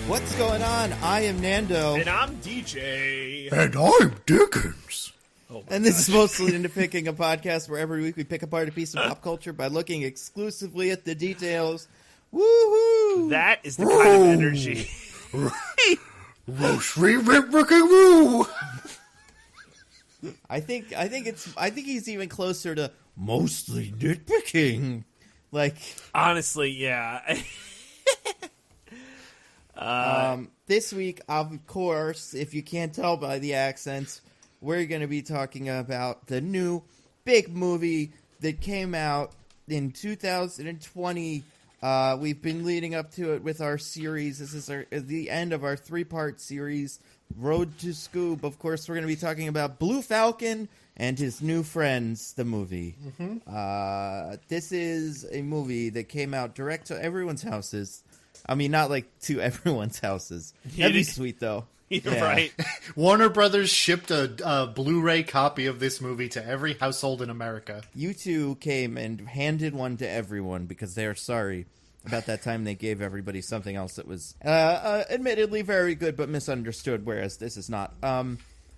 What's going on? I am Nando. And I'm DJ. And I'm Diggins. And this is Mostly Nitpicking, a podcast where every week we pick apart a piece of pop culture by looking exclusively at the details. Woohoo! That is the kind of energy. I think he's even closer to Mostly Nitpicking. Like, honestly, yeah. This week, of course, if you can't tell by the accents, we're going to be talking about the new big movie that came out in 2020. We've been leading up to it with our series. This is the end of our 3-part series, Road to Scoob. Of course, we're going to be talking about Blue Falcon and his new friends, the movie. Mm-hmm. This is a movie that came out direct to everyone's houses. I mean, not like to everyone's houses. That'd be sweet, though. You're right. Warner Brothers shipped a Blu-ray copy of this movie to every household in America. U2 came and handed one to everyone because they are sorry about that time they gave everybody something else that was admittedly very good but misunderstood, whereas this is not.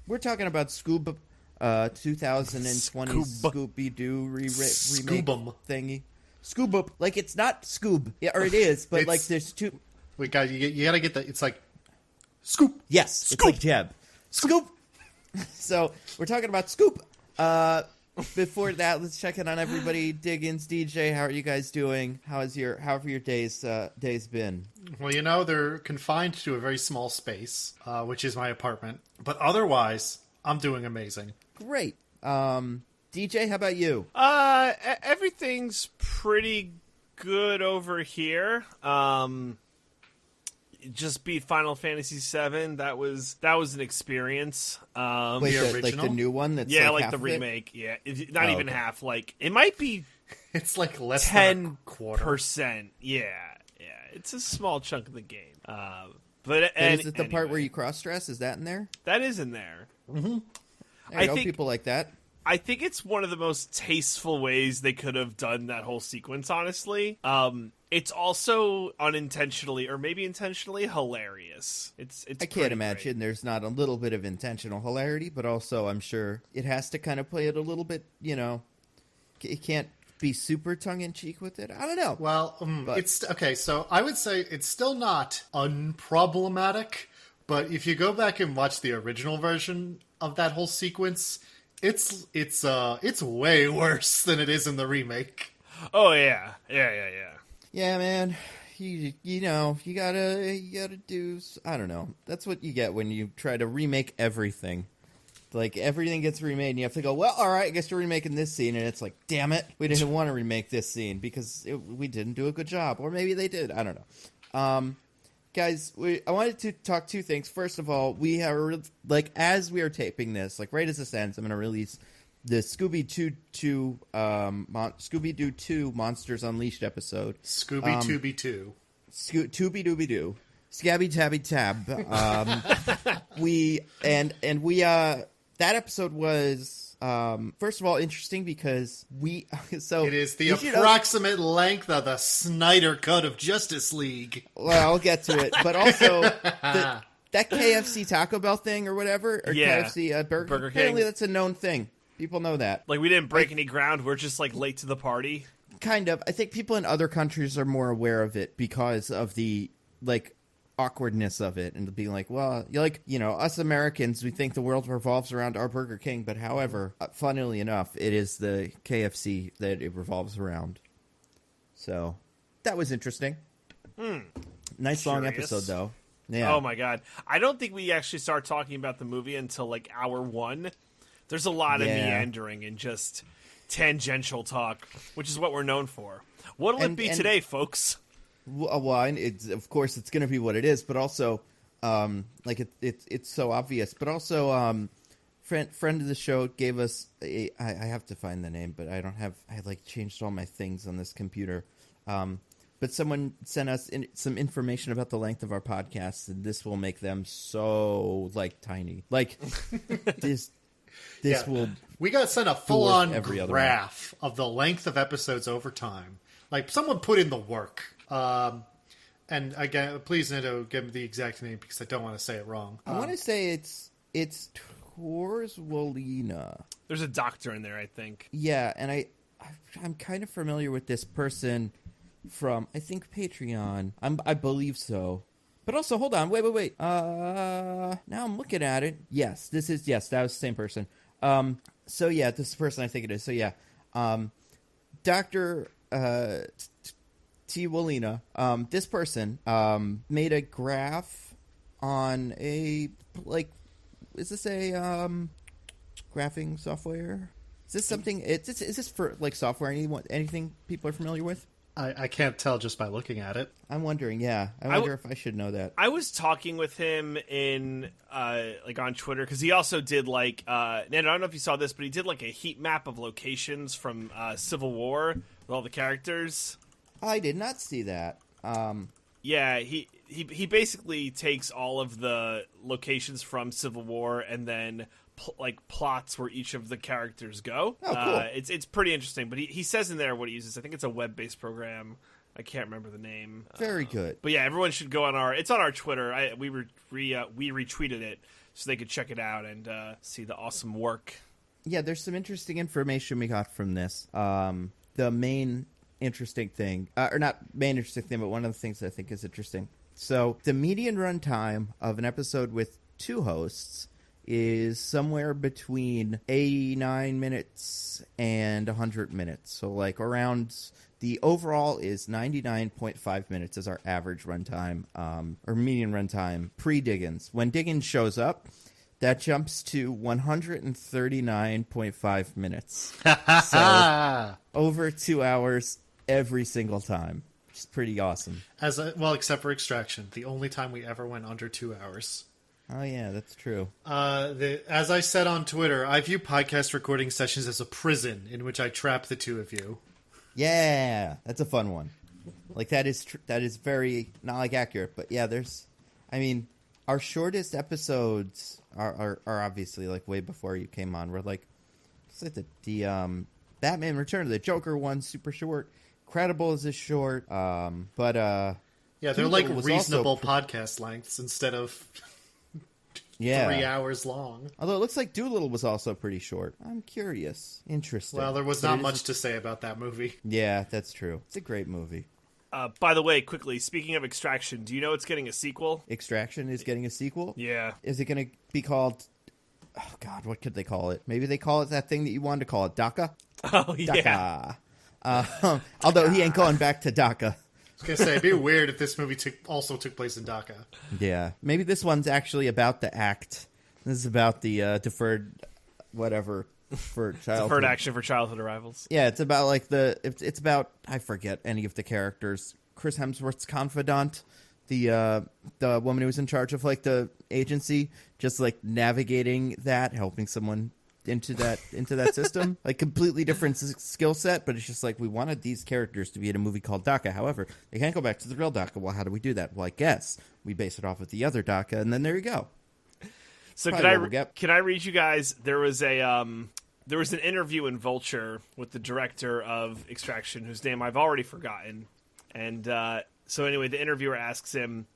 We're talking about Scoob, 2020 Scooby Doo remake thingy. Scoob, like it's not Scoob, or it is, but like there's two. Wait, guys, you gotta get that. It's like Scoop. Yes, Scoop. It's like Jeb. Scoop. So we're talking about Scoop. Before that, let's check in on everybody. Diggins, DJ, how are you guys doing? How have your days been? Well, they're confined to a very small space, which is my apartment. But otherwise, I'm doing amazing. Great. DJ, how about you? Everything's pretty good over here. Just beat Final Fantasy VII. That was an experience. Wait, like the new one? That's like the remake. Yeah, not even half. Like it might be. It's like less 10%. than a quarter. Yeah. It's a small chunk of the game. Is it the part where you cross-dress? Is that in there? That is in there. Mm-hmm. I think people like that. I think it's one of the most tasteful ways they could have done that whole sequence, honestly. It's also unintentionally, or maybe intentionally, hilarious. It's. I can't imagine there's not a little bit of intentional hilarity, but also I'm sure it has to kind of play it a little bit, it can't be super tongue-in-cheek with it. I don't know. Well, it's, okay, so I would say it's still not unproblematic, but if you go back and watch the original version of that whole sequence, it's way worse than it is in the remake. Oh yeah. Yeah, man. You gotta do. I don't know. That's what you get when you try to remake everything. Like everything gets remade, and you have to go, well, all right, I guess you're remaking this scene, and it's like, damn it, we didn't want to remake this scene because we didn't do a good job, or maybe they did. I don't know. Guys, I wanted to talk two things. First of all, we are, as we are taping this, right as this ends, I'm going to release the Scooby-Doo 2 Monsters Unleashed episode. Scooby-Dooby Doo. Scooby Doobie Doo. Scabby Tabby Tab. That episode was, first of all, interesting because it is the approximate length of the Snyder Cut of Justice League. Well, I'll get to it. But also, that KFC Taco Bell thing or whatever, or KFC Burger King, apparently that's a known thing. People know that. Like, we didn't break any ground. We're just, late to the party. Kind of. I think people in other countries are more aware of it because of the, awkwardness of it, and being like, well, us Americans, we think the world revolves around our Burger King, but however, funnily enough, it is the KFC that it revolves around. So, that was interesting. Nice long episode, though. Yeah. Oh my god. I don't think we actually start talking about the movie until, hour 1. There's a lot of meandering and just tangential talk, which is what we're known for. What'll it be today, folks? Well, of course, it's going to be what it is, but also, it's so obvious. But also, friend of the show gave us I have to find the name, but I changed all my things on this computer. But someone sent us some information about the length of our podcasts, and this will make them so tiny. This will. We got sent a full-on graph of the length of episodes over time. Someone put in the work. And again, please, Nando, give me the exact name because I don't want to say it wrong. I want to say it's Torzwolina. There's a doctor in there, I think. Yeah, and I'm kind of familiar with this person from, I think, Patreon. I believe so. But also, hold on, wait. Now I'm looking at it. Yes, that was the same person. So yeah, this is the person I think it is. So yeah, Dr. T. Wolina, this person made a graph on a, like, is this a graphing software? Is this something? Is this for like software? Anything people are familiar with? I can't tell just by looking at it. I'm wondering. Yeah, I wonder if I should know that. I was talking with him in like on Twitter because he also did like Nando, I don't know if you saw this, but he did like a heat map of locations from Civil War with all the characters. I did not see that. Yeah, he basically takes all of the locations from Civil War and then plots where each of the characters go. Oh, cool. It's pretty interesting, but he says in there what he uses. I think it's a web-based program. I can't remember the name. Very good. But yeah, everyone should go on it's on our Twitter. We retweeted it so they could check it out and see the awesome work. Yeah, there's some interesting information we got from this. The main interesting thing, or not main interesting thing, but one of the things I think is interesting. So the median runtime of an episode with 2 hosts is somewhere between 89 minutes and 100 minutes. So like around, the overall is 99.5 minutes as our average runtime, or median runtime pre-Diggins. When Diggins shows up, that jumps to 139.5 minutes. So over 2 hours every single time. Which is pretty awesome. Except for Extraction, the only time we ever went under 2 hours. Oh, yeah, that's true. As I said on Twitter, I view podcast recording sessions as a prison in which I trap the two of you. Yeah, that's a fun one. Like, that is very, not like accurate, but yeah, our shortest episodes are obviously, like, way before you came on. We're like, it's like the Batman Return of the Joker one, super short. Credibles is short, but yeah, they're like reasonable podcast lengths instead of 3 hours long. Although it looks like Doolittle was also pretty short. I'm curious. Interesting. Well, there was not much to say about that movie. Yeah, that's true. It's a great movie. By the way, quickly, speaking of Extraction, do you know it's getting a sequel? Extraction is getting a sequel? Yeah. Is it going to be called... Oh, God, what could they call it? Maybe they call it that thing that you wanted to call it, DACA? Oh, yeah. DACA. Although he ain't going back to DACA. I was going to say, it'd be weird if this movie also took place in Dhaka. Yeah. Maybe this one's actually about the act. This is about the deferred whatever for childhood. Deferred action for childhood arrivals. Yeah, it's about like it's about, I forget any of the characters. Chris Hemsworth's confidant, the woman who was in charge of like the agency, just like navigating that, helping someone into that system. Like completely different skill set, but it's just like we wanted these characters to be in a movie called DACA. However, they can't go back to the real DACA. Well, how do we do that? Well, I guess we base it off of the other DACA, and then there you go. So can I read you guys? There was an interview in Vulture with the director of Extraction, whose name I've already forgotten. And so anyway, the interviewer asks him,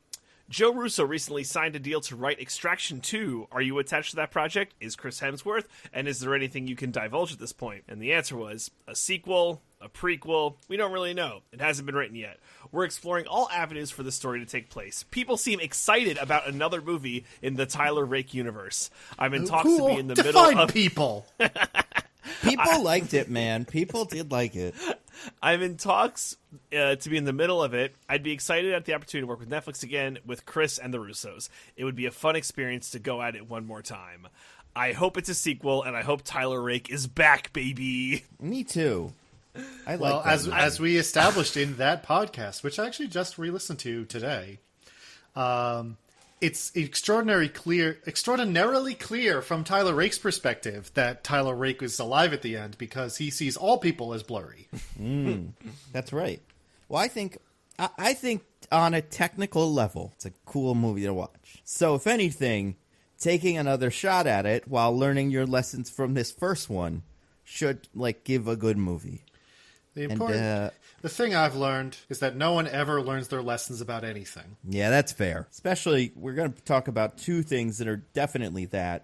Joe Russo recently signed a deal to write Extraction 2. Are you attached to that project? Is Chris Hemsworth? And is there anything you can divulge at this point? And the answer was, a sequel, a prequel, we don't really know. It hasn't been written yet. We're exploring all avenues for the story to take place. People seem excited about another movie in the Tyler Rake universe. I'm in talks to be in the middle of... people! People liked it, man. People did like it. I'm in talks to be in the middle of it. I'd be excited at the opportunity to work with Netflix again with Chris and the Russos. It would be a fun experience to go at it one more time. I hope it's a sequel, and I hope Tyler Rake is back, baby. Me too. As we established in that podcast, which I actually just re-listened to today, it's extraordinarily clear from Tyler Rake's perspective that Tyler Rake is alive at the end because he sees all people as blurry. That's right. Well, I think on a technical level, it's a cool movie to watch. So, if anything, taking another shot at it while learning your lessons from this first one should give a good movie. The thing I've learned is that no one ever learns their lessons about anything. Yeah, that's fair. Especially, we're going to talk about two things that are definitely that.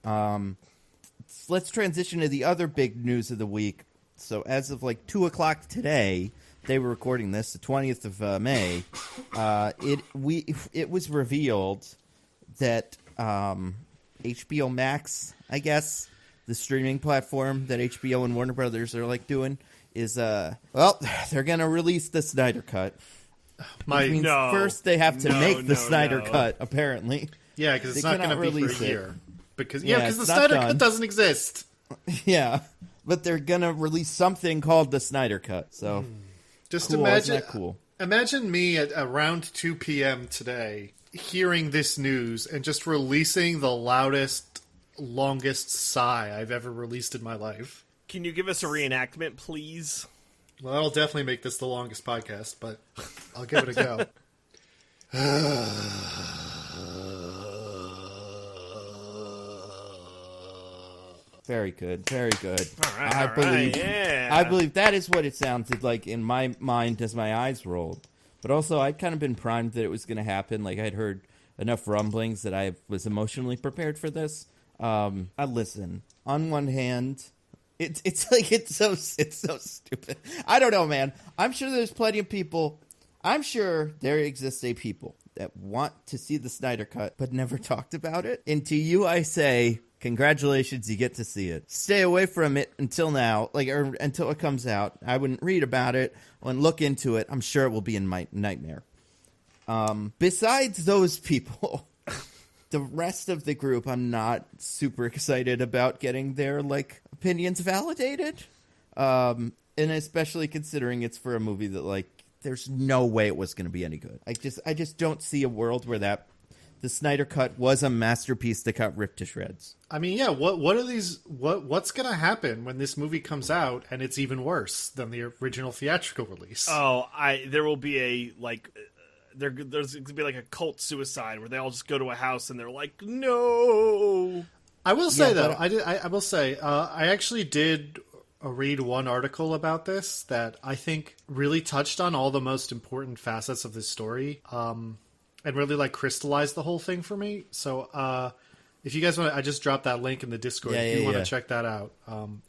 Let's transition to the other big news of the week. So as of like 2 o'clock today, they were recording this, the 20th of May, it was revealed that HBO Max, I guess, the streaming platform that HBO and Warner Brothers are like doing, is they're gonna release the Snyder Cut. First they have to make the Snyder Cut, apparently. Yeah, because it's not gonna be for a year. Because the it's Snyder Cut doesn't exist. Yeah, but they're gonna release something called the Snyder Cut. So just cool. imagine, Isn't that cool? Imagine me at around 2 p.m. today hearing this news and just releasing the loudest, longest sigh I've ever released in my life. Can you give us a reenactment, please? Well, that'll definitely make this the longest podcast, but I'll give it a go. Very good, very good. All right, I believe that is what it sounded like in my mind as my eyes rolled. But also, I'd kind of been primed that it was going to happen. Like, I'd heard enough rumblings that I was emotionally prepared for this. I listen. On one hand, it's so stupid. I don't know, man. I'm sure there's plenty of people. I'm sure there exists a people that want to see the Snyder Cut but never talked about it. And to you, I say, congratulations, you get to see it. Stay away from it until now, or until it comes out. I wouldn't read about it. I wouldn't look into it. I'm sure it will be in my nightmare. Besides those people, the rest of the group, I'm not super excited about getting their opinions validated. And especially considering it's for a movie that there's no way it was going to be any good. I just don't see a world where the Snyder Cut was a masterpiece that got ripped to shreds. I mean, yeah, what's going to happen when this movie comes out and it's even worse than the original theatrical release? Oh, there will be there's going to be a cult suicide where they all just go to a house and they're like, no. I will say, I actually did read one article about this that I think really touched on all the most important facets of this story. And really crystallized the whole thing for me. So if you guys want to, I just dropped that link in the Discord if you want to check that out.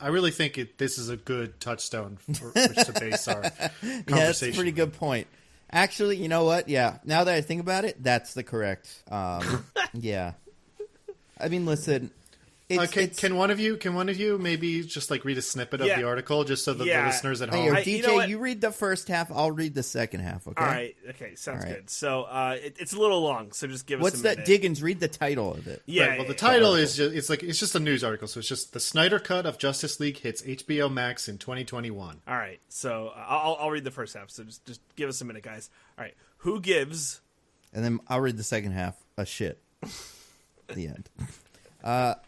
I really think this is a good touchstone for which to base our conversation. Yeah, that's a pretty good point. Actually, you know what? Yeah, now that I think about it, that's the correct. Yeah. I mean, listen. Can one of you maybe just read a snippet of the article just so that the listeners at home? Hey, DJ, you read the first half. I'll read the second half. Okay. All right. Okay. Sounds good. So it's a little long. So just give us. What's that? Diggins, read the title of it. Yeah. Right, well, the title is just it's just a news article. So it's just the Snyder Cut of Justice League hits HBO Max in 2021. All right. So I'll read the first half. So just give us a minute, guys. All right. Who gives? And then I'll read the second half. A shit. The end.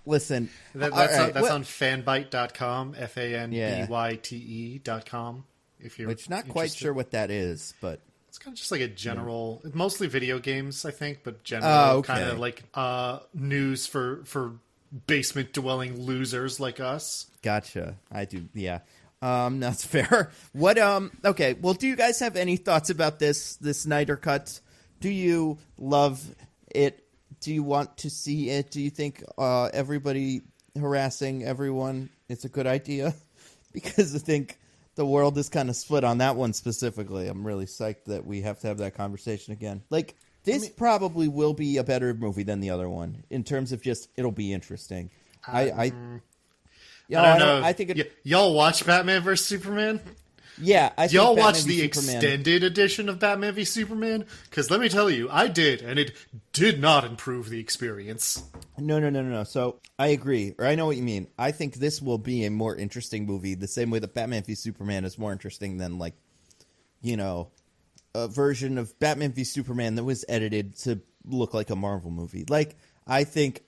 Listen, that's on fanbyte.com, fanbyte.com. If you're not quite sure what that is, but it's kind of just a general, mostly video games, I think, but general kind of news for basement dwelling losers like us. Gotcha. I do. Yeah. That's fair. What? Okay. Well, do you guys have any thoughts about this Snyder Cut? Do you love it? Do you want to see it? Do you think everybody harassing everyone is a good idea? Because I think the world is kind of split on that one specifically. I'm really psyched that we have to have that conversation again. This probably will be a better movie than the other one in terms of just it'll be interesting. I don't know. I think y'all watch Batman vs Superman? Yeah, I think y'all Batman watch the Superman. extended edition of Batman v Superman? Because let me tell you, I did, and it did not improve the experience. No. So I agree, or I know what you mean. I think this will be a more interesting movie, the same way that Batman v Superman is more interesting than a version of Batman v Superman that was edited to look like a Marvel movie. I think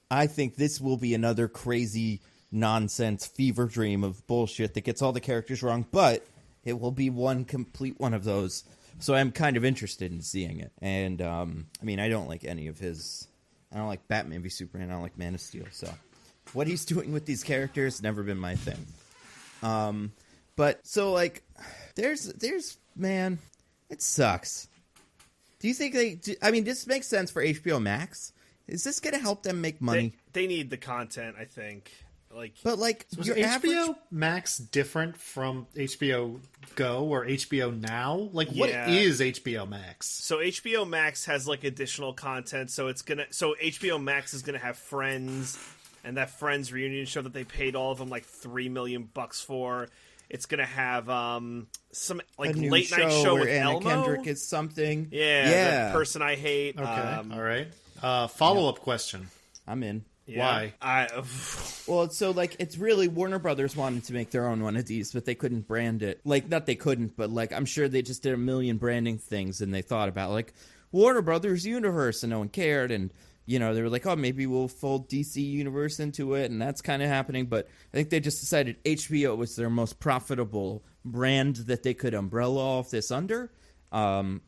this will be another crazy nonsense fever dream of bullshit that gets all the characters wrong, but it will be one complete one of those. So I'm kind of interested in seeing it. And I mean, I don't like any of his. I don't like Batman v Superman. I don't like Man of Steel. So what he's doing with these characters never been my thing. But so like, there's man, it sucks. Do you think this makes sense for HBO Max? Is this going to help them make money? They need the content, I think. So is HBO Max different from HBO Go or HBO Now? What is HBO Max? So HBO Max has additional content. So HBO Max is gonna have Friends, and that Friends reunion show that they paid all of them $3 million for. It's gonna have some late night show where with Anna Elmo. Kendrick is something. Yeah, The Person I Hate. Okay, all right. Follow-up question. I'm in. Yeah. Why? Well, so it's really Warner Brothers wanted to make their own one of these, but they couldn't brand it. Not they couldn't, but I'm sure they just did a million branding things, and they thought about Warner Brothers Universe, and no one cared, and they were like, oh, maybe we'll fold DC Universe into it, and that's kind of happening. But I think they just decided HBO was their most profitable brand that they could umbrella off this under, and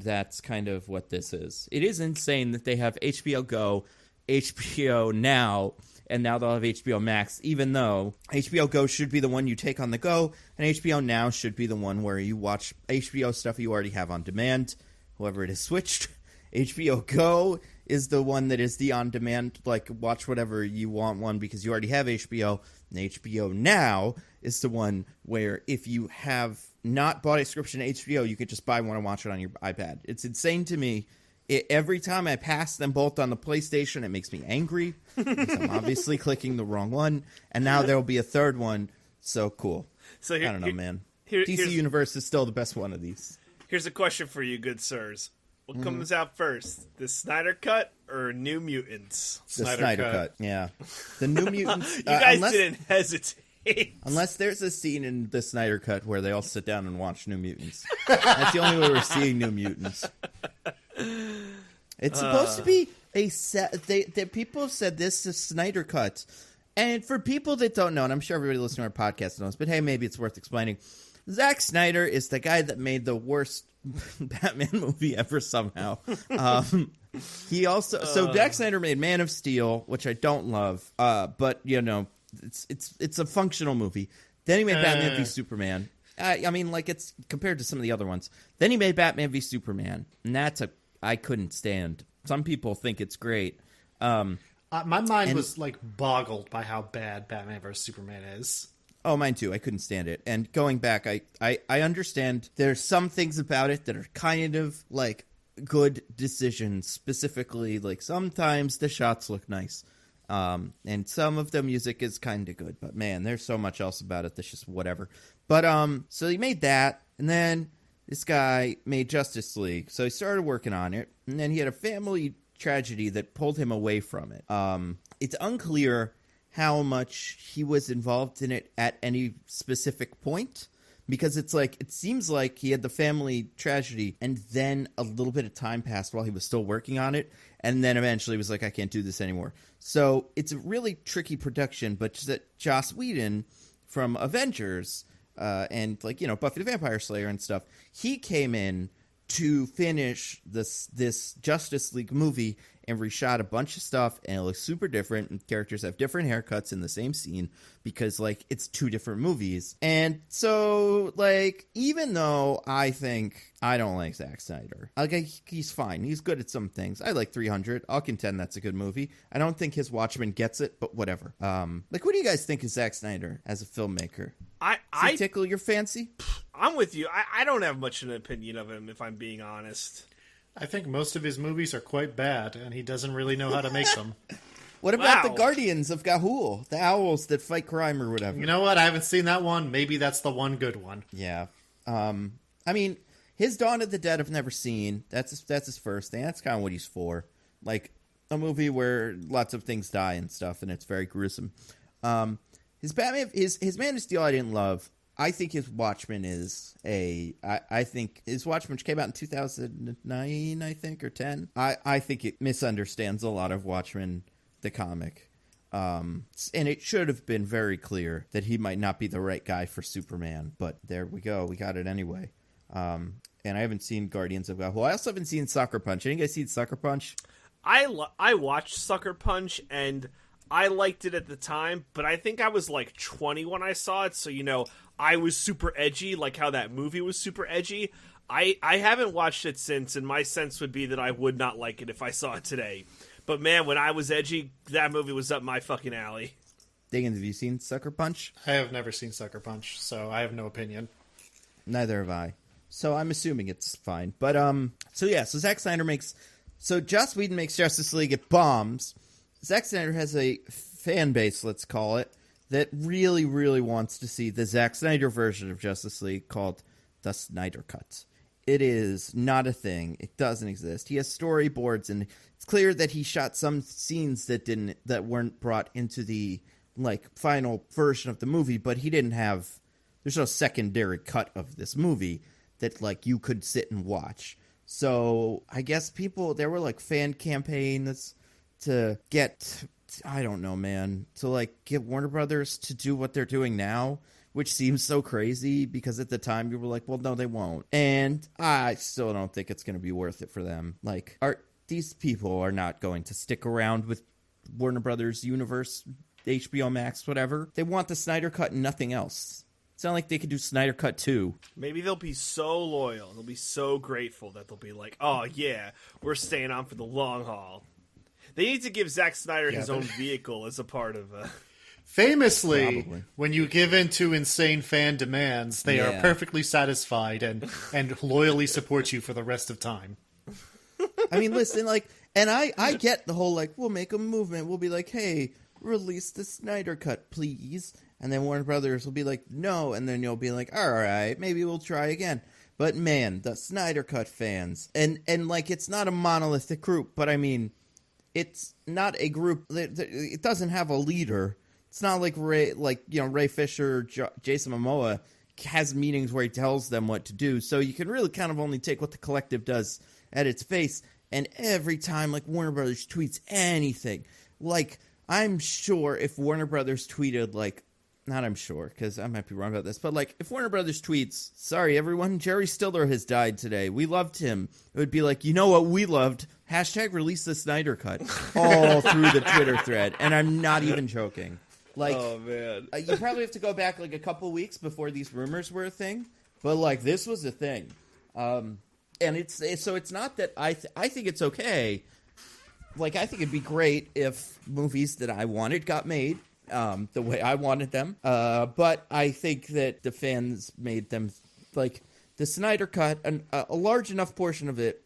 that's kind of what this is. It is insane that they have HBO Go, HBO Now, and now they'll have HBO Max, even though HBO Go should be the one you take on the go, and HBO Now should be the one where you watch HBO stuff you already have on demand, whoever it is switched. HBO Go is the one that is the on-demand, watch whatever you want one because you already have HBO, and HBO Now is the one where if you have not bought a subscription to HBO, you could just buy one and watch it on your iPad. It's insane to me. Every time I pass them both on the PlayStation, it makes me angry because I'm obviously clicking the wrong one. And now there will be a third one. So cool. So I don't know, man. DC Universe is still the best one of these. Here's a question for you, good sirs. What comes out first, the Snyder Cut or New Mutants? The Snyder Cut, yeah. The New Mutants. You guys didn't hesitate. Unless there's a scene in the Snyder Cut where they all sit down and watch New Mutants. That's the only way we're seeing New Mutants. It's supposed to be a set. People have said this is Snyder Cut, and for people that don't know, and I'm sure everybody listening to our podcast knows, but hey, maybe it's worth explaining. Zack Snyder is the guy that made the worst Batman movie ever. Somehow, he also Zack Snyder made Man of Steel, which I don't love, but it's a functional movie. Then he made Batman v Superman. I mean, it's compared to some of the other ones. Then he made Batman v Superman, and I couldn't stand. Some people think it's great. My mind was boggled by how bad Batman vs Superman is. Oh, mine too. I couldn't stand it. And going back, I understand there's some things about it that are kind of good decisions. Specifically, sometimes the shots look nice. And some of the music is kind of good. But man, there's so much else about it that's just whatever. But so he made that, and then this guy made Justice League. So he started working on it, and then he had a family tragedy that pulled him away from it. It's unclear how much he was involved in it at any specific point, because it's it seems like he had the family tragedy, and then a little bit of time passed while he was still working on it, and then eventually was like, I can't do this anymore. So it's a really tricky production, but just that Joss Whedon from Avengers and Buffy the Vampire Slayer and stuff, he came in to finish this Justice League movie and reshot a bunch of stuff, and it looks super different, and characters have different haircuts in the same scene because it's two different movies. And so even though I don't like Zack Snyder, he's fine, he's good at some things. I like 300. I'll contend that's a good movie. I don't think his Watchmen gets it, but whatever. What do you guys think of Zack Snyder as a filmmaker? Does he tickle your fancy? I'm with you. I don't have much of an opinion of him, if I'm being honest. I think most of his movies are quite bad, and he doesn't really know how to make them. What about the Guardians of Ga'Hoole, the owls that fight crime or whatever? You know what? I haven't seen that one. Maybe that's the one good one. Yeah. I mean, his Dawn of the Dead I've never seen. That's his first thing. That's kind of what he's for. A movie where lots of things die and stuff, and it's very gruesome. His Batman, his Man of Steel I didn't love. I think his Watchmen is I think his Watchmen, which came out in 2009, I think, or 10. I think it misunderstands a lot of Watchmen, the comic. And it should have been very clear that he might not be the right guy for Superman. But there we go. We got it anyway. And I haven't seen Guardians of Ga'Hoole. I also haven't seen Sucker Punch. Any guys seen Sucker Punch? I watched Sucker Punch, and I liked it at the time, but I think I was like 20 when I saw it, so, you know, I was super edgy, like how that movie was super edgy. I haven't watched it since, and my sense would be that I would not like it if I saw it today. But man, when I was edgy, that movie was up my fucking alley. Diggins, have you seen Sucker Punch? I have never seen Sucker Punch, so I have no opinion. Neither have I. So I'm assuming it's fine. But, so Zack Snyder so Joss Whedon makes Justice League, it bombs. Zack Snyder has a fan base, let's call it, that really, really wants to see the Zack Snyder version of Justice League called the Snyder Cut. It is not a thing. It doesn't exist. He has storyboards, and it's clear that he shot some scenes that weren't brought into the final version of the movie, but he didn't have. There's no secondary cut of this movie that you could sit and watch. So I guess there were fan campaigns to get, I don't know, man, to get Warner Brothers to do what they're doing now, which seems so crazy because at the time you were like, well, no, they won't. And I still don't think it's going to be worth it for them. These people are not going to stick around with Warner Brothers universe, HBO Max, whatever. They want the Snyder Cut and nothing else. It's not like they could do Snyder Cut 2. Maybe they'll be so loyal. They'll be so grateful that they'll be like, oh, yeah, we're staying on for the long haul. They need to give Zack Snyder his own vehicle as a part of Famously, Probably. When you give in to insane fan demands, they are perfectly satisfied and loyally support you for the rest of time. I mean, listen, and I get the whole, we'll make a movement. We'll be like, hey, release the Snyder Cut, please. And then Warner Brothers will be like, no. And then you'll be like, all right, maybe we'll try again. But man, the Snyder Cut fans, and it's not a monolithic group, but I mean, it's not a group. It doesn't have a leader. It's not like Ray Fisher or Jason Momoa has meetings where he tells them what to do. So you can really kind of only take what the collective does at its face. And every time Warner Brothers tweets anything, I'm sure if Warner Brothers tweeted not I'm sure, because I might be wrong about this, but if Warner Brothers tweets, sorry everyone, Jerry Stiller has died today, we loved him, it would be you know what we loved? Hashtag release the Snyder Cut all through the Twitter thread, and I'm not even joking. Oh man, you probably have to go back a couple weeks before these rumors were a thing, but this was a thing, and it's not that I think it's okay. I think it'd be great if movies that I wanted got made the way I wanted them, but I think that the fans made them the Snyder Cut, and a large enough portion of it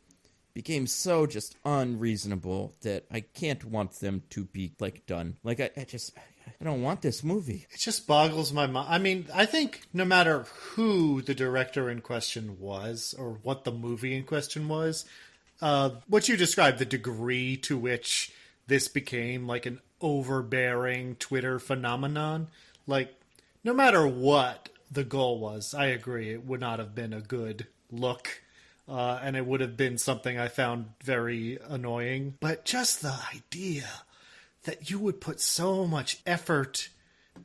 became so just unreasonable that I can't want them to be done. I don't want this movie. It just boggles my mind. I mean, I think no matter who the director in question was or what the movie in question was, what you described, the degree to which this became an overbearing Twitter phenomenon, no matter what the goal was, I agree, it would not have been a good look. And it would have been something I found very annoying. But just the idea that you would put so much effort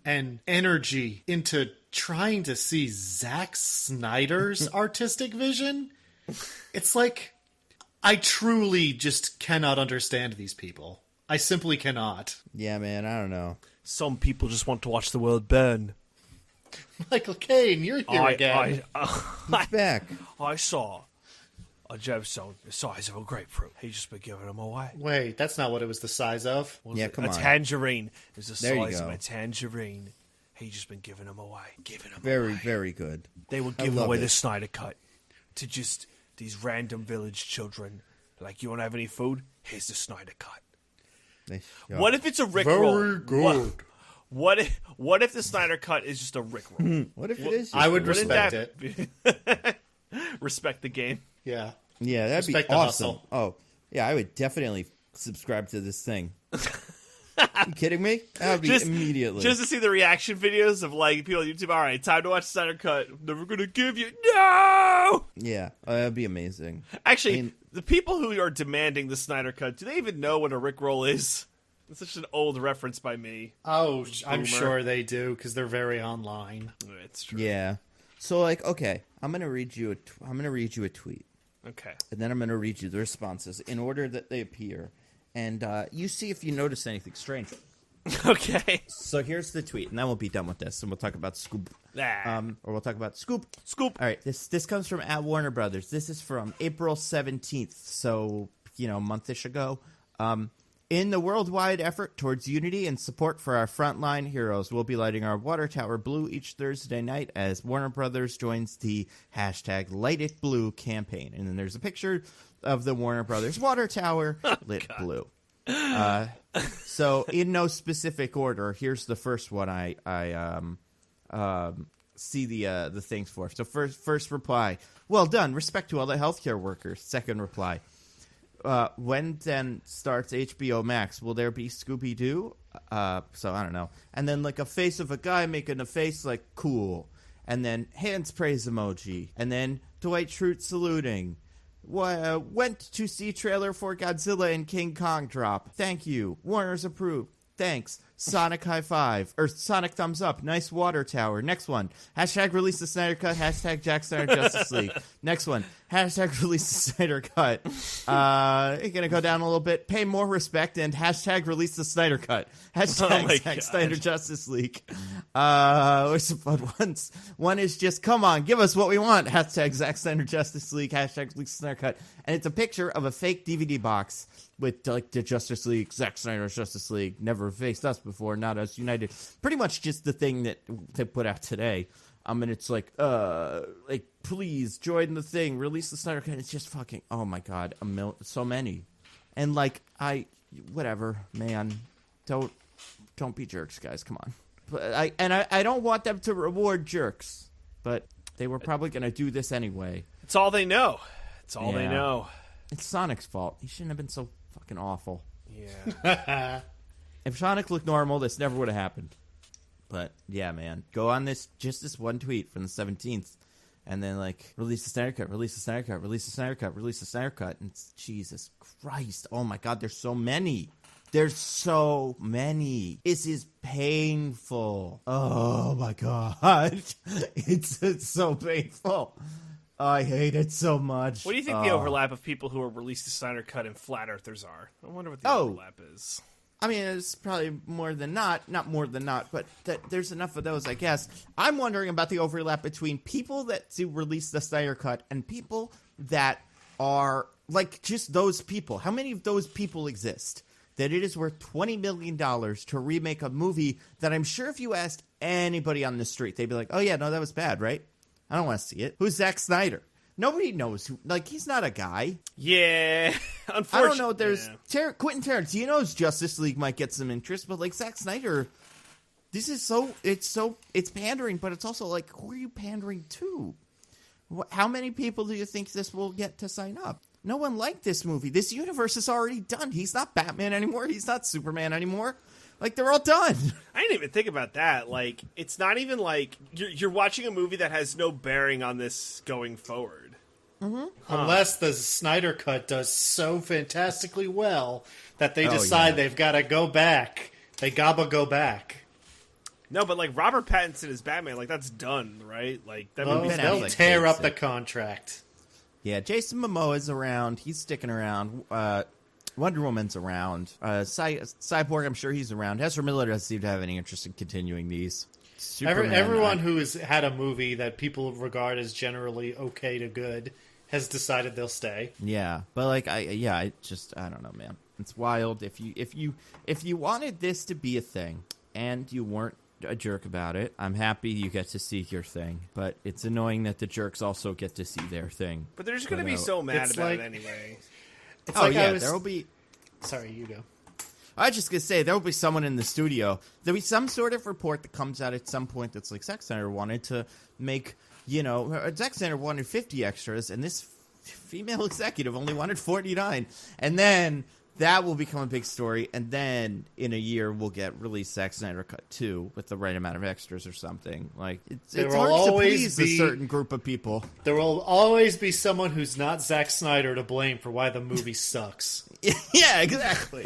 and energy into trying to see Zack Snyder's artistic vision, it's I truly just cannot understand these people. I simply cannot. Yeah, man, I don't know. Some people just want to watch the world burn. Michael Caine, you're here again. He's back. I saw a gemstone the size of a grapefruit. He's just been giving them away. Wait, that's not what it was the size of. Come on. A tangerine. It was the There size of a tangerine. He's just been giving them away. Very, very good. They were giving away the Snyder Cut to just these random village children. You want to have any food? Here's the Snyder Cut. What if it's a Rickroll? Very good. What if the Snyder Cut is just a Rickroll? What if it is? I would respect it. Respect the game. Yeah. Yeah, that'd Respect be the awesome. hustle. Oh, yeah, I would definitely subscribe to this thing. You kidding me? That would be immediately. Just to see the reaction videos of people on YouTube. All right, time to watch Snyder Cut. I'm never gonna give you no. Yeah, that'd be amazing. Actually, the people who are demanding the Snyder Cut, do they even know what a Rickroll is? It's such an old reference by me. Oh, I'm sure they do because they're very online. It's true. Yeah. So okay, I'm gonna read you a tweet. Okay. And then I'm gonna read you the responses in order that they appear, and you see if you notice anything strange. Okay. So here's the tweet, and then we'll be done with this, and we'll talk about Scoob. Or we'll talk about Scoob. Scoop. All right, this comes from at Warner Brothers. This is from April 17th, so, a month-ish ago. In the worldwide effort towards unity and support for our frontline heroes, we'll be lighting our water tower blue each Thursday night as Warner Brothers joins the hashtag Light It Blue campaign. And then there's a picture of the Warner Brothers water tower lit blue. So in no specific order, here's the first one I see the things for. So first reply, well done, respect to all the healthcare workers. Second reply, when then starts HBO Max? Will there be Scooby Doo? So I don't know. And then like a face of a guy making a face like cool, and then hands praise emoji, and then Dwight Schrute saluting. Went to see trailer for Godzilla and King Kong drop. Thank you. Warner's approved. Thanks. Sonic high five. Or Sonic thumbs up. Nice water tower. Next one. Hashtag release the Snyder Cut. Hashtag Jack Snyder Justice League. Next one. Hashtag release the Snyder Cut. Gonna go down a little bit. Pay more respect and hashtag release the Snyder Cut. Hashtag Zack Snyder Justice League. There's some fun ones. One is just, come on, give us what we want. Hashtag Zack Snyder Justice League. Hashtag release the Snyder Cut. And it's a picture of a fake DVD box with like the Justice League, Zack Snyder's Justice League, never faced us before, not us united. Pretty much just the thing that they put out today. And it's like please join the thing, release the Snyder Cut. It's just fucking, oh my god, so many. And like whatever, man, don't be jerks, guys. Come on. But I don't want them to reward jerks, but they were probably gonna do this anyway. It's all they know. It's all they know. It's Sonic's fault. He shouldn't have been so fucking awful. Yeah. If Sonic looked normal, this never would have happened. But yeah, man, go on this one tweet from the 17th, and then like release the Snyder Cut, release the Snyder Cut, release the Snyder Cut, release the Snyder Cut, and it's, Jesus Christ, oh my God, there's so many. There's so many. This is painful. Oh my God, it's so painful. I hate it so much. What do you think the overlap of people who are released the Snyder Cut and flat earthers are? I wonder what the overlap is. I mean, it's probably more than not more than not, but there's enough of those, I guess. I'm wondering about the overlap between people that do release the Snyder Cut and people that are, like, just those people. How many of those people exist? That it is worth $20 million to remake a movie that I'm sure if you asked anybody on the street, they'd be like, oh yeah, no, that was bad, right? I don't want to see it. Who's Zack Snyder? Nobody knows who. Like, he's not a guy. Yeah, unfortunately. I don't know. There's Quentin Tarantino's Justice League might get some interest, but like Zack Snyder, this is it's pandering, but it's also like, who are you pandering to? How many people do you think this will get to sign up? No one liked this movie. This universe is already done. He's not Batman anymore. He's not Superman anymore. Like, they're all done. I didn't even think about that. Like, it's not even like you're watching a movie that has no bearing on this going forward. Mm-hmm. Unless the Snyder Cut does so fantastically well that they decide they've got to go back. They go back. No, but like Robert Pattinson is Batman, like that's done, right? Like that movie's they'll tear up the contract. Yeah, Jason Momoa's around. He's sticking around. Wonder Woman's around. Cyborg, I'm sure he's around. Ezra Miller doesn't seem to have any interest in continuing these. Everyone who has had a movie that people regard as generally okay to good has decided they'll stay. Yeah, but like I don't know, man. It's wild. If you wanted this to be a thing and you weren't a jerk about it, I'm happy you get to see your thing. But it's annoying that the jerks also get to see their thing. But they're just going to be so mad about it anyway. It's like there will be. Sorry, you go. I was just going to say, there will be someone in the studio. There'll be some sort of report that comes out at some point that's like, Zack Snyder wanted to make, Zack Snyder wanted 50 extras, and this female executive only wanted 49. And then that will become a big story, and then in a year we'll get released Zack Snyder Cut 2 with the right amount of extras or something. Like, it's hard to please a certain group of people. There will always be someone who's not Zack Snyder to blame for why the movie sucks. Yeah, exactly.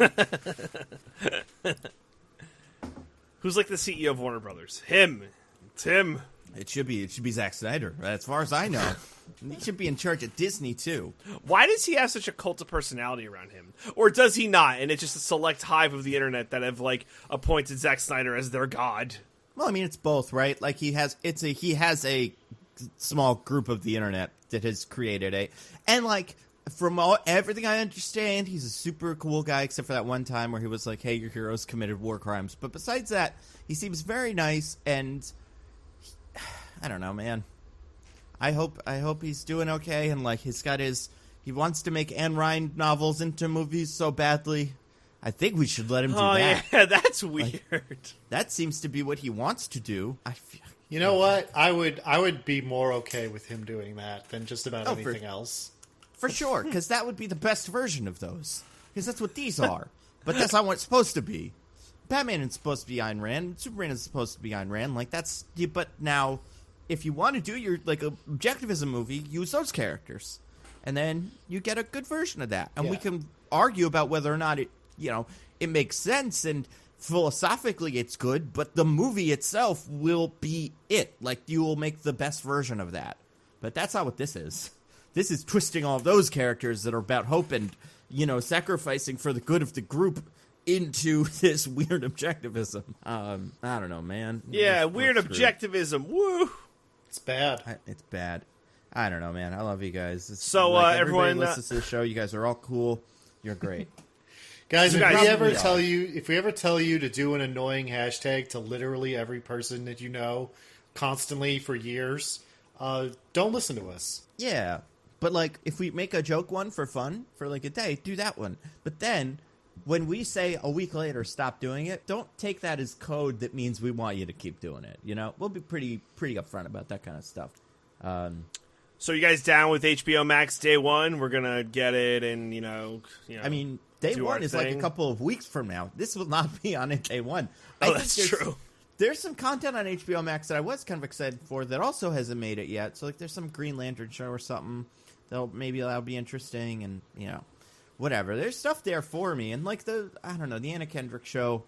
Who's like the CEO of Warner Brothers? Him. It's him. It should be Zack Snyder, as far as I know. He should be in charge of Disney, too. Why does he have such a cult of personality around him? Or does he not, and it's just a select hive of the internet that have, like, appointed Zack Snyder as their god? Well, I mean, it's both, right? Like, he has a small group of the internet that has created a... And, like... From everything I understand, he's a super cool guy, except for that one time where he was like, hey, your heroes committed war crimes. But besides that, he seems very nice, and I don't know, man. I hope he's doing okay, and like he wants to make Anne Rind novels into movies so badly. I think we should let him do that. Yeah, that's weird. Like, that seems to be what he wants to do. You know what? I would be more okay with him doing that than just about anything else. For sure, because that would be the best version of those. Because that's what these are. But that's not what it's supposed to be. Batman is supposed to be Ayn Rand. Superman is supposed to be Ayn Rand. Like, that's... But now, if you want to do your, like, objectivism movie, use those characters. And then you get a good version of that. And we can argue about whether or not it, it makes sense and philosophically it's good, but the movie itself will be it. Like, you will make the best version of that. But that's not what this is. This is twisting all those characters that are about hope and, sacrificing for the good of the group into this weird objectivism. I don't know, man. Yeah, weird objectivism. Woo! It's bad. It's bad. I don't know, man. I love you guys. So, everyone listens to the show. You guys are all cool. You're great. Guys, if we ever tell you to do an annoying hashtag to literally every person that you know constantly for years, don't listen to us. Yeah. But, like, if we make a joke one for fun, for, like, a day, do that one. But then, when we say a week later, stop doing it, don't take that as code that means we want you to keep doing it, We'll be pretty upfront about that kind of stuff. So you guys down with HBO Max day one? We're going to get it and, I mean, day one is like a couple of weeks from now. This will not be on it day one. That's true. There's some content on HBO Max that I was kind of excited for that also hasn't made it yet. So, like, there's some Green Lantern show or something. That'll be interesting, and whatever. There's stuff there for me, and like the Anna Kendrick show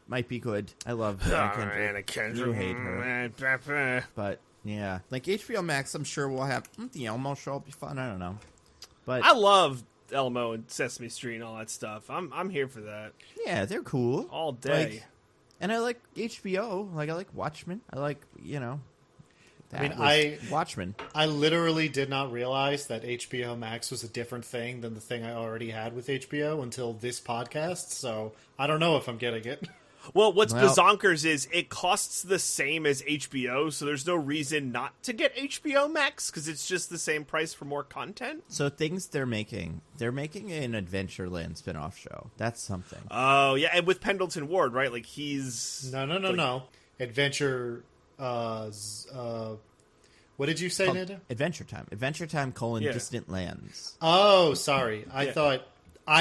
might be good. I love Anna Kendrick. You hate her, but yeah, like HBO Max, I'm sure we'll have the Elmo show will be fun. I don't know, but I love Elmo and Sesame Street and all that stuff. I'm here for that. Yeah, they're cool all day, and I like HBO. Like I like Watchmen. I like Watchmen. I literally did not realize that HBO Max was a different thing than the thing I already had with HBO until this podcast, so I don't know if I'm getting it. Well, what's bazonkers is it costs the same as HBO, so there's no reason not to get HBO Max, because it's just the same price for more content. So things they're making an Adventureland spinoff show. That's something. Oh, yeah, and with Pendleton Ward, right? Like, he's... No. Adventure... what did you say, Nando? Adventure Time. Adventure Time, Distant Lands. Oh, sorry. I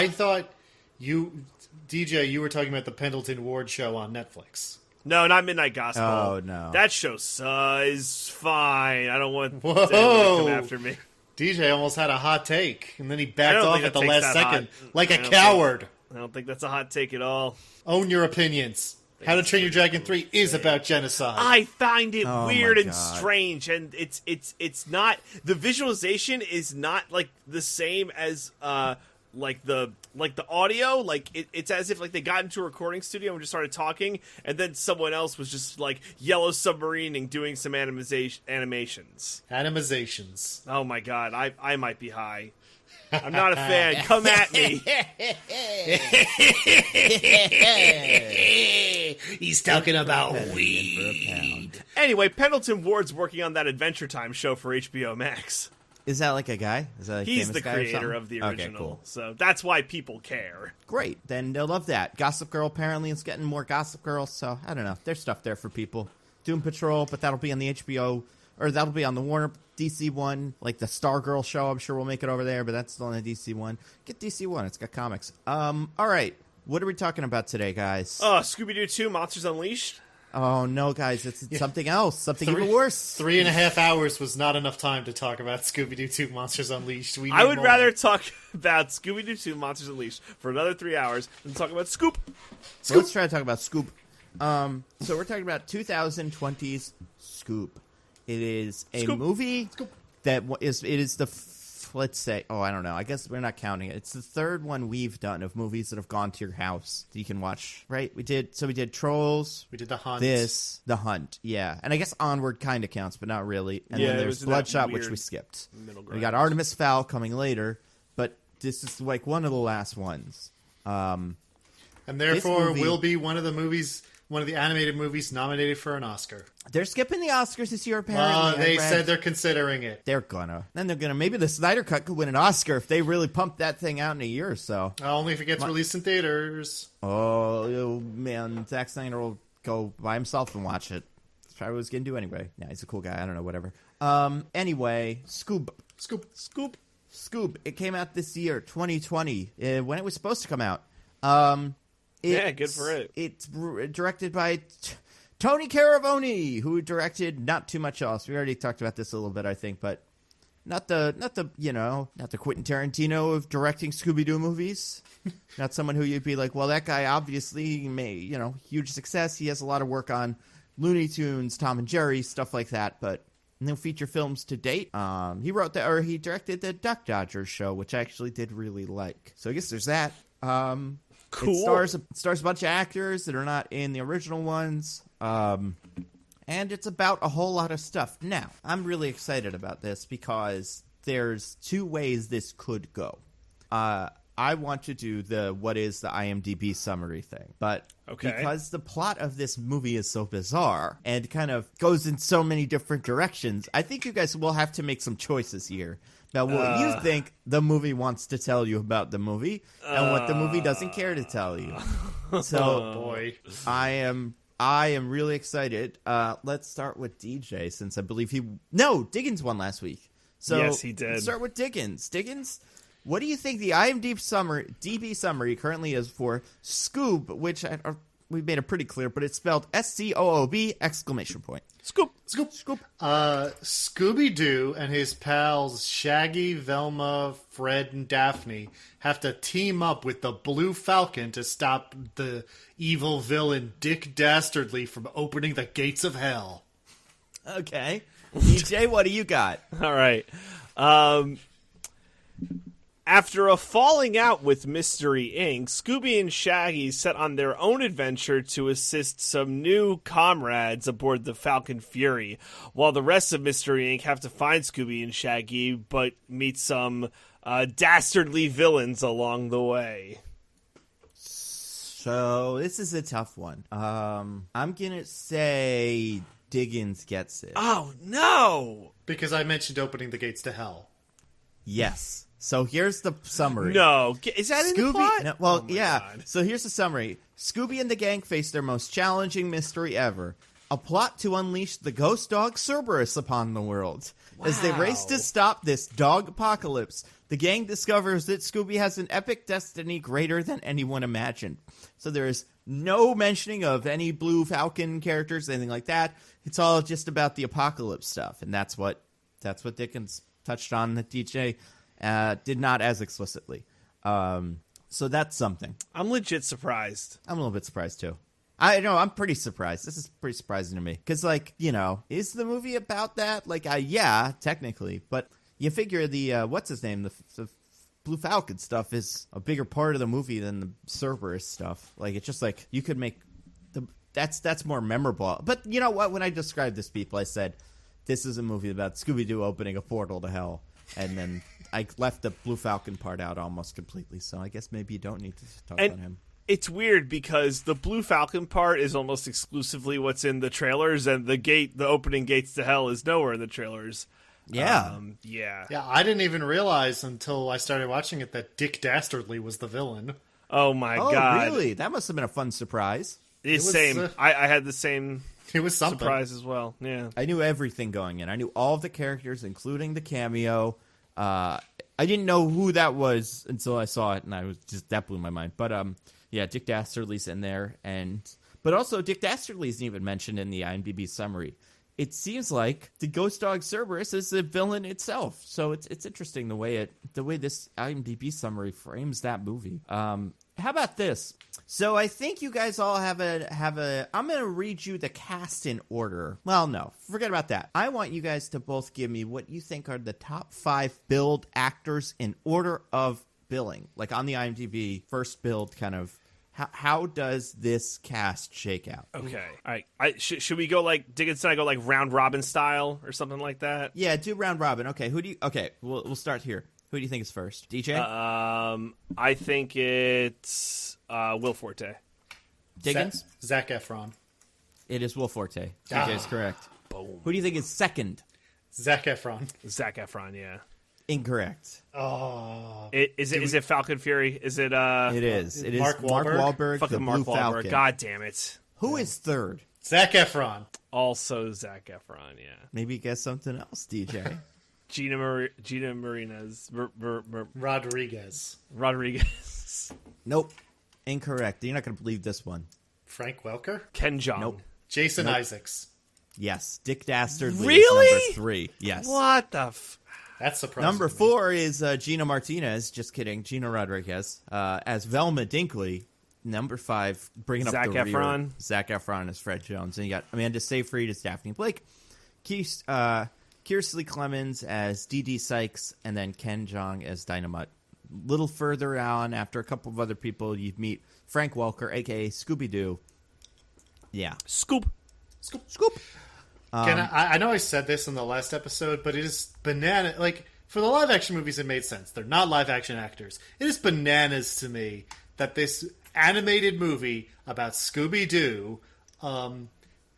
thought you, DJ, you were talking about the Pendleton Ward show on Netflix. No, not Midnight Gospel. Oh, no. That show is fine. I don't want them to come after me. DJ almost had a hot take, and then he backed off at the last second, like a coward. I don't think that's a hot take at all. Own your opinions. How to Train Your Dragon 3 is about genocide. I find it weird and strange, and it's not, the visualization is not like the same as like the audio. Like it's as if like they got into a recording studio and just started talking, and then someone else was just like yellow submarining doing some animations. Oh my god, I might be high. I'm not a fan. Come at me. He's talking about weed. Anyway, Pendleton Ward's working on that Adventure Time show for HBO Max. Is that like a guy? Is that a He's famous the guy creator of the original. Okay, cool. So that's why people care. Great. Then they'll love that. Gossip Girl apparently is getting more Gossip Girl, so I don't know. There's stuff there for people. Doom Patrol, but that'll be on the HBO, or that'll be on the Warner DC one, like the Stargirl show. I'm sure we'll make it over there, but that's still on the DC one. Get DC one. It's got comics. All right. What are we talking about today, guys? Scooby Doo 2, Monsters Unleashed. Oh, no, guys. It's something else. Something even worse. 3.5 hours was not enough time to talk about Scooby-Doo 2, Monsters Unleashed. I would rather talk about Scooby-Doo 2, Monsters Unleashed for another 3 hours than talk about Scoop. So let's try to talk about Scoop. So we're talking about 2020's Scoop. It is a Scoob. movie Scoob. that it is the let's say, I don't know. I guess we're not counting it. It's the third one we've done of movies that have gone to your house that you can watch, right? We did Trolls. We did The Hunt. The Hunt, yeah. And I guess Onward kind of counts, but not really. And Yeah, then it there's was in that Bloodshot, which weird we skipped. middle We ground. got Artemis Fowl coming later, but this is like one of the last ones. And therefore movie- will be one of the animated movies nominated for an Oscar. They're skipping the Oscars this year, apparently. They said they're considering it. They're gonna. Then they're gonna. Maybe the Snyder Cut could win an Oscar if they really pump that thing out in a year or so. Only if it gets released in theaters. Oh, man. Zack Snyder will go by himself and watch it. That's probably what he's gonna do anyway. Yeah, he's a cool guy. I don't know, whatever. Anyway, Scoob. Scoob. It came out this year, 2020, when it was supposed to come out. Yeah, good for it. It's directed by Tony Caravone, who directed not too much else. We already talked about this a little bit, I think, but not the Quentin Tarantino of directing Scooby-Doo movies. Not someone who you'd be like, well, that guy obviously made, huge success. He has a lot of work on Looney Tunes, Tom and Jerry, stuff like that, but no feature films to date. He directed the Duck Dodgers show, which I actually did really like. So I guess there's that. Cool. It stars a bunch of actors that are not in the original ones. And it's about a whole lot of stuff. Now, I'm really excited about this because there's two ways this could go. I want to do what is the IMDb summary thing. But because the plot of this movie is so bizarre and kind of goes in so many different directions, I think you guys will have to make some choices here about what you think the movie wants to tell you about the movie and what the movie doesn't care to tell you. So, Boy. I am really excited. Let's start with DJ since I believe Diggins won last week. So yes, he did. Let's start with Diggins. Diggins, what do you think the IMDb summary currently is for Scoob, which we made it pretty clear, but it's spelled SCOOB ! Scoob. Scooby-Doo and his pals Shaggy, Velma, Fred, and Daphne have to team up with the Blue Falcon to stop the evil villain Dick Dastardly from opening the gates of hell. Okay. DJ, what do you got? All right. After a falling out with Mystery Inc., Scooby and Shaggy set on their own adventure to assist some new comrades aboard the Falcon Fury, while the rest of Mystery Inc. have to find Scooby and Shaggy, but meet some dastardly villains along the way. So, this is a tough one. I'm going to say Diggins gets it. Oh, no! Because I mentioned opening the gates to hell. Yes. So here's the summary. No. Is that in the plot? No, well, Oh my yeah. God. So here's the summary. Scooby and the gang face their most challenging mystery ever. A plot to unleash the ghost dog Cerberus upon the world. As they race to stop this dog apocalypse, the gang discovers that Scooby has an epic destiny greater than anyone imagined. So there is no mentioning of any Blue Falcon characters, anything like that. It's all just about the apocalypse stuff. And that's what Dickens touched on that DJ did not as explicitly. So that's something. I'm legit surprised. I'm a little bit surprised, too. I know, I'm pretty surprised. This is pretty surprising to me. Because, is the movie about that? Yeah, technically. But you figure the, what's his name? The Blue Falcon stuff is a bigger part of the movie than the Cerberus stuff. It's just you could make that's more memorable. But you know what? When I described this to people, I said, this is a movie about Scooby-Doo opening a portal to hell. And then I left the Blue Falcon part out almost completely. So I guess maybe you don't need to talk about him. It's weird because the Blue Falcon part is almost exclusively what's in the trailers, and the opening gates to hell is nowhere in the trailers. Yeah. Yeah, I didn't even realize until I started watching it that Dick Dastardly was the villain. Oh my God. Really? That must have been a fun surprise. It's was, same. I had the same It was something. surprise as well. Yeah. I knew everything going in. I knew all of the characters, including the cameo. I didn't know who that was until I saw it, and that blew my mind. But yeah, Dick Dastardly's in there, but also Dick Dastardly isn't even mentioned in the IMDb summary. It seems like the ghost dog Cerberus is the villain itself. So it's interesting the way this IMDb summary frames that movie. How about this? So I think you guys all have a. I'm going to read you the cast in order. Well, no, forget about that. I want you guys to both give me what you think are the top 5 billed actors in order of billing, like on the IMDb first build kind of. How does this cast shake out? Okay. All right. Should we go like Diggins and I go like round robin style or something like that? Yeah, do round robin. Okay. Okay. We'll start here. Who do you think is first? DJ? I think it's Will Forte. Diggins? Zac Efron. It is Will Forte. DJ is correct. Boom. Who do you think is second? Zac Efron. Zac Efron, yeah. Incorrect. Oh. Is it Falcon Fury? Is it It is. It is Mark Mark Wahlberg, fucking the Mark Blue Wahlberg. Falcon. God damn it. Who is third? Zac Efron. Also Zac Efron, yeah. Maybe guess something else, DJ. Gina Martinez Rodriguez. Nope. Incorrect. You're not going to believe this one. Frank Welker. Ken Jeong. Nope. Jason Isaacs. Yes. Dick Dastardly Really? is number 3. Yes. What the That's surprising. Number to me. 4 is Gina Martinez. Just kidding. Gina Rodriguez. As Velma Dinkley. Number 5, bringing up Zac the rear. Efron. Zac Efron as Fred Jones. And you got Amanda Seyfried as Daphne Blake. Kiersey Clemens as Dee Dee Sykes. And then Ken Jeong as Dynamite. Little further on, after a couple of other people, you meet Frank Welker, a.k.a. Scooby Doo. Yeah. Scoob. Scoop. I know I said this in the last episode, but it is banana. Like, for the live-action movies, it made sense. They're not live-action actors. It is bananas to me that this animated movie about Scooby-Doo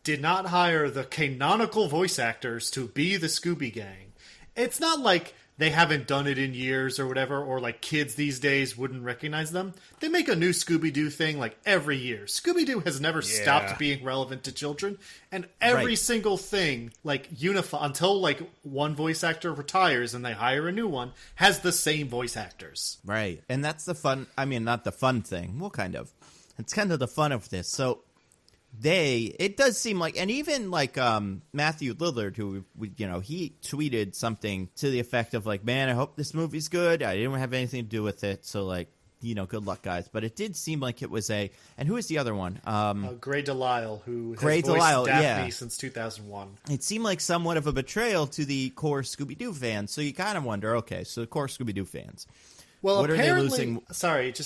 did not hire the canonical voice actors to be the Scooby Gang. It's not like they haven't done it in years or whatever, or like kids these days wouldn't recognize them. They make a new Scooby-Doo thing like every year. Scooby-Doo has never stopped being relevant to children, and every single thing, like until like one voice actor retires and they hire a new one, has the same voice actors. Right. And that's the fun. I mean, not the fun thing. Well, kind of. It's kind of the fun of this. So it does seem like, and even like Matthew Lillard, who, he tweeted something to the effect of like, man, I hope this movie's good. I didn't have anything to do with it. So like, good luck, guys. But it did seem like it was and who is the other one? Gray Delisle, who has Gray voiced Delisle, Daphne since 2001. It seemed like somewhat of a betrayal to the core Scooby-Doo fans. So you kind of wonder, okay, so the core Scooby-Doo fans. Well, what apparently,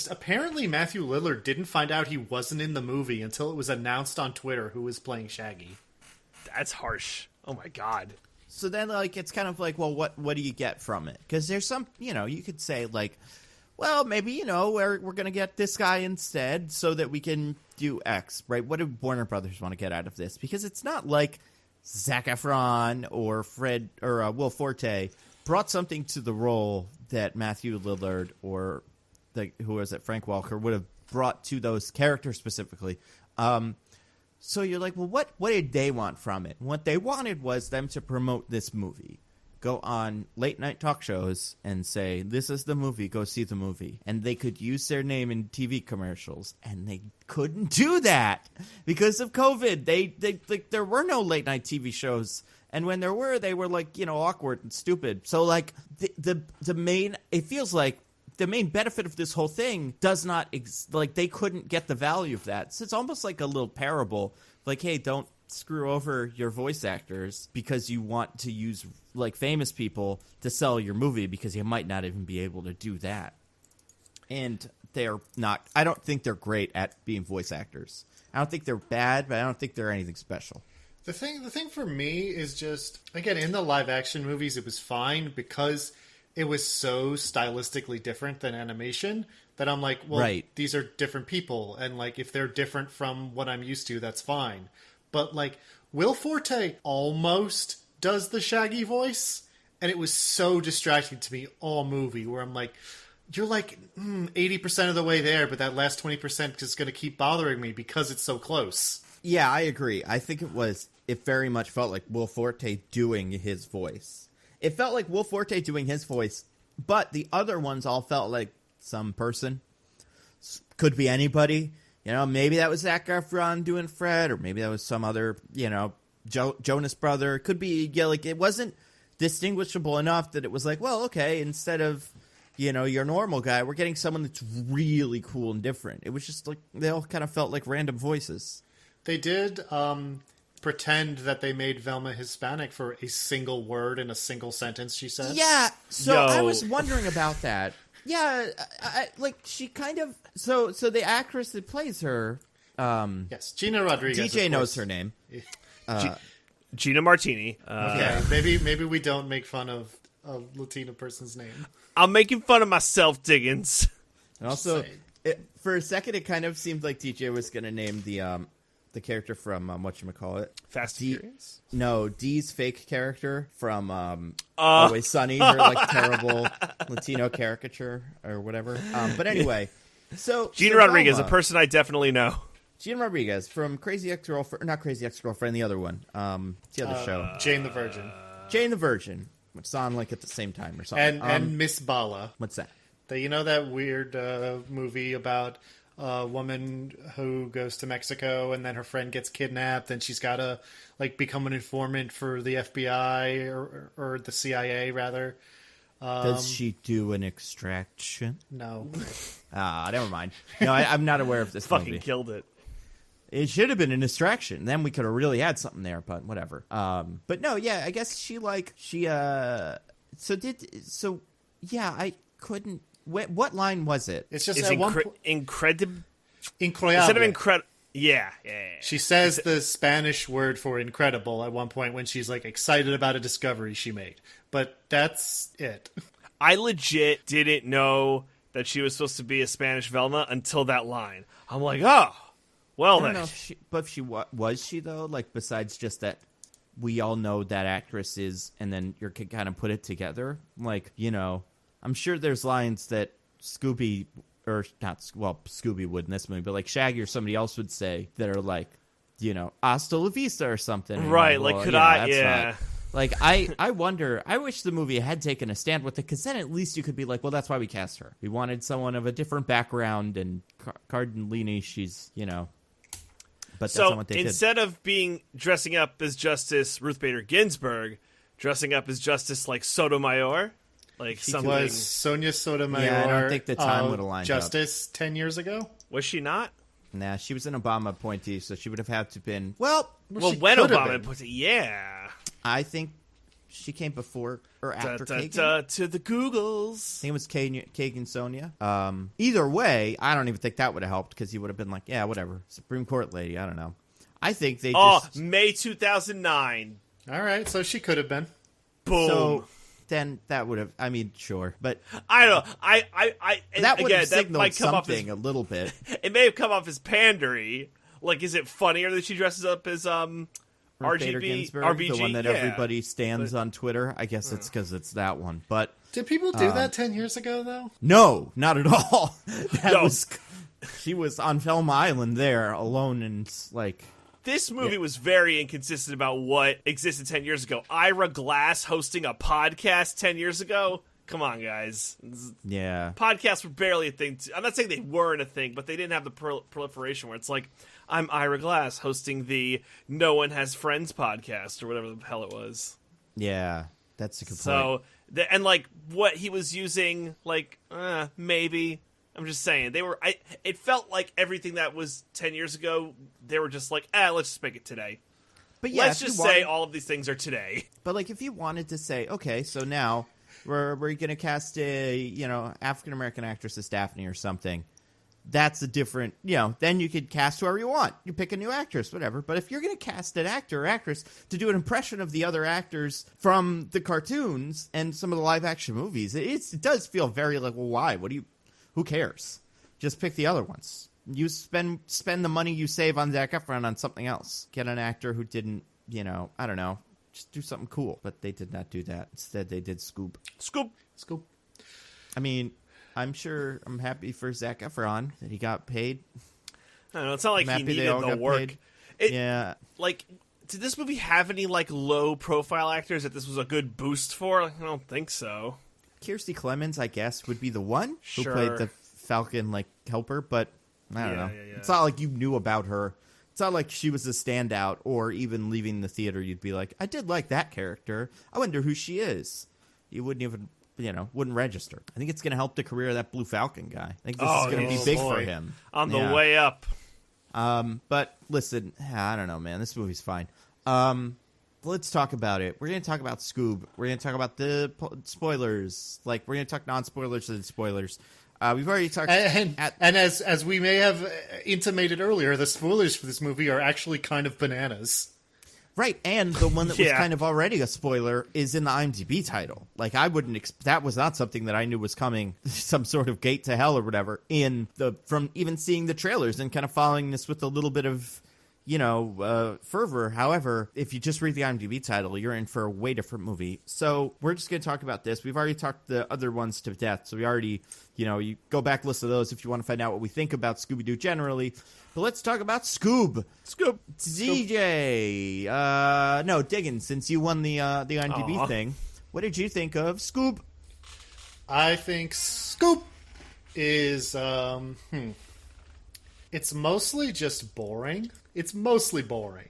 apparently Matthew Lillard didn't find out he wasn't in the movie until it was announced on Twitter who was playing Shaggy. That's harsh. Oh my god. So then, like, it's kind of like, well, what do you get from it? Because there's some, you could say, like, well, maybe, we're going to get this guy instead so that we can do X, right? What do Warner Brothers want to get out of this? Because it's not like Zac Efron or Will Forte brought something to the role that Matthew Lillard or Frank Welker would have brought to those characters specifically. So you're like, well, what did they want from it? What they wanted was them to promote this movie. Go on late night talk shows and say, this is the movie, go see the movie. And they could use their name in TV commercials, and they couldn't do that because of COVID. There were no late night TV shows. And when there were, they were like, awkward and stupid. So like the main, it feels like the main benefit of this whole thing does not, they couldn't get the value of that. So it's almost like a little parable. Like, hey, don't screw over your voice actors because you want to use like famous people to sell your movie because you might not even be able to do that. And they're not, I don't think they're great at being voice actors. I don't think they're bad, but I don't think they're anything special. The thing for me is just, again, in the live action movies, it was fine because it was so stylistically different than animation that I'm like, well, These are different people. And like, if they're different from what I'm used to, that's fine. But like, Will Forte almost does the Shaggy voice. And it was so distracting to me all movie where I'm like, you're like 80% of the way there, but that last 20% is going to keep bothering me because it's so close. Yeah, I agree. I think it very much felt like Will Forte doing his voice. It felt like Will Forte doing his voice, but the other ones all felt like some person. Could be anybody. Maybe that was Zac Efron doing Fred, or maybe that was some other, Jonas brother. It could be, like it wasn't distinguishable enough that it was like, well, okay, instead of, your normal guy. We're getting someone that's really cool and different. It was just like they all kind of felt like random voices. They did pretend that they made Velma Hispanic for a single word in a single sentence, she said. Yeah, so I was wondering about that. Yeah, she kind of... So the actress that plays her... yes, Gina Rodriguez. DJ knows her name. Gina Martini. Yeah, maybe we don't make fun of a Latina person's name. I'm making fun of myself, Diggins. And also, for a second, it kind of seemed like DJ was going to name the character from whatchamacallit? Fast and Furious? No, Dee's fake character from Always Sunny, her like terrible Latino caricature or whatever. But anyway, Gina Rodriguez, a person I definitely know. Gina Rodriguez from Crazy Ex-Girlfriend, not Crazy Ex-Girlfriend, the other one, the other show, Jane the Virgin. Jane the Virgin, which is on like at the same time or something. And Miss Bala. What's that? You know that weird movie about a woman who goes to Mexico and then her friend gets kidnapped and she's got to like become an informant for the FBI or the CIA rather. Does she do an extraction? No. Never mind. No, I'm not aware of this movie. Fucking killed it. It should have been an extraction. Then we could have really had something there, but whatever. But no, yeah, I guess I couldn't. What line was it? It's just it's incredible. Instead of incredible. Yeah. She says the Spanish word for incredible at one point when she's like excited about a discovery she made. But that's it. I legit didn't know that she was supposed to be a Spanish Velma until that line. I'm like, oh, well then. I don't know if she was she though? Like besides just that, we all know that actress is, and then you can kind of put it together. Like I'm sure there's lines that Scooby would in this movie, but like Shaggy or somebody else would say that are like, hasta la vista or something. Right, like, could I? Yeah. Not, like, I wonder, I wish the movie had taken a stand with it, because then at least you could be like, well, that's why we cast her. We wanted someone of a different background, and Cardellini, she's, but that's not what they did. Instead of dressing up as Justice Ruth Bader Ginsburg, dressing up as Justice, like, Sotomayor? Like she something. Was Sonia Sotomayor I don't think the time would have lined Justice up. 10 years ago? Was she not? Nah, she was an Obama appointee, so she would have had to been... Well, when Obama appointee, yeah. I think she came before or after Kagan. To the Googles. I think it was Kagan Sonia. Either way, I don't even think that would have helped, because he would have been like, yeah, whatever. Supreme Court lady, I don't know. I think they just... May 2009. All right, so she could have been. Boom. So... then that would have, sure, but I don't know. That would have signaled might come something a little bit. It may have come off as pandery. Like, is it funnier that she dresses up as RBG, the one that everybody stands on Twitter? I guess it's because it's that one. But did people do that 10 years ago though? No, not at all. She was on Velma Island there alone, and like. This movie was very inconsistent about what existed 10 years ago. Ira Glass hosting a podcast 10 years ago? Come on, guys. Yeah. Podcasts were barely a thing. I'm not saying they weren't a thing, but they didn't have the proliferation where it's like, I'm Ira Glass hosting the No One Has Friends podcast or whatever the hell it was. Yeah, that's a good point. So, and like what he was using, like, maybe... I'm just saying, it felt like everything that was 10 years ago, they were just like, let's just make it today. But yeah, let's just say all of these things are today. But like, if you wanted to say, okay, so now we're going to cast a, African-American actress as Daphne or something, that's a different, then you could cast whoever you want. You pick a new actress, whatever. But if you're going to cast an actor or actress to do an impression of the other actors from the cartoons and some of the live-action movies, it does feel very like, well, why? Who cares? Just pick the other ones. You spend the money you save on Zac Efron on something else. Get an actor who didn't, I don't know, just do something cool. But they did not do that. Instead, they did Scoob. Scoob. I mean, I'm happy for Zac Efron that he got paid. I don't know. It's not like he needed the work. Yeah. Like, did this movie have any like low profile actors that this was a good boost for? Like, I don't think so. Kirstie Clemens, I guess, would be the one who Sure. played the Falcon helper, but I don't know. Yeah. It's not like you knew about her. It's not like she was a standout, or even leaving the theater, you'd be like, I did like that character. I wonder who she is. You wouldn't even wouldn't register. I think it's going to help the career of that Blue Falcon guy. I think this is going to be big for him. On the way up. But listen, I don't know, man. This movie's fine. Let's talk about it. We're going to talk about Scoob. We're going to talk about the spoilers. Like, we're going to talk non-spoilers and spoilers. We've already talked... And as we may have intimated earlier, the spoilers for this movie are actually kind of bananas. Right, and the one that was kind of already a spoiler is in the IMDb title. Like, I wouldn't... that was not something that I knew was coming, some sort of gate to hell or whatever, from even seeing the trailers and kind of following this with a little bit of... fervor. However, if you just read the IMDb title, you're in for a way different movie. So we're just going to talk about this. We've already talked the other ones to death. So we already, you go back, listen to those if you want to find out what we think about Scooby-Doo generally. But let's talk about Scoob. DJ. No, Diggins, since you won the IMDb thing, what did you think of Scoob? I think Scoob is, it's mostly just boring. It's mostly boring.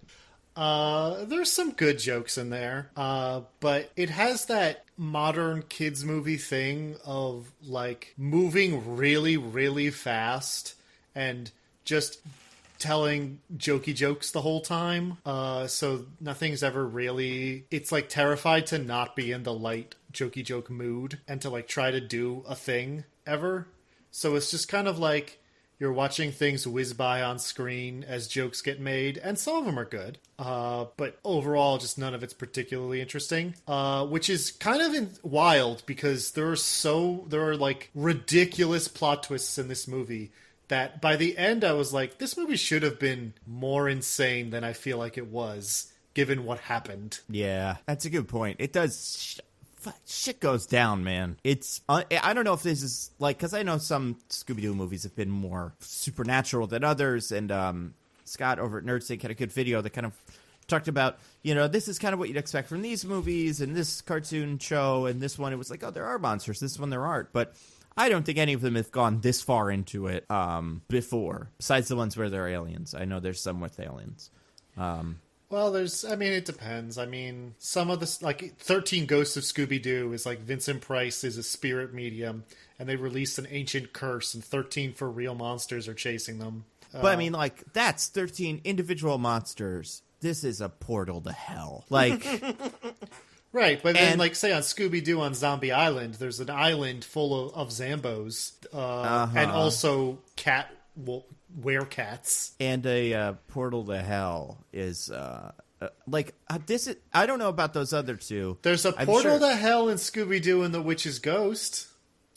There's some good jokes in there, but it has that modern kids movie thing of like moving really, really fast and just telling jokey jokes the whole time. So nothing's ever really... It's like terrified to not be in the light jokey joke mood and to like try to do a thing ever. So it's just kind of like you're watching things whiz by on screen as jokes get made, and some of them are good. But overall, just none of it's particularly interesting. Which is kind of wild because there are like ridiculous plot twists in this movie that by the end I was like, this movie should have been more insane than I feel like it was, given what happened. Yeah, that's a good point. It does... Shit goes down, man. It's I don't know if this is like, because I know some Scooby-Doo movies have been more supernatural than others, and Scott over at Nerdsync had a good video that kind of talked about, this is kind of what you'd expect from these movies and this cartoon show, and this one it was like, oh, there are monsters, this one there aren't, but I don't think any of them have gone this far into it before, besides the ones where they're aliens. I know there's some with aliens. Well, it depends. Some of the, like, 13 Ghosts of Scooby-Doo is like Vincent Price is a spirit medium, and they released an ancient curse, and 13 for real monsters are chasing them. But, that's 13 individual monsters. This is a portal to hell. Like... Right, but then, like, say on Scooby-Doo on Zombie Island, there's an island full of Zambos, and also werecats. And a portal to hell is this is, I don't know about those other two. There's a portal to hell in Scooby-Doo and the Witch's Ghost.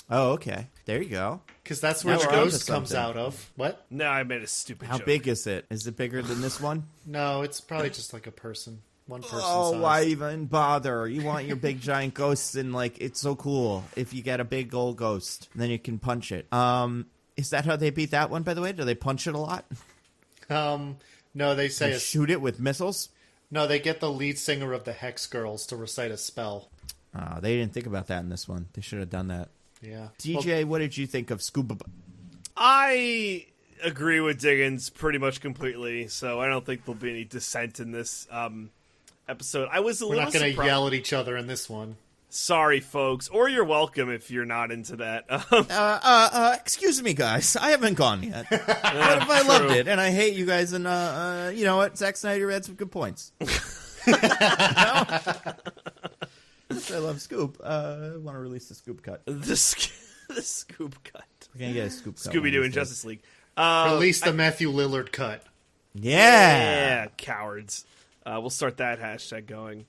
Oh, okay. There you go. Because that's where the ghost comes out of. What? No, I made a stupid joke. How big is it? Is it bigger than this one? No, it's probably just like a person. One person size. Why even bother? You want your big giant ghosts, and like, it's so cool if you get a big old ghost, and then you can punch it. Is that how they beat that one, by the way? Do they punch it a lot? No, they say... shoot it with missiles? No, they get the lead singer of the Hex Girls to recite a spell. They didn't think about that in this one. They should have done that. Yeah. DJ, what did you think of Scoob? I agree with Diggins pretty much completely, so I don't think there'll be any dissent in this episode. I was a little surprised. We're not going to yell at each other in this one. Sorry, folks. Or you're welcome if you're not into that. Excuse me, guys. I haven't gone yet. What if I loved it and I hate you guys and, you know what? Zack Snyder had some good points. I love Scoob. I want to release the Scoob cut. The Scoob cut. We're going to get a Scoob cut. Scooby-Doo and Justice League. Release the Matthew Lillard cut. Yeah, cowards. We'll start that hashtag going.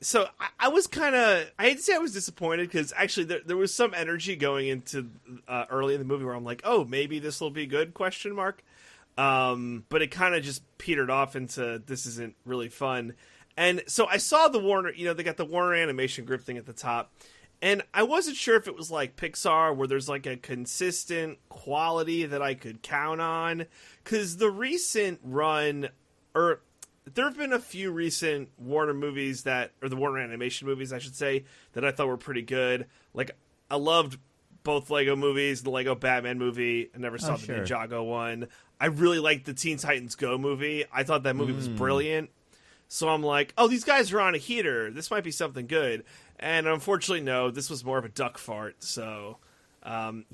So I was kind of, I hate to say I was disappointed because actually there was some energy going into early in the movie where I'm like, oh, maybe this will be good, ? But it kind of just petered off into this isn't really fun. And so I saw the Warner, they got the Warner Animation Group thing at the top. And I wasn't sure if it was like Pixar where there's like a consistent quality that I could count on. Because the recent run, or there have been a few recent Warner movies or the Warner Animation movies, I should say, that I thought were pretty good. Like, I loved both Lego movies, the Lego Batman movie. I never saw the Ninjago one. I really liked the Teen Titans Go movie. I thought that movie was brilliant. So I'm like, oh, these guys are on a heater. This might be something good. And unfortunately, no, this was more of a duck fart. So, I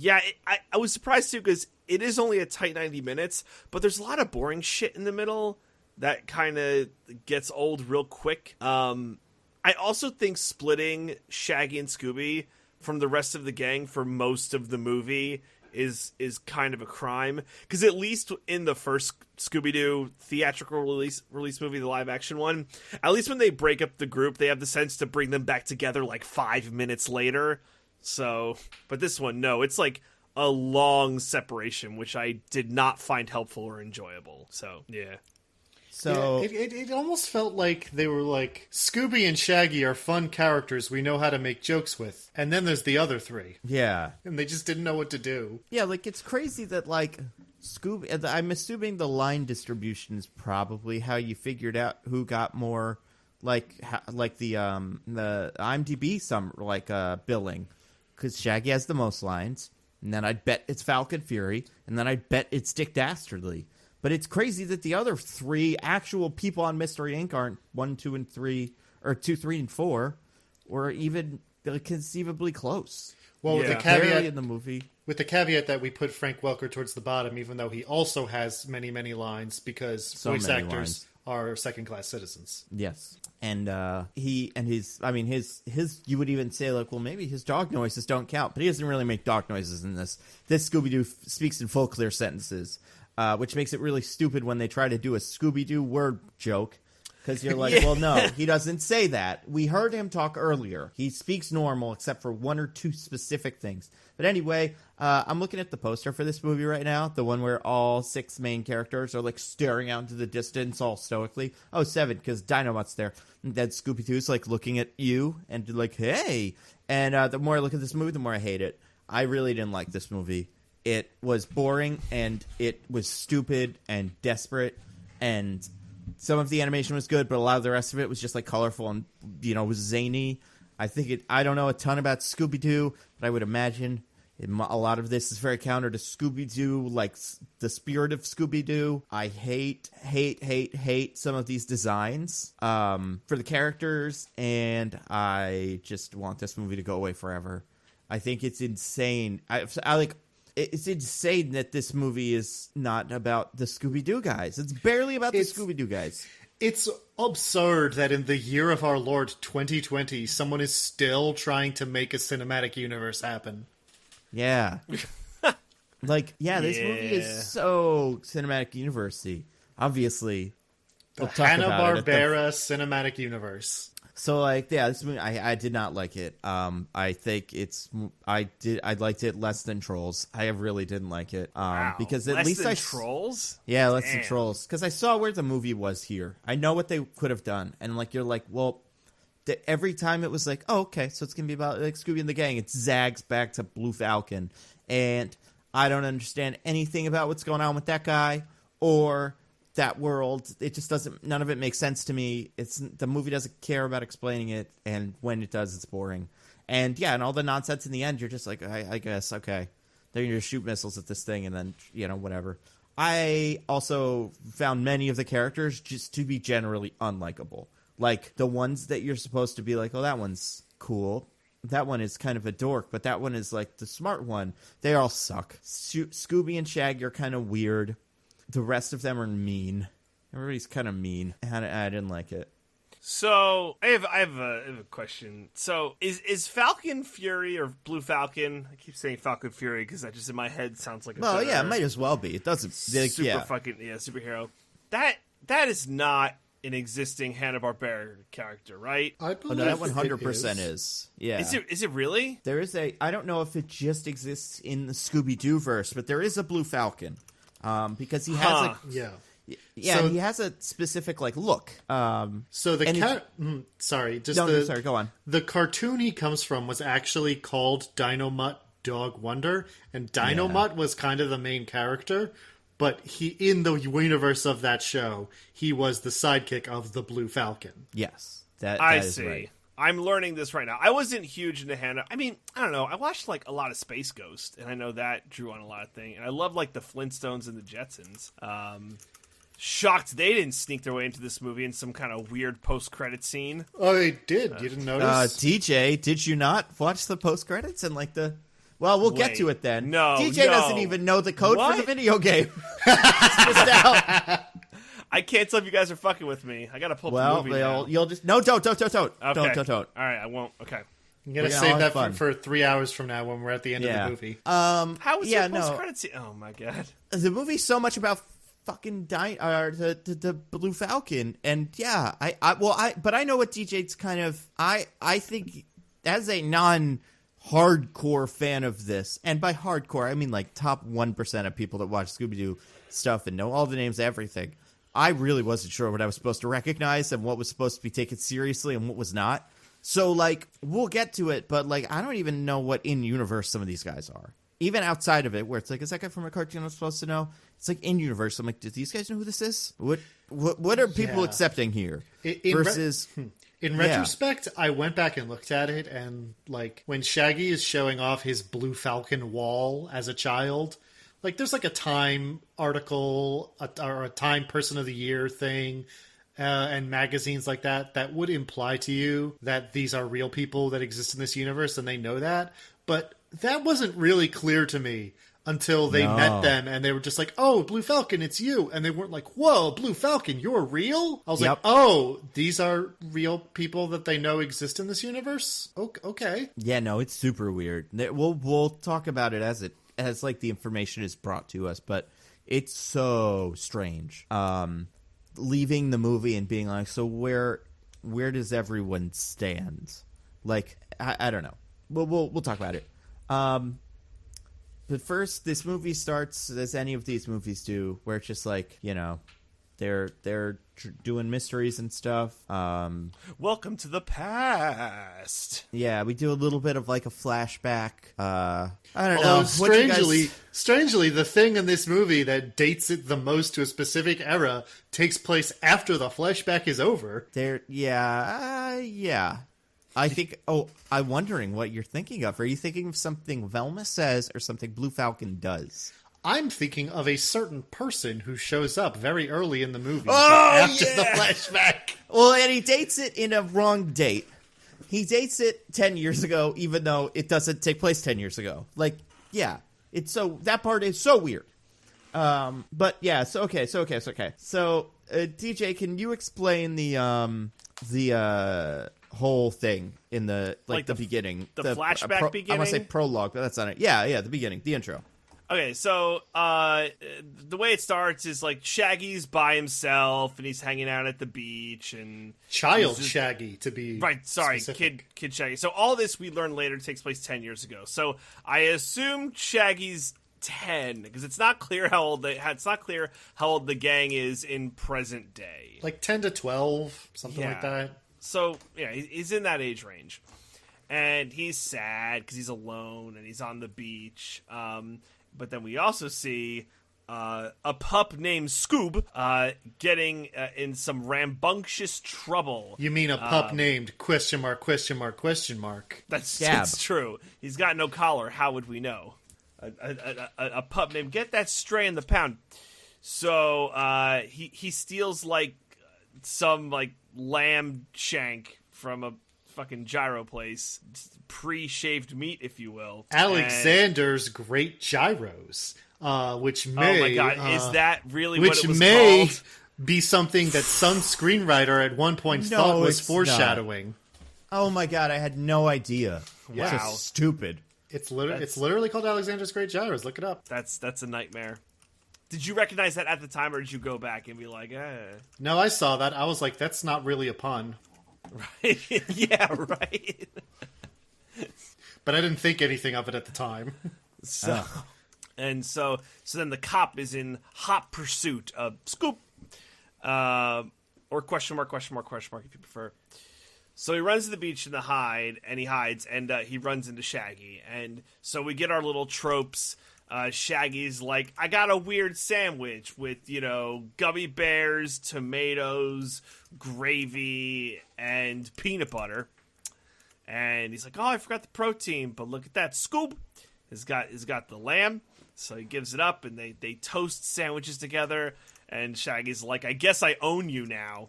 was surprised too because it is only a tight 90 minutes, but there's a lot of boring shit in the middle that kind of gets old real quick. I also think splitting Shaggy and Scooby from the rest of the gang for most of the movie is kind of a crime, because at least in the first Scooby-Doo theatrical release movie, the live action one, at least when they break up the group, they have the sense to bring them back together like 5 minutes later. So, but this one, no, it's like a long separation, which I did not find helpful or enjoyable. So, yeah. So it almost felt like they were like, Scooby and Shaggy are fun characters we know how to make jokes with. And then there's the other three. yeah. And they just didn't know what to do. Yeah, like, it's crazy that, like, Scooby... I'm assuming the line distribution is probably how you figured out who got more, like the IMDb billing. Because Shaggy has the most lines, and then I'd bet it's Falcon Fury, and then I'd bet it's Dick Dastardly. But it's crazy that the other three actual people on Mystery Inc. aren't 1, 2, and 3, or 2, 3, and 4, or even conceivably close. Well, with the Barely caveat in the movie. With the caveat that we put Frank Welker towards the bottom, even though he also has many, many lines, because voice actors are second-class citizens. Yes. And his you would even say, like, well, maybe his dog noises don't count, but he doesn't really make dog noises in this. This Scooby-Doo speaks in full, clear sentences, which makes it really stupid when they try to do a Scooby-Doo word joke. Because you're like, well, no, he doesn't say that. We heard him talk earlier. He speaks normal, except for 1 or 2 specific things. But anyway, I'm looking at the poster for this movie right now, the one where all 6 main characters are, like, staring out into the distance all stoically. Oh, 7, because Dynamite's there. And then Scooby-Doo's, like, looking at you and, like, hey. And the more I look at this movie, the more I hate it. I really didn't like this movie. It was boring, and it was stupid and desperate, and... some of the animation was good, but a lot of the rest of it was just, like, colorful and, was zany. I don't know a ton about Scooby-Doo, but I would imagine a lot of this is very counter to Scooby-Doo, like the spirit of Scooby-Doo. I hate some of these designs for the characters, and I just want this movie to go away forever. I think it's insane. It's insane that this movie is not about the Scooby-Doo guys. It's barely about the Scooby-Doo guys. It's absurd that in the year of our Lord 2020, someone is still trying to make a cinematic universe happen. Yeah. This movie is so cinematic universe-y. Obviously. The Hanna-Barbera cinematic universe. So, this movie, I did not like it. I think I liked it less than Trolls. I really didn't like it. Wow. Because at less least than Trolls? Yeah, less than Trolls. Because I saw where the movie was here. I know what they could have done. And, you're like, well, every time it was like, oh, okay, so it's going to be about, like, Scooby and the gang. It zags back to Blue Falcon. And I don't understand anything about what's going on with that guy or... that world. It just doesn't, none of it makes sense to me. The movie doesn't care about explaining it, and when it does, it's boring. And and all the nonsense in the end, you're just like, I guess, okay, they're gonna shoot missiles at this thing, and then whatever. I also found many of the characters just to be generally unlikable. Like the ones that you're supposed to be like, oh, that one's cool. That one is kind of a dork, but that one is like the smart one. They all suck. Scooby and Shaggy are kind of weird. The rest of them are mean. Everybody's kind of mean. I didn't like it. So I have a question. So is Falcon Fury or Blue Falcon? I keep saying Falcon Fury because that just in my head sounds like a it might as well be. It doesn't superhero. That is not an existing Hanna-Barbera character, right? I believe that 100% is. Yeah. Is it really? There is I don't know if it just exists in the Scooby-Doo verse, but there is a Blue Falcon. Because he has he has a specific look. So the sorry, go on. The cartoon he comes from was actually called Dynomutt Dog Wonder, and Dynomutt was kind of the main character, but he in the universe of that show, he was the sidekick of the Blue Falcon. Yes, that I is see. Right. I'm learning this right now. I wasn't huge into Hannah. I mean, I don't know. I watched a lot of Space Ghost, and I know that drew on a lot of things. And I love the Flintstones and the Jetsons. shocked they didn't sneak their way into this movie in some kind of weird post-credit scene. Oh, they did. You didn't notice? DJ, did you not watch the post credits and like the? Well, we'll get to it then. No, DJ doesn't even know the code for the video game. I can't tell if you guys are fucking with me. I gotta pull up the movie now. You'll just don't. Okay. Don't. All right, I won't. Okay. I'm gonna save that for 3 hours from now when we're at the end of the movie. How is the post-credit scene? Oh my god. The movie's so much about fucking the Blue Falcon, and but I know what DJ's kind of. I think as a non-hardcore fan of this, and by hardcore I mean like top 1% of people that watch Scooby-Doo stuff and know all the names, everything. I really wasn't sure what I was supposed to recognize and what was supposed to be taken seriously and what was not. So, like, we'll get to it, but, like, I don't even know what in-universe some of these guys are. Even outside of it, where it's like, is that guy from a cartoon I'm supposed to know? It's like in-universe. I'm like, do these guys know who this is? What are people accepting here? In retrospect, I went back and looked at it, and, like, when Shaggy is showing off his Blue Falcon wall as a child, like, there's, like, a Time article or a Time Person of the Year thing, and magazines like that would imply to you that these are real people that exist in this universe, and they know that. But that wasn't really clear to me until they met them, and they were just like, oh, Blue Falcon, it's you. And they weren't like, whoa, Blue Falcon, you're real? I was like, oh, these are real people that they know exist in this universe? Okay. Yeah, no, it's super weird. We'll talk about it as like the information is brought to us, but it's so strange. Leaving the movie and being like, so where does everyone stand? Like, I don't know. We'll talk about it. But first, this movie starts as any of these movies do, where it's just like, you know, they're doing mysteries and stuff. Welcome to the past. Yeah, we do a little bit of like a flashback. I don't Although, know. Strangely, the thing in this movie that dates it the most to a specific era takes place after the flashback is over. Yeah. I think. Oh, I'm wondering what you're thinking of. Are you thinking of something Velma says or something Blue Falcon does? I'm thinking of a certain person who shows up very early in the movie after the flashback. Well, and he dates it in a wrong date. He dates it 10 years ago, even though it doesn't take place 10 years ago. Like, yeah, that part is so weird. But yeah, so okay. So, DJ, can you explain the whole thing in the the beginning, the flashback beginning? I want to say prologue, but that's not it. Yeah, the beginning, the intro. Okay, so the way it starts is like Shaggy's by himself and he's hanging out at the beach and Shaggy to be specific. Kid Shaggy. So all this we learn later takes place 10 years ago. So I assume Shaggy's 10 because it's not clear how old the gang is in present day. Like 10 to 12, something like that. So yeah, he's in that age range, and he's sad because he's alone and he's on the beach. But then we also see a pup named Scoob getting in some rambunctious trouble. You mean a pup named ? That's true. He's got no collar. How would we know? A pup named Get That Stray in the Pound. So he steals like some like lamb shank from a fucking gyro place, pre-shaved meat, if you will. Alexander's Great Gyros, which may... Oh my god, is that really what it was called? Be something that some screenwriter at one point thought was foreshadowing. Not. Oh my god, I had no idea. Wow. Just stupid. It's literally called Alexander's Great Gyros. Look it up. That's a nightmare. Did you recognize that at the time, or did you go back and be like, eh? No, I saw that. I was like, that's not really a pun. Right. Yeah, right. But I didn't think anything of it at the time. So then the cop is in hot pursuit of Scoop, or question mark if you prefer. So he runs to the beach in the hide, and he hides, and he runs into Shaggy. And so we get our little tropes. Shaggy's like, I got a weird sandwich with, gummy bears, tomatoes, gravy, and peanut butter. And he's like, oh, I forgot the protein, but look at that. Scoob has got the lamb. So he gives it up, and they toast sandwiches together. And Shaggy's like, I guess I own you now.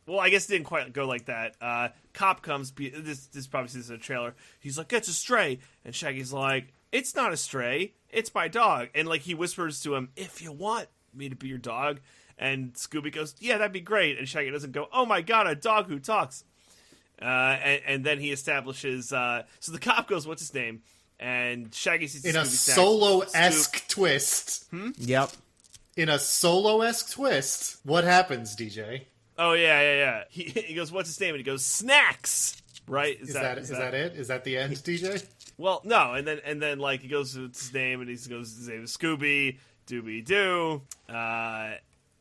Well, I guess it didn't quite go like that. Cop comes. This probably sees in a trailer. He's like, it's a stray. And Shaggy's like, it's not a stray. It's my dog. And like he whispers to him, if you want me to be your dog. And Scooby goes, yeah, that'd be great. And Shaggy doesn't go, oh my God, a dog who talks. And then he establishes. So the cop goes, what's his name? And Shaggy sees in Scooby a solo-esque twist. Yep. In a solo-esque twist, what happens, DJ? Oh yeah. He goes, "What's his name?" And he goes, "Snacks." Right? Is that it? Is that the end, DJ? Well, no. And then like he goes, "What's his name?" And he goes, "His name is Scooby Doobie Doo."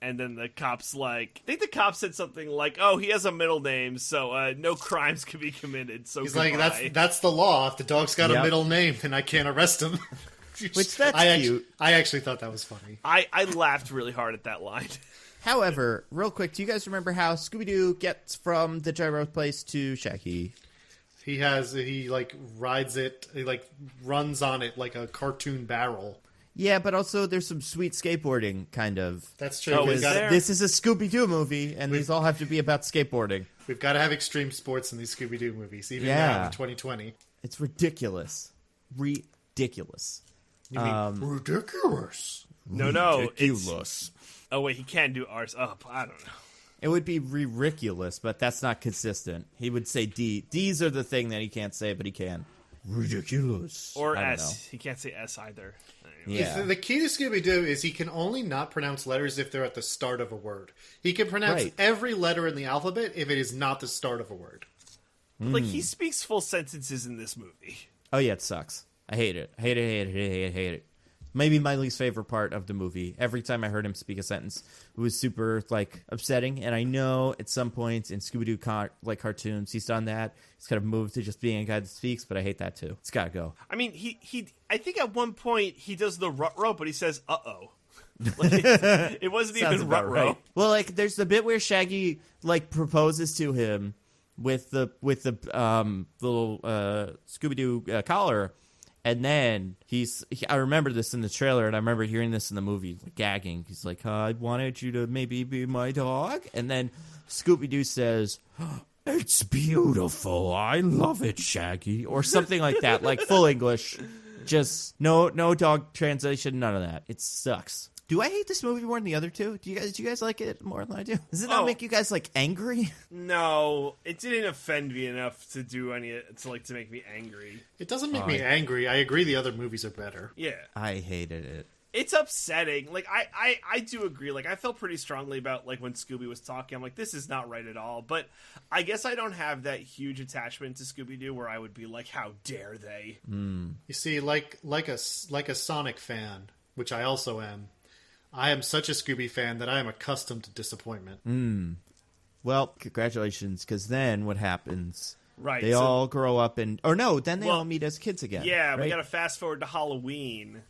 And then the cop's like, I think the cop said something like, "Oh, he has a middle name, so no crimes can be committed." So he's goodbye. like, "That's the law. If the dog's got a middle name, then I can't arrest him." Which that's cute. I actually thought that was funny. I laughed really hard at that line. However, real quick, do you guys remember how Scooby-Doo gets from the gyro place to Shaggy? He like rides it, he like runs on it like a cartoon barrel. Yeah, but also there's some sweet skateboarding, kind of. That's true. Oh, is there? This is a Scooby-Doo movie, and these all have to be about skateboarding. We've got to have extreme sports in these Scooby-Doo movies, even now in 2020. It's ridiculous. Ridiculous. You mean ridiculous? No, ridiculous. Oh wait, he can do ours up. I don't know. It would be ridiculous, but that's not consistent. He would say D. D's are the thing that he can't say, but he can. Ridiculous. Or I don't S. know. He can't say S either. Yeah. The key to Scooby-Doo is he can only not pronounce letters if they're at the start of a word. He can pronounce every letter in the alphabet if it is not the start of a word. Like, he speaks full sentences in this movie. Oh, yeah, it sucks. I hate it. Hate it. Maybe my least favorite part of the movie. Every time I heard him speak a sentence, it was super, like, upsetting. And I know at some points in Scooby-Doo cartoons, he's done that. He's kind of moved to just being a guy that speaks, but I hate that too. It's got to go. I mean, I think at one point he does the rut-row, but he says, uh-oh. Like, it wasn't even rut-row. Right. Well, like, there's the bit where Shaggy, like, proposes to him with the little Scooby-Doo collar. And then I remember this in the trailer, and I remember hearing this in the movie, like, gagging. He's like, I wanted you to maybe be my dog. And then Scooby-Doo says, it's beautiful. I love it, Shaggy. Or something like that, like full English. Just no dog translation, none of that. It sucks. Do I hate this movie more than the other two? Do you guys like it more than I do? Does it not make you guys, like, angry? No, it didn't offend me enough to do to make me angry. It doesn't make me angry. I agree the other movies are better. Yeah. I hated it. It's upsetting. Like, I do agree. Like, I felt pretty strongly about, like, when Scooby was talking. I'm like, this is not right at all. But I guess I don't have that huge attachment to Scooby-Doo where I would be like, how dare they? You see, like a Sonic fan, which I also am, I am such a Scooby fan that I am accustomed to disappointment. Well, congratulations, because then what happens? Right. They all grow up then they all meet as kids again. Yeah, right? we got to fast forward to Halloween.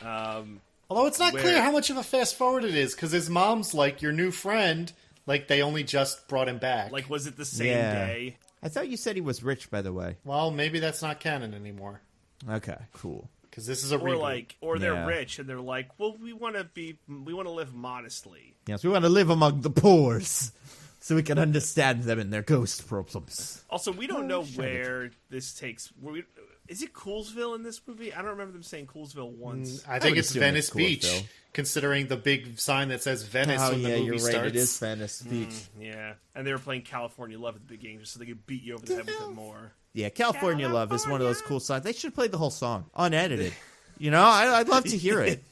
Although it's not clear how much of a fast forward it is, because his mom's like, your new friend, like they only just brought him back. Like, was it the same day? I thought you said he was rich, by the way. Well, maybe that's not canon anymore. Okay, cool. Because this is a reboot. Or they're rich and they're like, well, we want to live modestly. Yes, we want to live among the poor, so we can understand them and their ghost problems. Also, we don't know where this takes. Is it Coolsville in this movie? I don't remember them saying Coolsville once. I think it's Venice Beach, considering the big sign that says Venice when the movie starts. Right, it is Venice Beach. Yeah, and they were playing California Love at the beginning just so they could beat you over the head with it more. Yeah, California Love is one of those cool songs. They should play the whole song, unedited. You know, I'd love to hear it.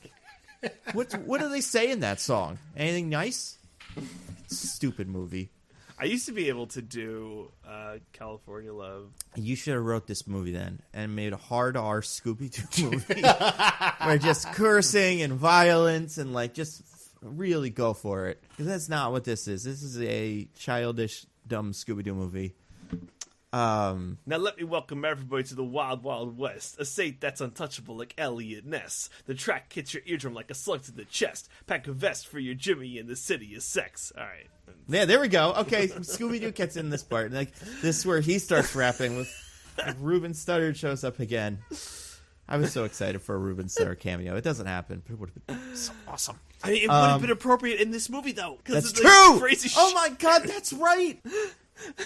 What do they say in that song? Anything nice? Stupid movie. I used to be able to do California Love. You should have wrote this movie then and made a hard R Scooby-Doo movie. Where just cursing and violence and, like, just really go for it. Because that's not what this is. This is a childish, dumb Scooby-Doo movie. Now let me welcome everybody to the Wild Wild West, a state that's untouchable like Elliot Ness. The track hits your eardrum like a slug to the chest. Pack a vest for your Jimmy in the city of sex. All right. Yeah, there we go. Okay, Scooby-Doo gets in this part. Like, this is where he starts rapping with, like, Ruben Studdard shows up again. I was so excited for a Ruben Studdard cameo. It doesn't happen, but it would have been so awesome. I mean, it would have been appropriate in this movie, though. That's of the true! Crazy oh my god, that's right!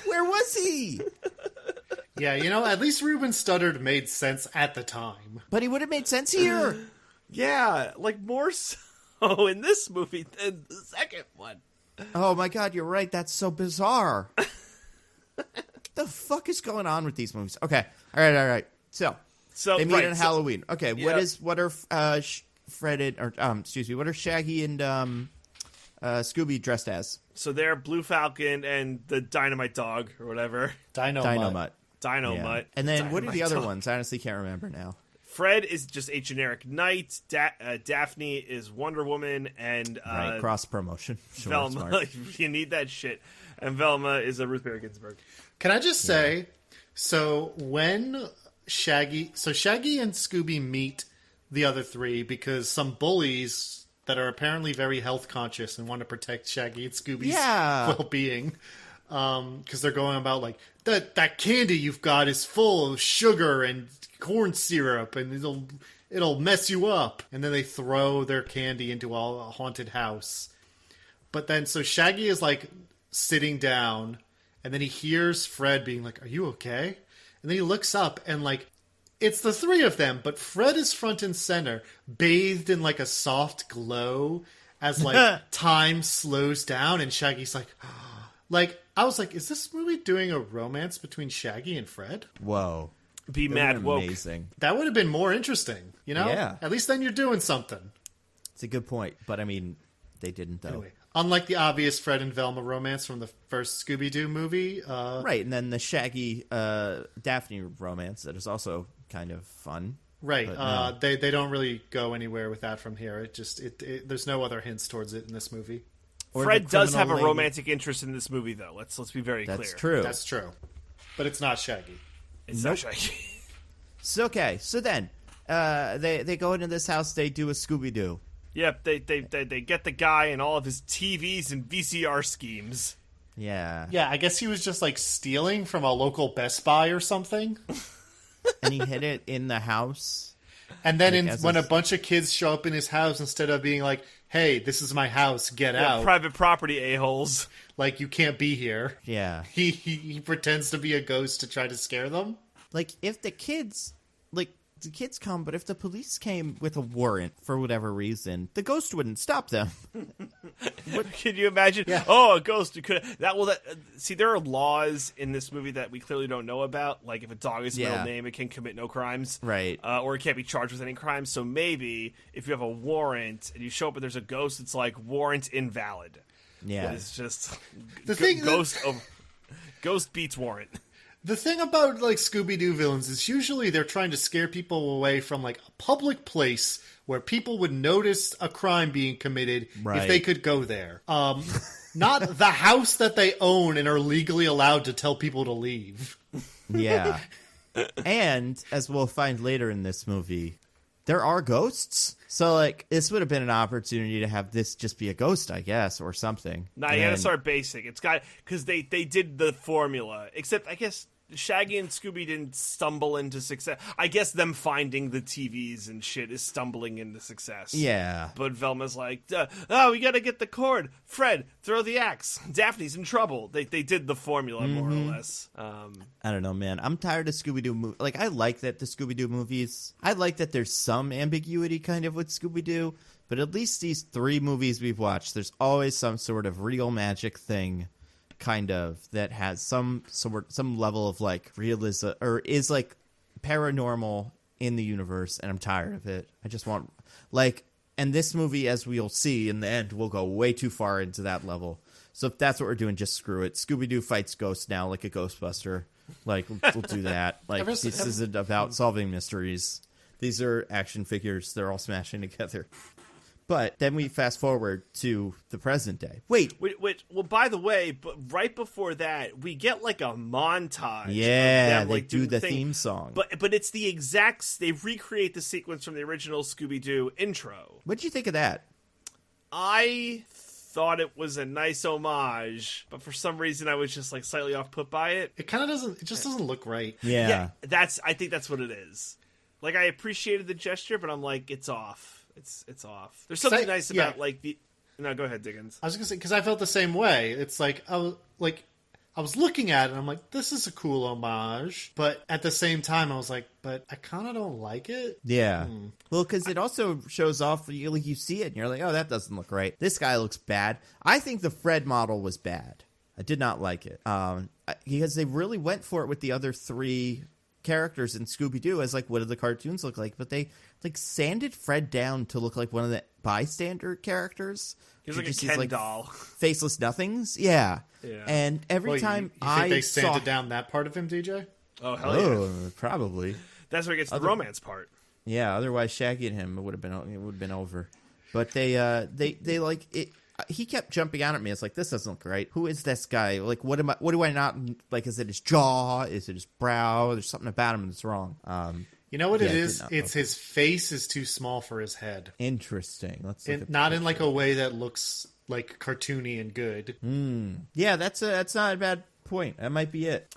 Where was he? Yeah, at least Ruben Studdard made sense at the time. But he would have made sense here. Yeah, like more so in this movie than the second one. Oh my god, you're right. That's so bizarre. What the fuck is going on with these movies? Okay, all right. So they meet on Halloween. Okay, what are Fred and what are Shaggy and Scooby dressed as? So they're Blue Falcon and the Dynamite Dog or whatever. Dynamite. Yeah. And then what are the other ones? I honestly can't remember now. Fred is just a generic knight. Daphne is Wonder Woman, and cross promotion. Sure, Velma, you need that shit. And Velma is a Ruth Bader Ginsburg. Can I just say, so when Shaggy and Scooby meet the other three because some bullies that are apparently very health conscious and want to protect Shaggy and Scooby's well-being, because they're going about like that candy you've got is full of sugar and corn syrup and it'll mess you up, and then they throw their candy into a haunted house. But then so Shaggy is like sitting down, and then he hears Fred being like, "Are you okay?" And then he looks up, and like it's the three of them, but Fred is front and center, bathed in like a soft glow as like time slows down, and Shaggy's like like I was like, is this movie doing a romance between Shaggy and Fred? Whoa. Be mad woke. Amazing. That would have been more interesting, Yeah. At least then you're doing something. It's a good point, but I mean, they didn't though. Anyway, unlike the obvious Fred and Velma romance from the first Scooby-Doo movie. Right, and then the Shaggy Daphne romance that is also kind of fun. Right, No. they don't really go anywhere with that from here. There's no other hints towards it in this movie. Fred does have a romantic interest in this movie, though. Let's be very clear. That's true. That's true. But it's not Shaggy. It's not Shaggy. So then they go into this house. They do a Scooby Doo. Yep, they get the guy and all of his TVs and VCR schemes. Yeah. Yeah, I guess he was just like stealing from a local Best Buy or something. And he hid it in the house. And then when a bunch of kids show up in his house, instead of being like, "Hey, this is my house, get out," private property a-holes, like you can't be here. Yeah. He pretends to be a ghost to try to scare them. Like if the kids come, but if the police came with a warrant for whatever reason, the ghost wouldn't stop them. What can you imagine? Yeah. Oh, a ghost could see. There are laws in this movie that we clearly don't know about. Like if a dog is middle name, it can commit no crimes, right? Or it can't be charged with any crimes. So maybe if you have a warrant and you show up and there's a ghost, it's like warrant invalid. Yeah, it's just ghost beats warrant. The thing about like Scooby-Doo villains is usually they're trying to scare people away from like a public place where people would notice a crime being committed if they could go there. Not the house that they own and are legally allowed to tell people to leave. Yeah. And as we'll find later in this movie, there are ghosts. So like this would have been an opportunity to have this just be a ghost, I guess, or something. Nah, you gotta start basic. It's got because they did the formula. Except I guess Shaggy and Scooby didn't stumble into success. I guess them finding the TVs and shit is stumbling into success. Yeah. But Velma's like, we gotta get the cord. Fred, throw the axe. Daphne's in trouble. They did the formula more or less. I don't know, man. I'm tired of Scooby-Doo movies. Like, I like that the Scooby-Doo movies, I like that there's some ambiguity kind of with Scooby-Doo, but at least these 3 movies we've watched, there's always some sort of real magic thing kind of that has some level of like realism or is like paranormal in the universe, and I'm tired of it. I just want and this movie, as we'll see in the end, will go way too far into that level. So if that's what we're doing, just screw it. Scooby-Doo fights ghosts now like a Ghostbuster. Like we'll do that. Like this isn't about solving mysteries. These are action figures. They're all smashing together. But then we fast forward to the present day. Wait. Well, by the way, but right before that, we get like a montage. Yeah, of them, they like, do the thing. theme song. But it's the exact. They recreate the sequence from the original Scooby-Doo intro. What'd you think of that? I thought it was a nice homage, but for some reason I was just like slightly off put by it. It kind of doesn't. It just doesn't look right. Yeah. I think that's what it is. Like, I appreciated the gesture, but I'm like, it's off. It's off. There's something nice about like the. No, go ahead, Diggins. I was gonna say, because I felt the same way. It's like I was looking at it and I'm like, this is a cool homage, but at the same time I was like, but I kind of don't like it. Yeah. Well, because it also shows off, you see it and you're like, oh, that doesn't look right. This guy looks bad. I think the Fred model was bad. I did not like it. Because they really went for it with the other three characters in Scooby-Doo as like, what do the cartoons look like? But they like sanded Fred down to look like one of the bystander characters. He's like a Ken doll. Faceless nothings. Yeah. And every time you think they sanded down that part of him, DJ? Oh, hell yeah. Probably. That's where it gets the romance part. Yeah, otherwise Shaggy and him, it would have been over. But they like it. He kept jumping out at me. It's like, this doesn't look right. Who is this guy? Like, what do I not like? Is it his jaw? Is it his brow? There's something about him that's wrong. You know what it is? It's his face is too small for his head. Interesting. Let's look at not in like a way that looks like cartoony and good. Yeah, that's not a bad point. That might be it.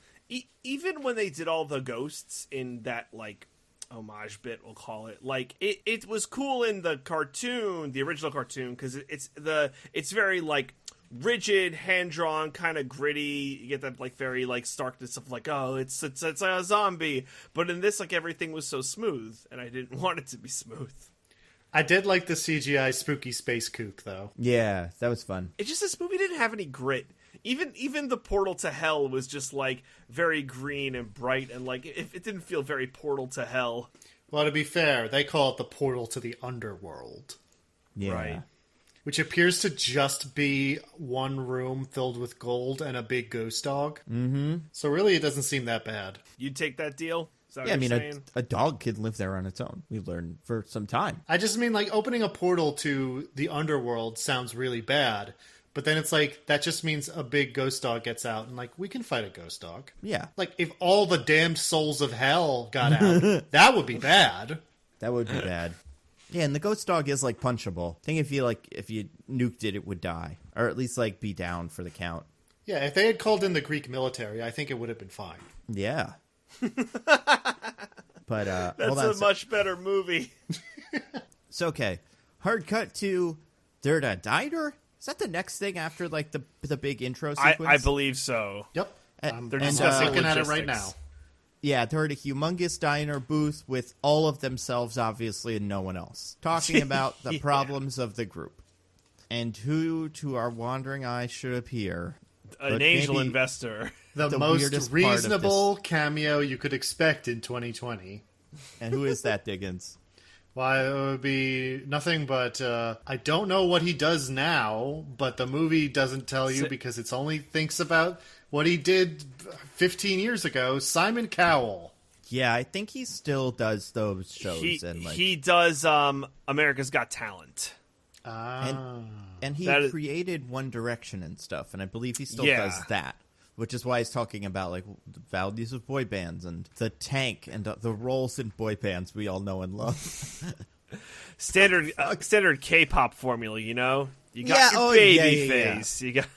Even when they did all the ghosts in that like homage bit, we'll call it, like it was cool in the cartoon, the original cartoon, because it's very like rigid, hand-drawn, kind of gritty. You get that like very like starkness of like, oh, it's a zombie. But in this, like, everything was so smooth, and I didn't want it to be smooth. I did like the CGI spooky space kook, though. Yeah, that was fun. It's just this movie didn't have any grit. Even the portal to hell was just like very green and bright, and like it didn't feel very Portal to Hell. Well, to be fair, they call it the portal to the underworld. Yeah. Right. Which appears to just be one room filled with gold and a big ghost dog. Mm-hmm. So really, it doesn't seem that bad. You'd take that deal? Is that yeah, I what mean, you're saying? a dog can live there on its own. We've learned for some time. I just mean, like, opening a portal to the underworld sounds really bad. But then it's like, that just means a big ghost dog gets out, and like, we can fight a ghost dog. Yeah. Like, if all the damned souls of hell got out, that would be bad. That would be bad. Yeah, and the ghost dog is like punchable. I think if you nuked it, it would die, or at least like be down for the count. Yeah, if they had called in the Greek military, I think it would have been fine. Yeah. But that's a much better movie. So okay, hard cut to they're at a diner. Is that the next thing after like the big intro sequence? I believe so. Yep. They're discussing looking at it right logistics. now. Yeah, they're at a humongous diner booth with all of themselves, obviously, and no one else. Talking about the problems of the group. And who to our wandering eye should appear? An angel investor. The most reasonable cameo you could expect in 2020. And who is that, Diggins? Why, it would be nothing but, I don't know what he does now, but the movie doesn't tell you because it's only thinks about what he did 15 years ago, Simon Cowell. Yeah, I think he still does those shows. He does America's Got Talent. And he created One Direction and stuff, and I believe he still does that. Which is why he's talking about like the values of boy bands and the tank and the roles in boy bands we all know and love. Standard K-pop formula, you know? You got your baby face. You got.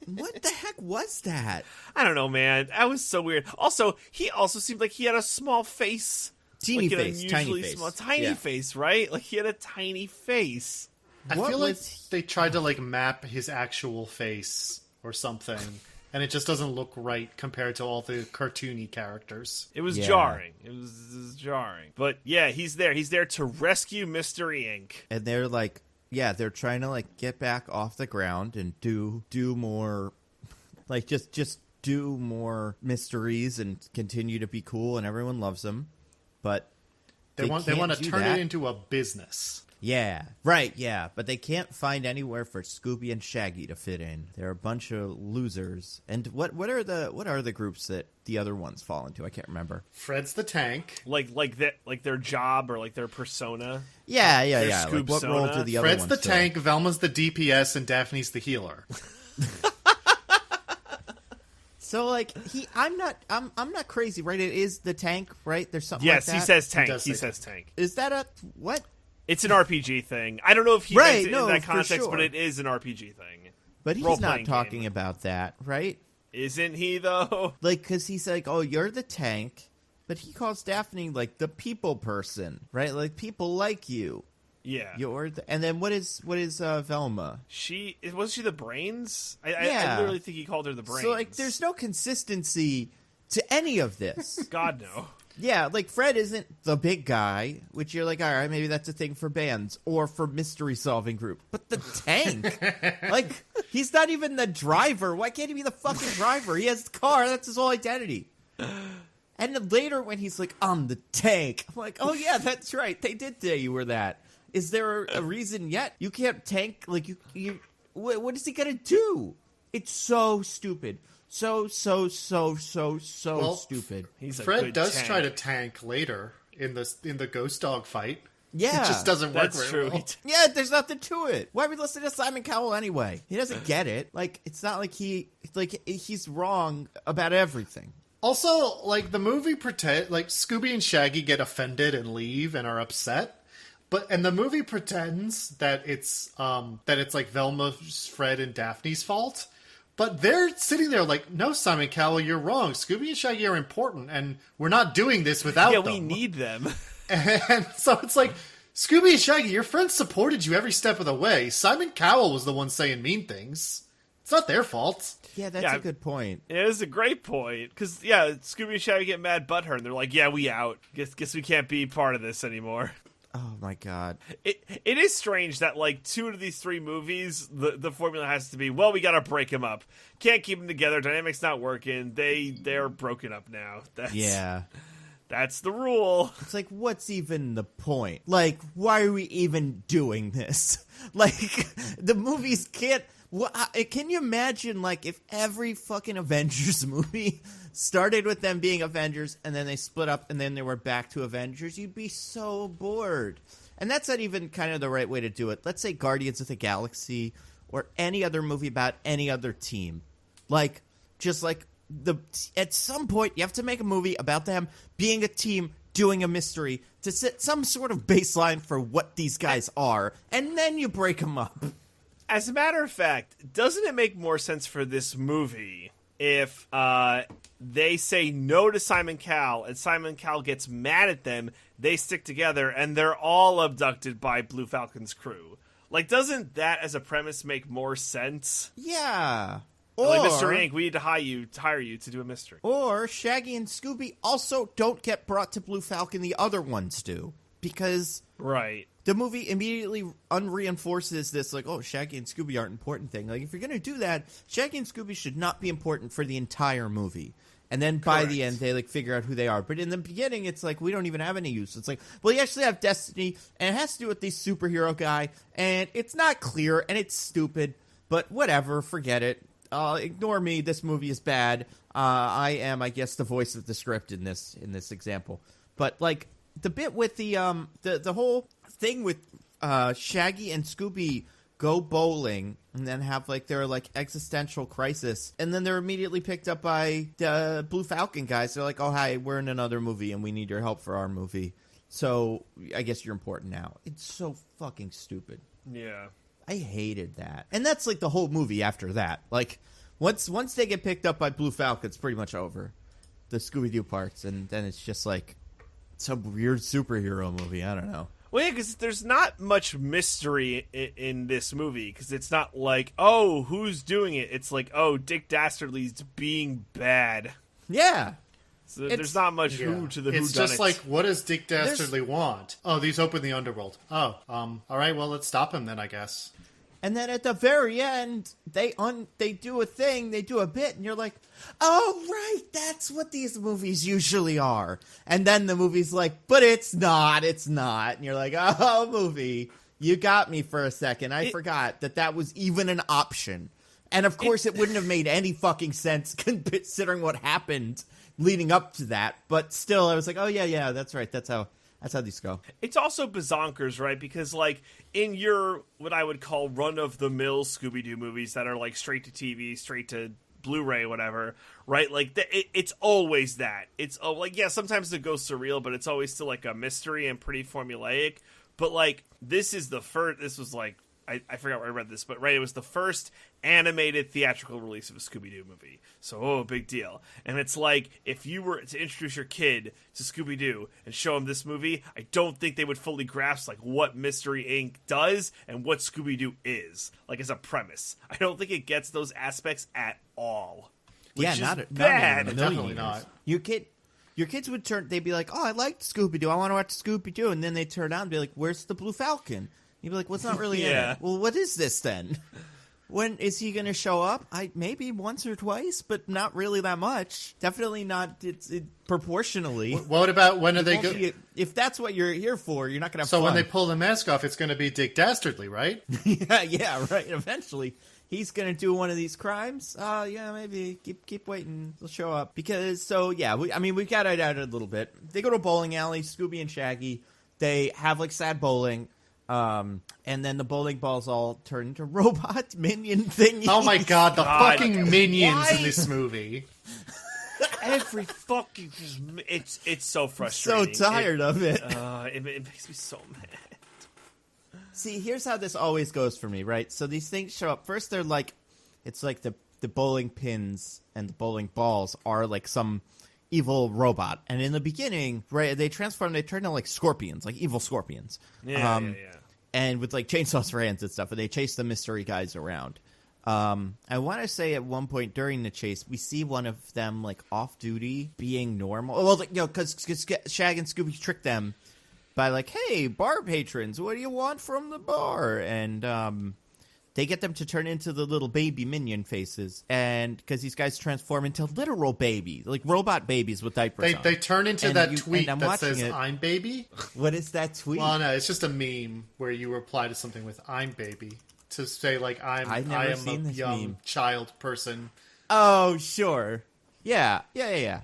What the heck was that? I don't know, man. That was so weird. Also, he also seemed like he had a small face. Teeny like face, tiny face. Small, tiny face, right? Like he had a tiny face. I feel like they tried to like map his actual face or something. And it just doesn't look right compared to all the cartoony characters. It was jarring. It was jarring. But yeah, he's there. He's there to rescue Mystery Inc. And they're like, yeah, they're trying to like get back off the ground and do more, like just do more mysteries and continue to be cool, and everyone loves them. But they want to turn it into a business. Yeah, right, yeah. But they can't find anywhere for Scooby and Shaggy to fit in. They're a bunch of losers. And what are the groups that the other ones fall into? I can't remember. Fred's the tank. Like their job or like their persona. Yeah. Scoob like what role do the other Fred's ones the fill? tank, Velma's the DPS, and Daphne's the healer. So like I'm not crazy, right? It is the tank, right? There's something yes, like that. he says tank. He says tank. Is that a what? It's an RPG thing. I don't know if he meant it in that context, sure. but it is an RPG thing. But he's not talking about that, right? Isn't he, though? Like, because he's like, oh, you're the tank, but he calls Daphne like the people person, right? Like people like you. Yeah. And then what is Velma? Was she the brains? I literally think he called her the brains. So like, there's no consistency to any of this. God no. Yeah, like Fred isn't the big guy, which you're like, all right, maybe that's a thing for bands or for mystery solving group. But the tank, like, he's not even the driver. Why can't he be the fucking driver? He has the car. That's his whole identity. And then later when he's like, I'm the tank, I'm like, oh yeah, that's right. They did say you were that. Is there a reason yet? You can't tank, like, you what is he gonna do? It's so stupid. So stupid. Fred does tank. try to tank later in the ghost dog fight. Yeah. It just doesn't work That's very true. well. Yeah, there's nothing to it. Why are we listening to Simon Cowell anyway? He doesn't get it. Like, it's not like he's wrong about everything. Also, like, the movie Scooby and Shaggy get offended and leave and are upset. And the movie pretends that it's like Velma, Fred, and Daphne's fault. But they're sitting there like, no, Simon Cowell, you're wrong. Scooby and Shaggy are important, and we're not doing this without them. Yeah, we need them. And so it's like, Scooby and Shaggy, your friends supported you every step of the way. Simon Cowell was the one saying mean things. It's not their fault. Yeah, that's a good point. It is a great point. Because, Scooby and Shaggy get mad butthurt, and they're like, yeah, we out. Guess we can't be part of this anymore. Oh my god. It is strange that, like, 2 of these 3 movies, the formula has to be, well, we gotta break them up. Can't keep them together. Dynamic's not working. They're broken up now. That's the rule. It's like, what's even the point? Like, why are we even doing this? Like, the movies can't... Can you imagine, like, if every fucking Avengers movie started with them being Avengers and then they split up and then they were back to Avengers? You'd be so bored. And that's not even kind of the right way to do it. Let's say Guardians of the Galaxy or any other movie about any other team. Like, just like, at some point, you have to make a movie about them being a team doing a mystery to set some sort of baseline for what these guys are, and then you break them up. As a matter of fact, doesn't it make more sense for this movie if they say no to Simon Cowell and Simon Cowell gets mad at them, they stick together, and they're all abducted by Blue Falcon's crew? Like, doesn't that as a premise make more sense? Yeah. Like, Mr. Inc., we need to hire you to do a mystery. Or Shaggy and Scooby also don't get brought to Blue Falcon, the other ones do. Because... Right. The movie immediately unreinforces this, like, oh, Shaggy and Scooby aren't important thing. Like, if you're going to do that, Shaggy and Scooby should not be important for the entire movie. And then by the end, they, like, figure out who they are. But in the beginning, it's like, we don't even have any use. It's like, well, you actually have Destiny, and it has to do with this superhero guy, and it's not clear, and it's stupid, but whatever, forget it. Ignore me, this movie is bad. I am, I guess, the voice of the script in this example. But, like, the bit with the whole thing with Shaggy and Scooby go bowling and then have like their like existential crisis, and then they're immediately picked up by the Blue Falcon guys. They're like, oh hi, we're in another movie and we need your help for our movie, so I guess you're important now. It's so fucking stupid. Yeah, I hated that. And that's like the whole movie after that. Like once they get picked up by Blue Falcon, it's pretty much over, the Scooby-Doo parts, and then it's just like some weird superhero movie. I don't know. Well, yeah, because there's not much mystery in this movie, because it's not like, oh, who's doing it? It's like, oh, Dick Dastardly's being bad. Yeah. So there's not much who to the who done it. It's just like, what does Dick Dastardly want? Oh, these open the underworld. Oh, all right, well, let's stop him then, I guess. And then at the very end, they do a thing, they do a bit, and you're like, oh, right, that's what these movies usually are. And then the movie's like, but it's not. And you're like, oh, movie, you got me for a second. I forgot that was even an option. And of course, it wouldn't have made any fucking sense considering what happened leading up to that. But still, I was like, oh, yeah, that's right. That's how these go. It's also bazonkers, right? Because, like, in your, what I would call run-of-the-mill Scooby-Doo movies that are, like, straight to TV, straight to Blu-ray, whatever, right? Like, it's always that. It's, like, yeah, sometimes it goes surreal, but it's always still, like, a mystery and pretty formulaic. But, like, this was, like, I forgot where I read this, but right, it was the first animated theatrical release of a Scooby-Doo movie. So, big deal. And it's like, if you were to introduce your kid to Scooby-Doo and show him this movie, I don't think they would fully grasp, like, what Mystery Inc. does and what Scooby-Doo is, like, as a premise. I don't think it gets those aspects at all. Which is bad. Definitely not. Your kids would they'd be like, oh, I liked Scooby-Doo. I want to watch Scooby-Doo. And then they'd turn on and be like, where's the Blue Falcon? You'd be like, well, it's not really in it. Well, what is this then? When is he going to show up? Maybe once or twice, but not really that much. Definitely not proportionally. What about when are they if that's what you're here for, you're not going to have fun. So when they fun. pull the mask off, it's going to be Dick Dastardly, right? yeah, right. Eventually. He's going to do one of these crimes. Maybe. Keep waiting. He'll show up. We got it out a little bit. They go to a bowling alley, Scooby and Shaggy. They have, like, sad bowling. And then the bowling balls all turn into robot minion thingies. Oh, my God. The fucking minions in this movie. Every fucking... It's so frustrating. So tired of it. It makes me so mad. See, here's how this always goes for me, right? So these things show up. First, they're like, it's like the bowling pins and the bowling balls are like some evil robot. And in the beginning, right, they turn into like scorpions, like evil scorpions. Yeah. And with like chainsaws for hands and stuff, and they chase the mystery guys around. I want to say at one point during the chase, we see one of them like off duty being normal. Well, because Shag and Scooby trick them. By like, hey, bar patrons, what do you want from the bar? And they get them to turn into the little baby minion faces. And because these guys transform into literal babies, like robot babies with diapers on. They turn into that tweet that says, I'm baby. What is that tweet? Well, no, it's just a meme where you reply to something with I'm baby. To say, like, I am a young meme. Child person. Oh, sure. Yeah. They're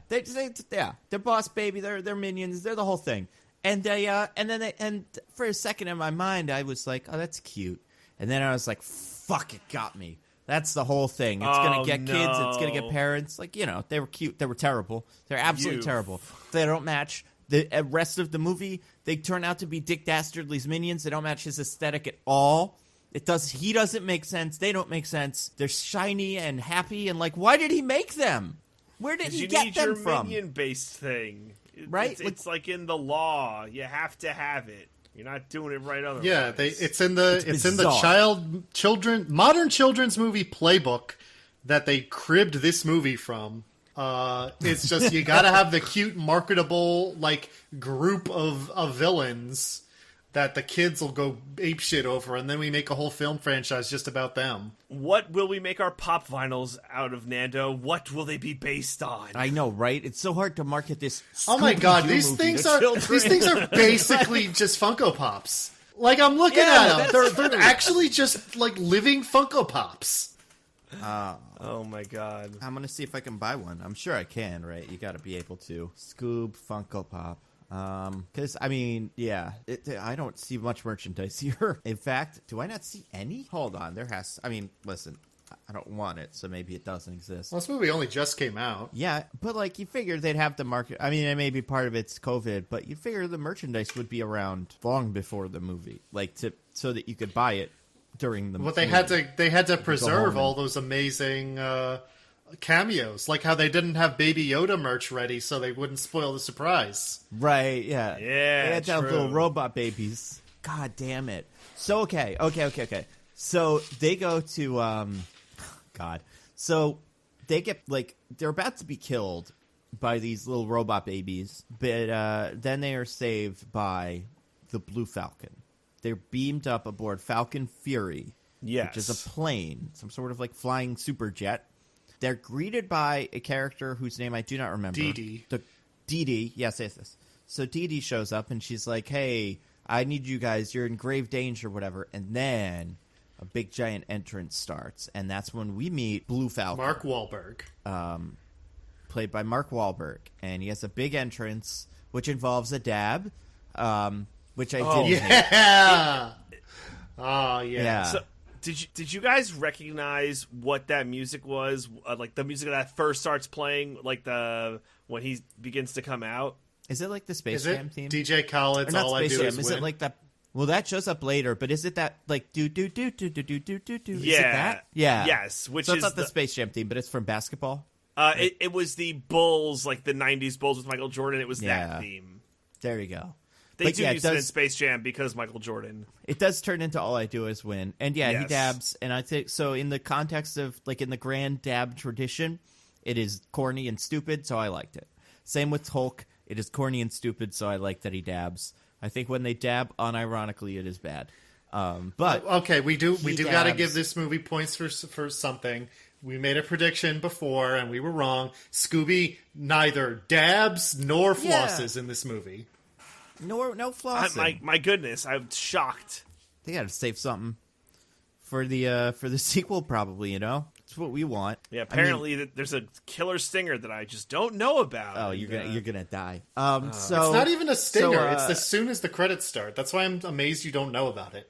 boss baby, they're minions, they're the whole thing. And and for a second in my mind, I was like, "Oh, that's cute." And then I was like, "Fuck, it got me." That's the whole thing. It's gonna get kids. It's gonna get parents. Like, they were cute. They were terrible. They're absolutely terrible. They don't match the rest of the movie. They turn out to be Dick Dastardly's minions. They don't match his aesthetic at all. He doesn't make sense. They don't make sense. They're shiny and happy and like, why did he make them? Where did he get them from? You need your minion-based thing. Right? It's like in the law. You have to have it. You're not doing it right otherwise. Yeah, it's in the modern children's movie playbook that they cribbed this movie from. It's just you got to have the cute, marketable like group of villains that the kids will go apeshit over, and then we make a whole film franchise just about them. What will we make our pop vinyls out of, Nando? What will they be based on? I know, right? It's so hard to market this. Oh my God, these things are basically just Funko Pops. Like, I'm looking at them; they're actually just like living Funko Pops. Oh my God! I'm gonna see if I can buy one. I'm sure I can. Right? You got to be able to. Scoob Funko Pop. Because, I don't see much merchandise here. In fact, do I not see any? Hold on, listen, I don't want it, so maybe it doesn't exist. Well, this movie only just came out. Yeah, but, like, you figure they'd have the market. I mean, it may be part of it's COVID, but you figure the merchandise would be around long before the movie, like, so that you could buy it during the movie. Well, they had to preserve all those amazing, cameos, like how they didn't have Baby Yoda merch ready so they wouldn't spoil the surprise. Right, yeah. Yeah, they had to have little robot babies. God damn it. So, okay. So, they go to, So, they get, like, they're about to be killed by these little robot babies, but then they are saved by the Blue Falcon. They're beamed up aboard Falcon Fury, which is a plane, some sort of, like, flying super jet. They're greeted by a character whose name I do not remember. Dee Dee. Dee Dee, yes. So Dee Dee shows up and she's like, hey, I need you guys. You're in grave danger, whatever. And then a big giant entrance starts. And that's when we meet Blue Falcon. Mark Wahlberg. Played by Mark Wahlberg. And he has a big entrance, which involves a dab, which I did. Yeah! Oh, yeah. So, Did you guys recognize what that music was? Like the music that first starts playing, like when he begins to come out. Is it like the Space Jam theme? DJ Khaled's All I Do Is Win? Is it like that? Well, that shows up later, but is it that, like, do? Is Yeah. it that? Yeah. Yes, which so it's is not the Space Jam theme, but it's from basketball? It was the Bulls, like the 90s Bulls with Michael Jordan. It was that theme. There you go. They do use it in Space Jam because Michael Jordan. It does turn into All I Do Is Win. And he dabs. And I think, so in the context of, like, in the grand dab tradition, it is corny and stupid, so I liked it. Same with Hulk. It is corny and stupid, so I like that he dabs. I think when they dab, unironically, it is bad. But okay, we do got to give this movie points for something. We made a prediction before, and we were wrong. Scooby neither dabs nor flosses in this movie. No flossing. My goodness, I'm shocked. They got to save something for the sequel, probably. You know, it's what we want. Yeah, apparently there's a killer stinger that I just don't know about. Oh, you're gonna die. So it's not even a stinger. It's as soon as the credits start. That's why I'm amazed you don't know about it.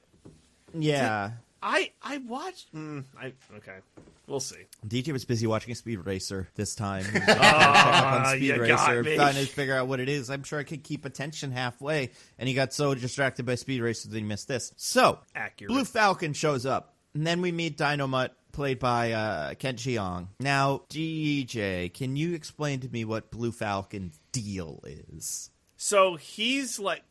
Yeah, I watched. Okay. We'll see. DJ was busy watching Speed Racer this time. Speed Racer, trying to figure out what it is. I'm sure I could keep attention halfway, and he got so distracted by Speed Racer that he missed this. So, accurate. Blue Falcon shows up, and then we meet Dynamite, played by Ken Jeong. Now, DJ, can you explain to me what Blue Falcon's deal is? So he's like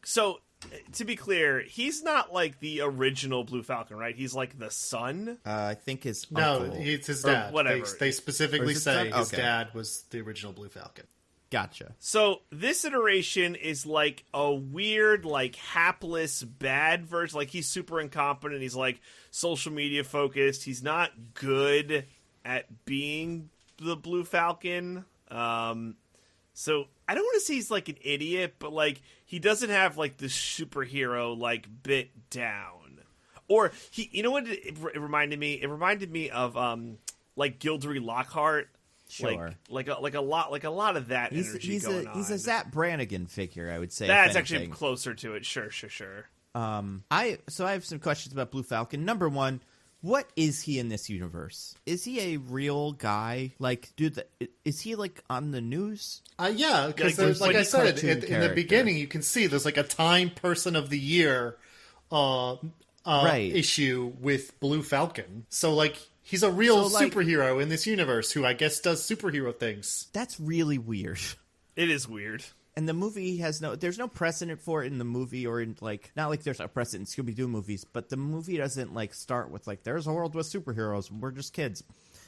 to be clear, he's not like the original Blue Falcon, right? He's like the son. I think his uncle. No, it's his dad. Whatever. They specifically say his dad was the original Blue Falcon. Gotcha. So this iteration is like a weird, like hapless, bad version. Like he's super incompetent. He's like social media focused. He's not good at being the Blue Falcon. So I don't want to say he's like an idiot, but like he doesn't have like the superhero like bit down. Or he, you know what it reminded me? It reminded me of like Gilderoy Lockhart. Sure. Like a lot of that energy going on. He's a Zap Brannigan figure, I would say. That's actually closer to it. Sure. I have some questions about Blue Falcon. Number one, what is he in this universe? Is he a real guy? Like, is he like on the news? Yeah, because like I said, in the beginning, you can see there's like a Time Person of the Year issue with Blue Falcon. So like he's a real superhero in this universe who I guess does superhero things. That's really weird. It is weird. And the movie there's no precedent for it in the movie, or in like, not like there's a precedent in Scooby-Doo movies, but the movie doesn't like start with like, there's a world with superheroes and we're just kids.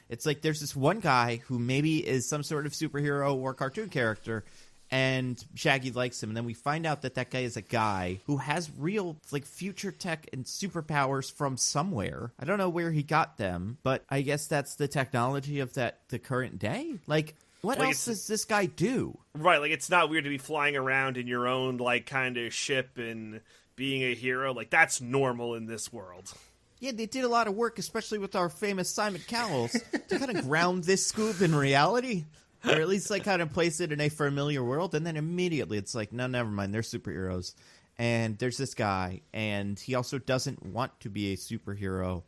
It's like there's this one guy who maybe is some sort of superhero or cartoon character, and Shaggy likes him, and then we find out that guy is a guy who has real like future tech and superpowers from somewhere. I don't know where he got them, but I guess that's the technology of the current day. Like, what else does this guy do? Right, like it's not weird to be flying around in your own like kind of ship and being a hero. Like that's normal in this world. Yeah, they did a lot of work, especially with our famous Simon Cowell's, to kind of ground this Scoob in reality, or at least like kind of place it in a familiar world. And then immediately it's like, no, never mind, they're superheroes. And there's this guy, and he also doesn't want to be a superhero,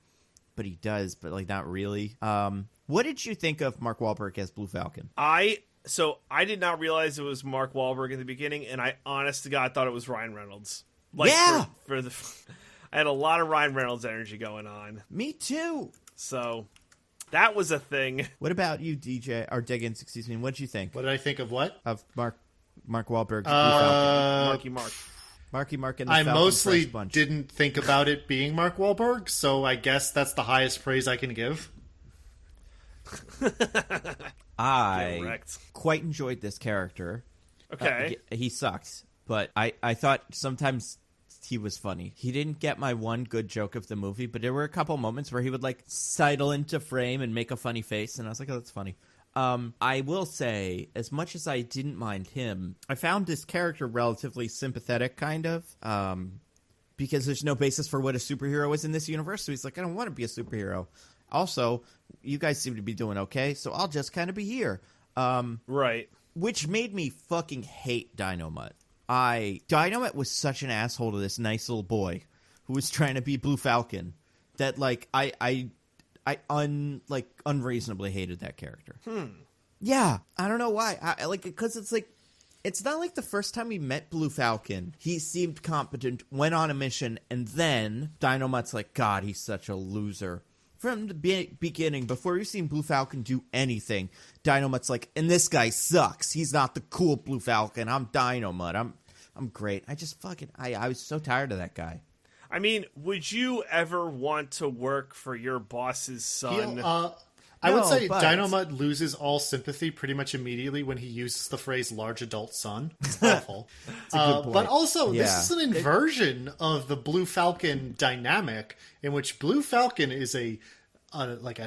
but he does, but like not really. What did you think of Mark Wahlberg as Blue Falcon? I did not realize it was Mark Wahlberg in the beginning, and I honest to God thought it was Ryan Reynolds. Like, yeah! I had a lot of Ryan Reynolds energy going on. Me too. So that was a thing. What about you, DJ, or Diggins, excuse me? What did you think? What did I think of what? Of Mark Wahlberg's Blue Falcon. Marky Mark and the I Falcon mostly Fresh Bunch. didn't think about it being Mark Wahlberg, so I guess that's the highest praise I can give. I quite enjoyed this character. Okay. He sucks, but I thought sometimes he was funny. He didn't get my one good joke of the movie, but there were a couple moments where he would like sidle into frame and make a funny face, and I was like, oh, that's funny. I will say, as much as I didn't mind him, I found this character relatively sympathetic, kind of, because there's no basis for what a superhero is in this universe, so he's like, I don't want to be a superhero. Also, you guys seem to be doing okay, so I'll just kind of be here. Right. Which made me fucking hate Dynamite. Dynamite was such an asshole to this nice little boy who was trying to be Blue Falcon that, like, I unreasonably hated that character. Hmm. Yeah, I don't know why. Because it's like, it's not like the first time we met Blue Falcon, he seemed competent, went on a mission, and then Dynomutt's like, God, he's such a loser. From the beginning, before you've seen Blue Falcon do anything, Dynomutt's like, and this guy sucks. He's not the cool Blue Falcon. I'm Dynomutt. I'm great. I was so tired of that guy. I mean, would you ever want to work for your boss's son? I would say Dynomutt loses all sympathy pretty much immediately when he uses the phrase large adult son. It's awful. It's a good point. But also, this is an inversion of the Blue Falcon dynamic in which Blue Falcon is a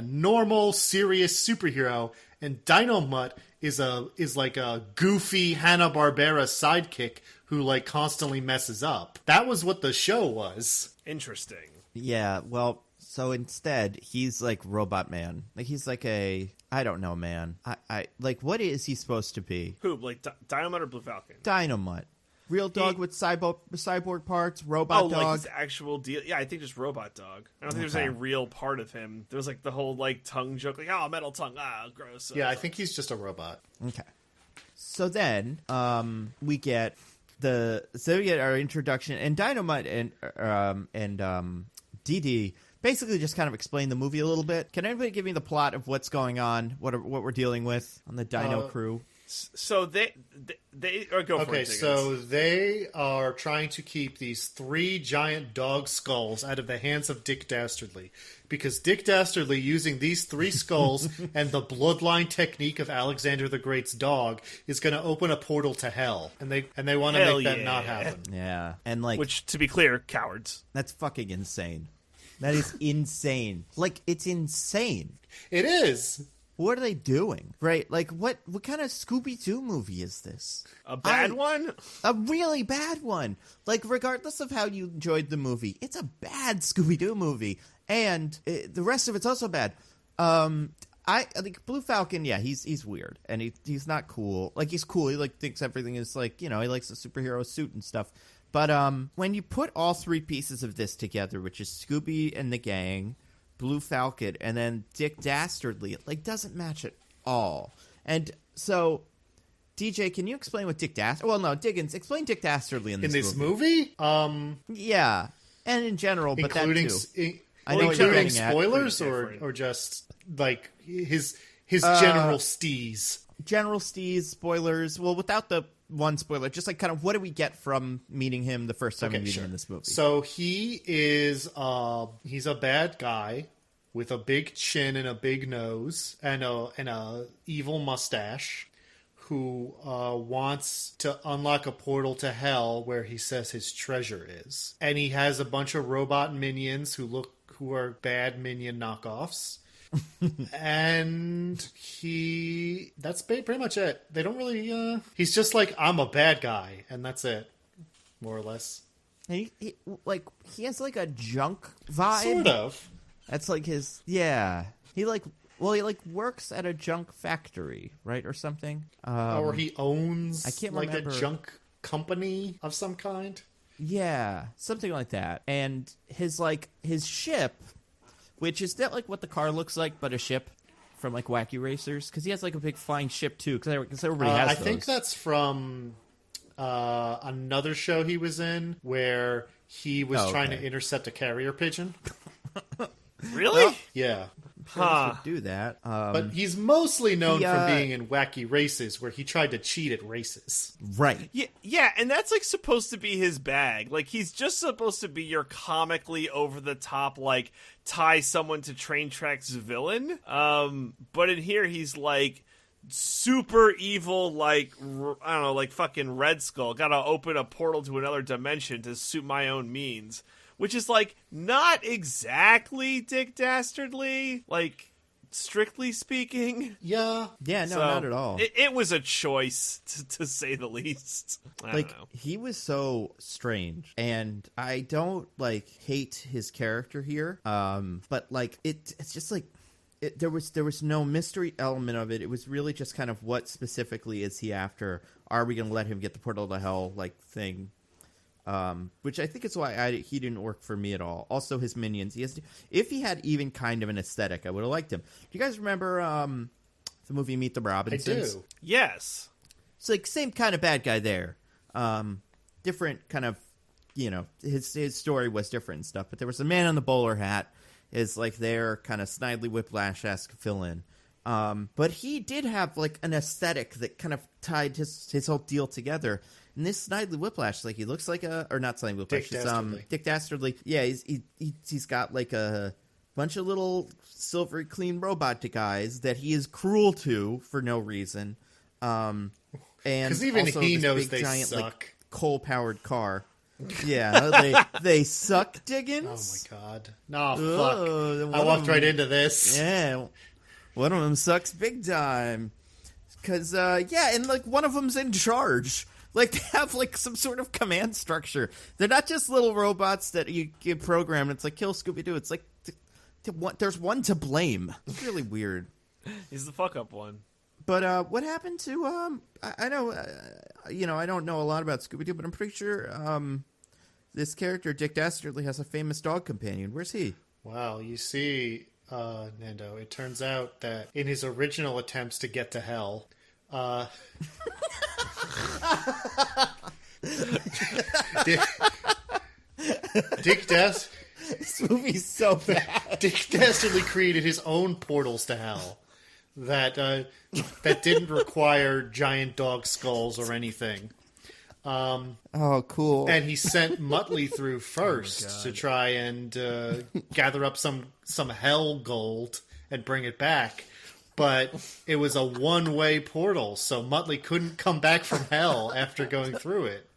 normal, serious superhero, and Dynomutt is like a goofy Hanna-Barbera sidekick who like constantly messes up. That was what the show was. Interesting. Yeah, well, so instead, he's like Robot Man. Like, he's like I don't know, man. I like, what is he supposed to be? Who, like Dynomutt or Blue Falcon? Dynomutt. Real dog with cyborg parts, robot dog. Like his actual deal. Yeah, I think just robot dog. I don't think there's any real part of him. There was like the whole like tongue joke, like, oh, metal tongue, gross. Yeah, I think he's just a robot. Okay. So then, we get our introduction, and Dynomutt and DD basically just kind of explain the movie a little bit. Can anybody give me the plot of what's going on, what we're dealing with on the Dino crew? So they or go for it. Okay, so they are trying to keep these 3 giant dog skulls out of the hands of Dick Dastardly, because Dick Dastardly, using these 3 skulls and the bloodline technique of Alexander the Great's dog, is going to open a portal to hell, and they want to make that not happen. Yeah, and like, which, to be clear, cowards. That's fucking insane. That is insane. Like, it's insane. It is. What are they doing? Right? Like, what kind of Scooby-Doo movie is this? A bad one? A really bad one. Like, regardless of how you enjoyed the movie, it's a bad Scooby-Doo movie. And the rest of it's also bad. I think Blue Falcon, yeah, he's weird. And he's not cool. Like, he's cool. He, like, thinks everything is, like, he likes a superhero suit and stuff. But when you put all 3 pieces of this together, which is Scooby and the gang, Blue Falcon, and then Dick Dastardly, it like doesn't match at all. And so, DJ, can you explain what Dick Dastardly? Well, no, Diggins, explain Dick Dastardly in this movie. Yeah, and in general, but including, that too. I know including spoilers or just like his general steez. General steez, spoilers. Well, without the one spoiler, just like kind of what do we get from meeting him the first time we meet him in this movie? So he is he's a bad guy with a big chin and a big nose and a evil mustache who wants to unlock a portal to hell where he says his treasure is. And he has a bunch of robot minions who are bad minion knockoffs. And that's pretty much it. They don't really he's just like, I'm a bad guy, and that's it, more or less. And he has like a junk vibe, sort of. That's like his, he works at a junk factory, right, or something, or he owns, I can't like remember. A junk company of some kind. Yeah, something like that. And his ship, which is not like what the car looks like, but a ship from like Wacky Racers, because he has like a big flying ship too. Because everybody has those. I think that's from another show he was in where he was trying to intercept a carrier pigeon. Really? Yeah. Do that. But he's mostly known for being in Wacky Races, where he tried to cheat at races. Right. Yeah, and that's like supposed to be his bag. Like, he's just supposed to be your comically over the top, like, tie someone to train tracks villain. But in here, he's like super evil, like, I don't know, like fucking Red Skull. Gotta open a portal to another dimension to suit my own means. Which is, like, not exactly Dick Dastardly, like, strictly speaking. Yeah. Yeah, no, not at all. It was a choice, to say the least. I don't know. He was so strange, and I don't, like, hate his character here, but, like, it's just, like, there was no mystery element of it. It was really just kind of what specifically is he after? Are we going to let him get the portal to hell, like, thing? Which I think is why he didn't work for me at all. Also, his minions. If he had even kind of an aesthetic, I would have liked him. Do you guys remember the movie Meet the Robinsons? I do. Yes. It's like same kind of bad guy there. Different kind of, his story was different and stuff. But there was a man in the bowler hat is like their kind of Snidely Whiplash-esque fill-in. But he did have like an aesthetic that kind of tied his whole deal together. And this Snidely Whiplash, like he looks like or not Snidely Whiplash, Dick Dastardly. Yeah, he's got like a bunch of little silvery clean robot guys that he is cruel to for no reason. And because even also he this knows big, they giant, suck. like, coal-powered car. Yeah, they suck, Diggins. Oh my god! No, fuck! I walked right into this. Yeah, one of them sucks big time. Because and like one of them's in charge. Like they have like some sort of command structure. They're not just little robots that you program. It's like kill Scooby Doo. It's like there's one to blame. It's really weird. He's the fuck up one. But what happened to I know I don't know a lot about Scooby Doo, but I'm pretty sure this character Dick Dastardly has a famous dog companion. Where's he? Wow, you see, Nando, it turns out that in his original attempts to get to hell, This movie's so bad. Dick Dastardly created his own portals to hell that didn't require giant dog skulls or anything. Oh, cool. And he sent Muttley through first to try and gather up some hell gold and bring it back. But it was a one-way portal, so Muttley couldn't come back from hell after going through it.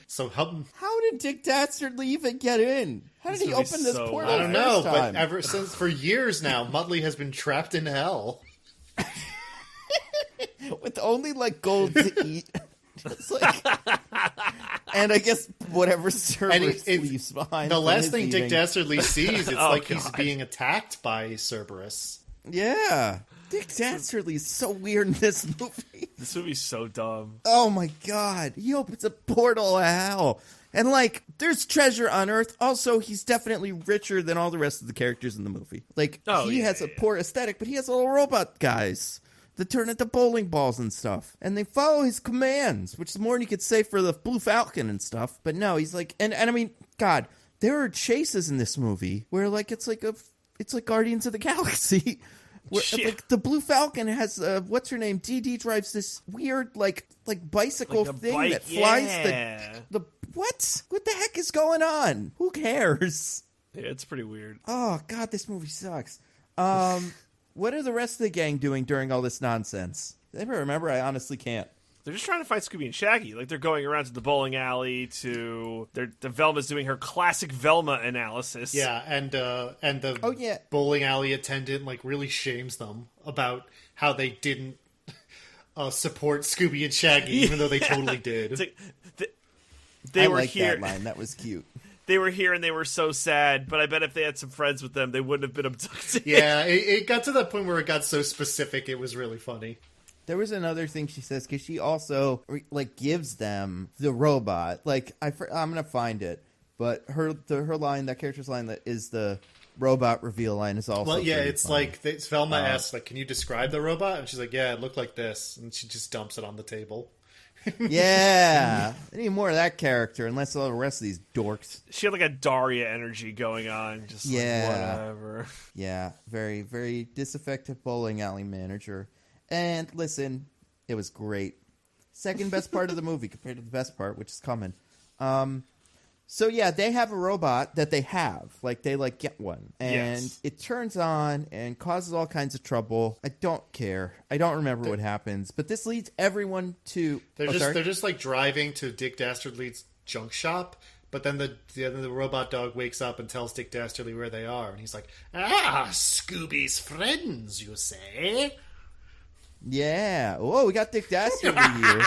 So how did Dick Dastardly even get in? How did he open this portal? I don't know, but ever since for years now, Muttley has been trapped in hell. With only like gold to eat. Just like, and I guess whatever Cerberus leaves behind. The last thing Dick Dastardly sees, it's he's being attacked by Cerberus. Yeah. Dick Dastardly is so weird in this movie. This movie's so dumb. Oh my god. He opens a portal of hell. And like, there's treasure on Earth. Also, he's definitely richer than all the rest of the characters in the movie. Like, he has a poor aesthetic, but he has little robot guys that turn into bowling balls and stuff. And they follow his commands, which is more than you could say for the Blue Falcon and stuff. But no, he's like, and I mean, God, there are chases in this movie where like, it's like Guardians of the Galaxy. Where, like, the Blue Falcon has what's her name? Dee drives this weird like bicycle thing that flies the what? What the heck is going on? Who cares? Yeah, it's pretty weird. Oh god, this movie sucks. What are the rest of the gang doing during all this nonsense? Does anybody remember? I honestly can't. They're just trying to fight Scooby and Shaggy. Like, they're going around to the bowling alley the Velma's doing her classic Velma analysis. Yeah, and the bowling alley attendant, like, really shames them about how they didn't support Scooby and Shaggy, even though they totally did. They were here. That line. That was cute. They were here and they were so sad, but I bet if they had some friends with them, they wouldn't have been abducted. Yeah, it got to that point where it got so specific, it was really funny. There was another thing she says, because she also, like, gives them the robot. Like, I'm going to find it, but her line, that character's line that is the robot reveal line is also it's funny. Like, Velma asks, like, can you describe the robot? And she's like, yeah, it looked like this. And she just dumps it on the table. Yeah. I need more of that character, unless all the rest of these dorks. She had, like, a Daria energy going on. Just like, whatever. Yeah. Very, very disaffected bowling alley manager. And listen, it was great. Second best part of the movie compared to the best part, which is coming. So yeah, they have a robot that they have. Like, they like get one. And it turns on and causes all kinds of trouble. I don't care. I don't remember what happens. But this leads everyone to... They're just like driving to Dick Dastardly's junk shop. But then the robot dog wakes up and tells Dick Dastardly where they are. And he's like, Scooby's friends, you say? Yeah. Oh, we got Dick Dastardly here.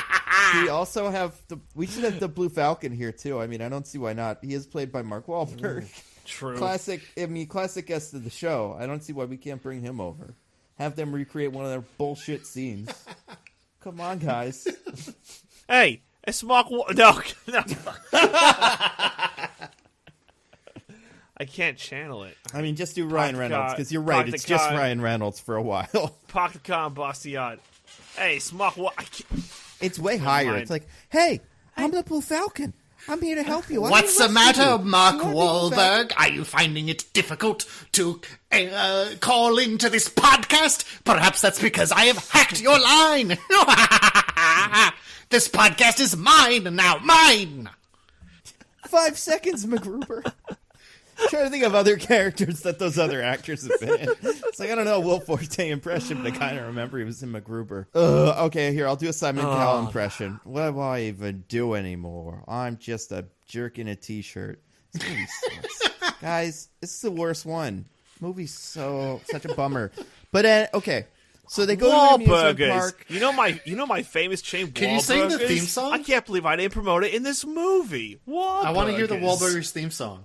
We also have we should have the Blue Falcon here too. I mean, I don't see why not. He is played by Mark Wahlberg. True. Classic guest of the show. I don't see why we can't bring him over. Have them recreate one of their bullshit scenes. Come on, guys. Hey, it's Mark. No. I can't channel it. I mean, just do Ryan Reynolds, because you're right. It's just Ryan Reynolds for a while. Park the car and Bastiat. Hey, Smock. It's way higher. It's like, hey, I'm the Blue Falcon. I'm here to help you. What's the matter, Mark Wahlberg? Are you finding it difficult to call into this podcast? Perhaps that's because I have hacked your line. This podcast is mine now. Mine. 5 seconds, MacGruber. Trying to think of other characters that those other actors have been in. It's like, I don't know, Will Forte impression, but I kind of remember he was in MacGruber. Okay, here, I'll do a Simon Cowell impression. What do I even do anymore? I'm just a jerk in a t-shirt. This movie sucks. Guys, this is the worst one. Movie's such a bummer. But, okay. So they go to the amusement park. You know my famous chain, Can you sing the theme song? I can't believe I didn't promote it in this movie. Wahlburgers. I want to hear the Wahlburgers theme song.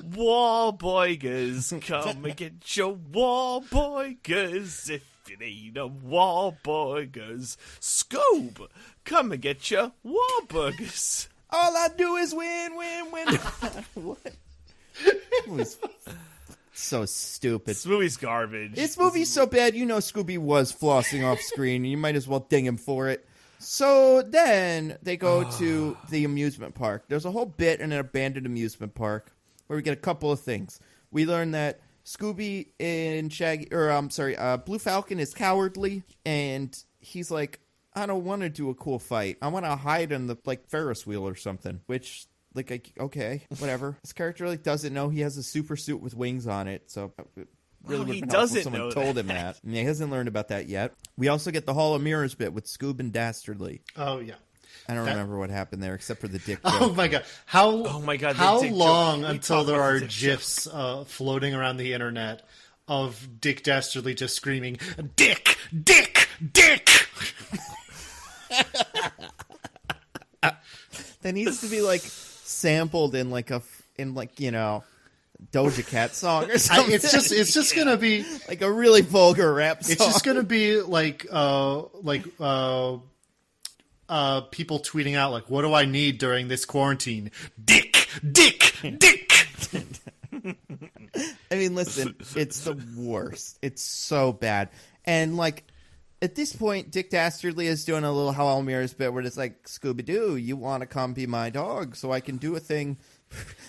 Wahlburgers, come and get your Wahlburgers. If it ain't a Wahlburgers, Scoob, come and get your Wahlburgers. All I do is win, win, win. What? It was so stupid. This movie's garbage. This movie's so bad, you know Scooby was flossing off screen, and you might as well ding him for it. So then they go to the amusement park. There's a whole bit in an abandoned amusement park where we get a couple of things. We learn that Scooby and Blue Falcon is cowardly, and he's like, I don't want to do a cool fight. I want to hide on the Ferris wheel or something. Which, okay, whatever. This character doesn't know he has a super suit with wings on it, so really he doesn't someone know told him that. And he hasn't learned about that yet. We also get the Hall of Mirrors bit with Scoob and Dastardly. Oh yeah. I don't remember what happened there except for the dick joke. Oh my god! How long until there are GIFs floating around the internet of Dick Dastardly just screaming, "Dick, Dick, Dick"? That needs to be sampled in Doja Cat song or something. It's just gonna be like a really vulgar rap song. It's just gonna be people tweeting out what do I need during this quarantine? Dick, Dick, Dick. I mean, listen, it's the worst. It's so bad. And at this point, Dick Dastardly is doing a little Howell Mirrors bit where it's like, Scooby Doo, you want to come be my dog so I can do a thing,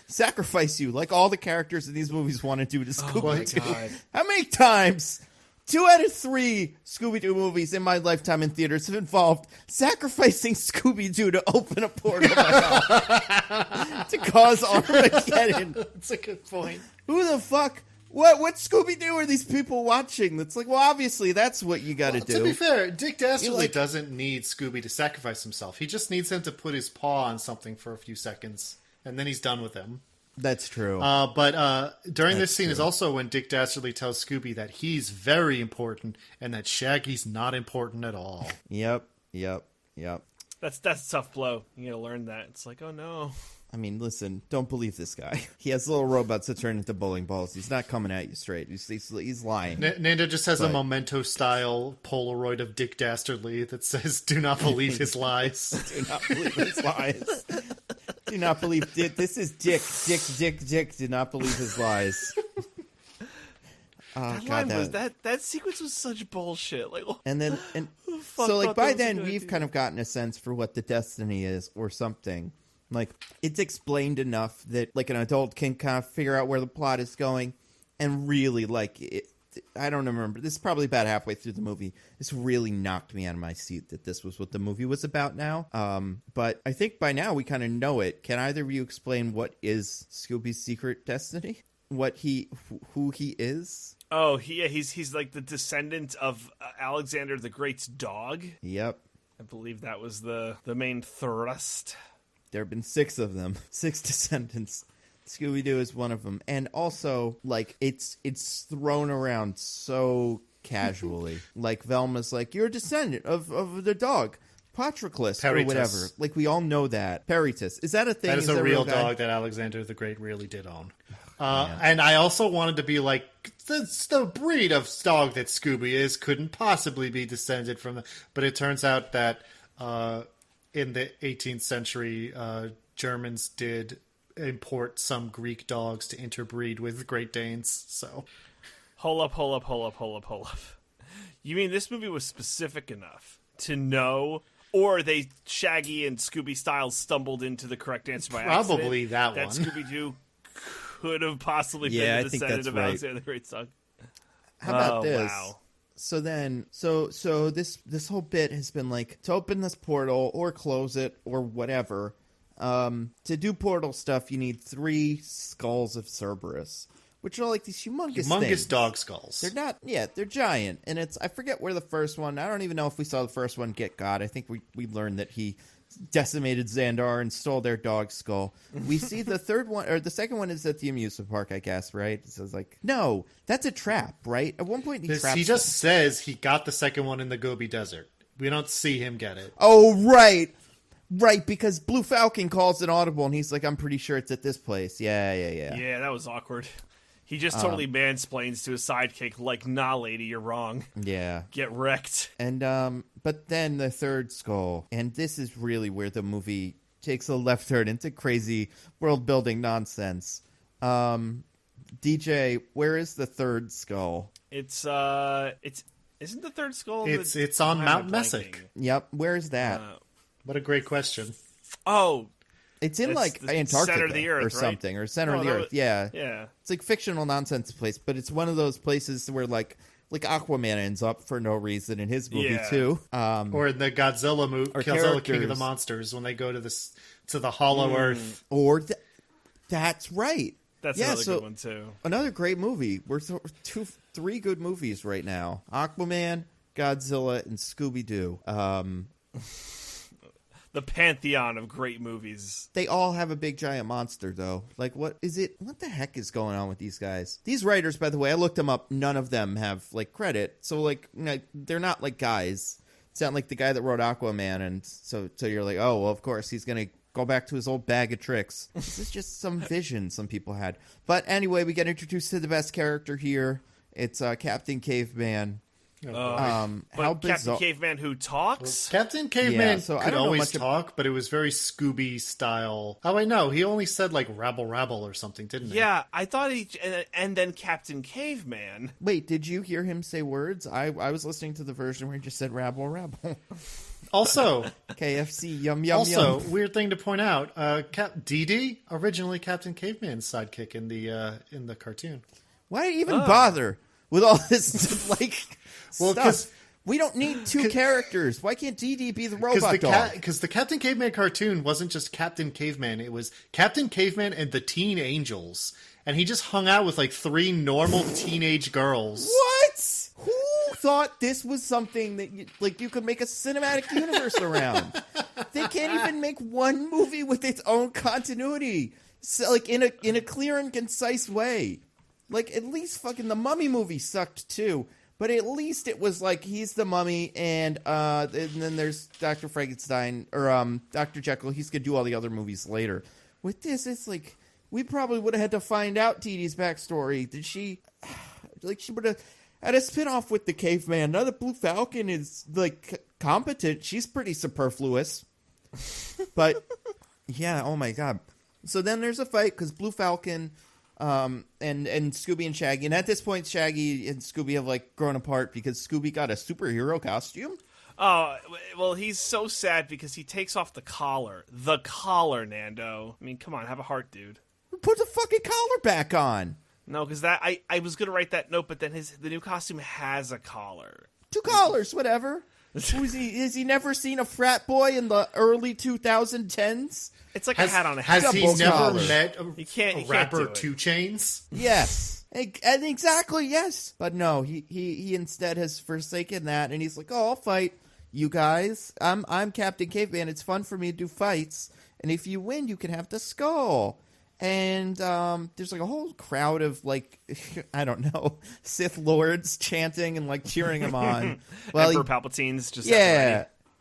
sacrifice you, like all the characters in these movies want to do to Scooby Doo. God. How many times? 2 out of 3 Scooby-Doo movies in my lifetime in theaters have involved sacrificing Scooby-Doo to open a portal to cause Armageddon. That's a good point. Who the fuck? What Scooby-Doo are these people watching? That's well, obviously, that's what you gotta do. To be fair, Dick Dastardly doesn't need Scooby to sacrifice himself. He just needs him to put his paw on something for a few seconds, and then he's done with him. That's true. But during this scene is also when Dick Dastardly tells Scooby that he's very important and that Shaggy's not important at all. Yep. That's a tough blow. You gotta learn that. It's like, oh no. I mean, listen, don't believe this guy. He has little robots that turn into bowling balls. He's not coming at you straight. He's lying. Nando just has a Memento-style Polaroid of Dick Dastardly that says, do not believe his lies. Do not believe his lies. Do not believe this is Dick. Do not believe his lies. That sequence was such bullshit. So by then we've kind of gotten a sense for what the destiny is or something. It's explained enough that an adult can kind of figure out where the plot is going, and really I don't remember. This is probably about halfway through the movie. This really knocked me out of my seat that this was what the movie was about now. But I think by now we kind of know it. Can either of you explain what is Scooby's secret destiny? Who he is? Oh, he's like the descendant of Alexander the Great's dog. Yep. I believe that was the main thrust. There have been 6 of them. 6 descendants. Scooby-Doo is one of them. And also, it's thrown around so casually. Velma's like, you're a descendant of the dog, Patroclus, or whatever. We all know that. Peritus. Is that a thing? That is a real dog that Alexander the Great really did own. And I also wanted to be the breed of dog that Scooby is couldn't possibly be descended from the... But it turns out that in the 18th century, Germans did import some Greek dogs to interbreed with Great Danes, so... Hold up. You mean this movie was specific enough to know Or Shaggy and Scooby Styles stumbled into the correct answer by accident. Probably that one. That Scooby-Doo could have possibly been I the think descendant that's of right. Alexander the Great song. How about this? Wow. So then, so this whole bit has been like, to open this portal or close it or whatever. To do portal stuff, you need 3 skulls of Cerberus, which are like these humongous things. Dog skulls. They're not, they're giant. And I forget where the first one, I don't even know if we saw the first one get got. I think we learned that he decimated Xandar and stole their dog skull. We see the third one, or the second one is at the amusement park, I guess, right? So it's like, no, that's a trap, right? At one point, He just says he got the second one in the Gobi Desert. We don't see him get it. Oh, right. Right, because Blue Falcon calls an audible, and he's like, I'm pretty sure it's at this place. Yeah. Yeah, that was awkward. He just totally mansplains to his sidekick, like, nah, lady, you're wrong. Yeah. Get wrecked. And, but then the third skull, and this is really where the movie takes a left turn into crazy world-building nonsense. DJ, where is the third skull? Isn't the third skull? It's on Mount Messick. Yep, where is that? What a great question. Oh, it's in like Antarctica center of the Earth, or right? something, or center of the Earth. Yeah. It's like fictional nonsense place, but it's one of those places where like Aquaman ends up for no reason in his movie too. Or in the Godzilla movie, Godzilla King of the Monsters, when they go to the Hollow Earth. Or that's right. That's another good one too. Another great movie. We're 3 good movies right now: Aquaman, Godzilla, and Scooby Doo. The pantheon of great movies. They all have a big giant monster, though. Like, what is it? What the heck is going on with these guys? These writers, by the way, I looked them up. None of them have like credit, so like, they're not like guys. It's not like the guy that wrote Aquaman, and so you're like, oh, well, of course he's gonna go back to his old bag of tricks. This is just some vision some people had. But anyway, we get introduced to the best character here. It's Captain Caveman. How Captain Caveman who talks? Well, Captain Caveman could always talk, but it was very Scooby style. Oh, I know. He only said like rabble rabble or something, didn't he? Yeah, I thought and then Captain Caveman. Wait, did you hear him say words? I was listening to the version where he just said rabble rabble. Also, KFC yum yum also, yum. Weird thing to point out, DD originally Captain Caveman's sidekick in the cartoon. Why even bother with all this like stuff? We don't need 2 characters. Why can't DD be the robot dog? Because the Captain Caveman cartoon wasn't just Captain Caveman. It was Captain Caveman and the Teen Angels. And he just hung out with like 3 normal teenage girls. What? Who thought this was something that you could make a cinematic universe around? They can't even make one movie with its own continuity, so, like in a clear and concise way. Like, at least fucking the Mummy movie sucked too. But at least it was like, he's the mummy, and then there's Dr. Frankenstein, or Dr. Jekyll. He's going to do all the other movies later. With this, it's like, we probably would have had to find out Dee Dee's backstory. Did she... Like, she would have had a spinoff with the caveman. Now that Blue Falcon is, like, competent, she's pretty superfluous. But, yeah, oh my god. So then there's a fight, because Blue Falcon... and Scooby and Shaggy. And at this point, Shaggy and Scooby have, like, grown apart because Scooby got a superhero costume. Oh, well, he's so sad because he takes off the collar. The collar, Nando. I mean, come on, have a heart, dude. Put the fucking collar back on. No, because I was going to write that note, but then the new costume has a collar. 2 collars, whatever. Has he never seen a frat boy in the early 2010s? It's like a hat on a hat. Has he never met a rapper 2 Chainz? Yes. And exactly, yes. But no, he instead has forsaken that, and he's like, oh, I'll fight you guys. I'm Captain Caveman. It's fun for me to do fights, and if you win, you can have the skull. And there's like a whole crowd of like, I don't know, Sith lords chanting and like cheering him on. Well, Emperor Palpatine's just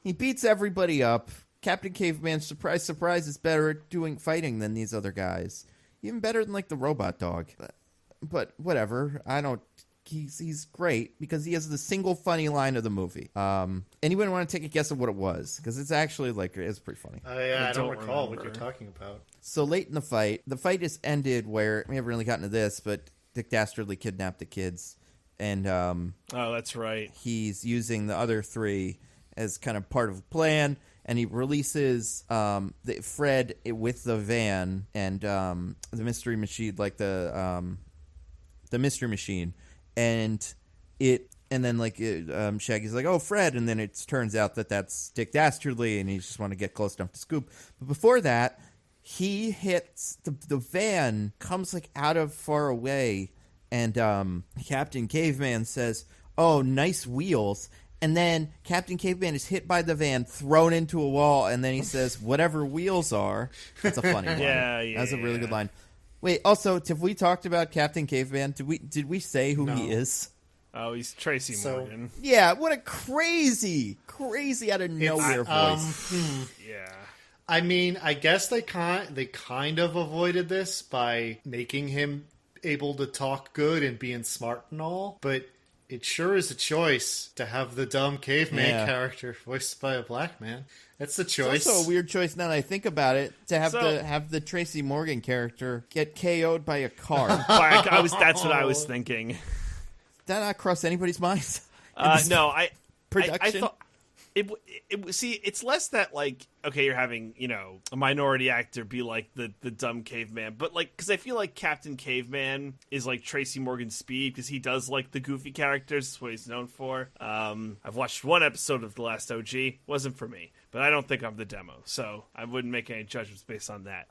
he beats everybody up. Captain Caveman, surprise, surprise, is better at doing fighting than these other guys. Even better than like the robot dog. But whatever. He's great because he has the single funny line of the movie. Anyone want to take a guess of what it was? Because it's actually like, it's pretty funny. I don't recall what you're talking about. So late in the fight is ended where, we haven't really gotten to this, but Dick Dastardly kidnapped the kids. And oh, that's right. He's using the other 3 as kind of part of a plan, and he releases Fred with the van and the mystery machine, like the mystery machine, and then Shaggy's like, "Oh, Fred," and then it turns out that that's Dick Dastardly, and he just want to get close enough to Scoob. But before that, he hits the van, comes like out of far away, and Captain Caveman says, "Oh, nice wheels." And then Captain Caveman is hit by the van, thrown into a wall, and then he says, "Whatever wheels are." That's a funny line. Yeah. That's a really good line. Wait, also, have we talked about Captain Caveman? Did we say who he is? Oh, he's Tracy Morgan. Yeah, what a crazy out of nowhere voice. Yeah. I mean, I guess they kind of avoided this by making him able to talk good and being smart and all, but it sure is a choice to have the dumb caveman character voiced by a black man. That's a choice. It's also a weird choice now that I think about it, to have the Tracy Morgan character get KO'd by a car. That's what I was thinking. Did that not cross anybody's minds? No, production. I thought see, it's less that like, okay, you're having, a minority actor be like the dumb caveman, but like, because I feel like Captain Caveman is like Tracy Morgan's speed, because he does like the goofy characters. That's what he's known for. I've watched one episode of The Last OG. Wasn't for me, but I don't think I'm the demo, so I wouldn't make any judgments based on that.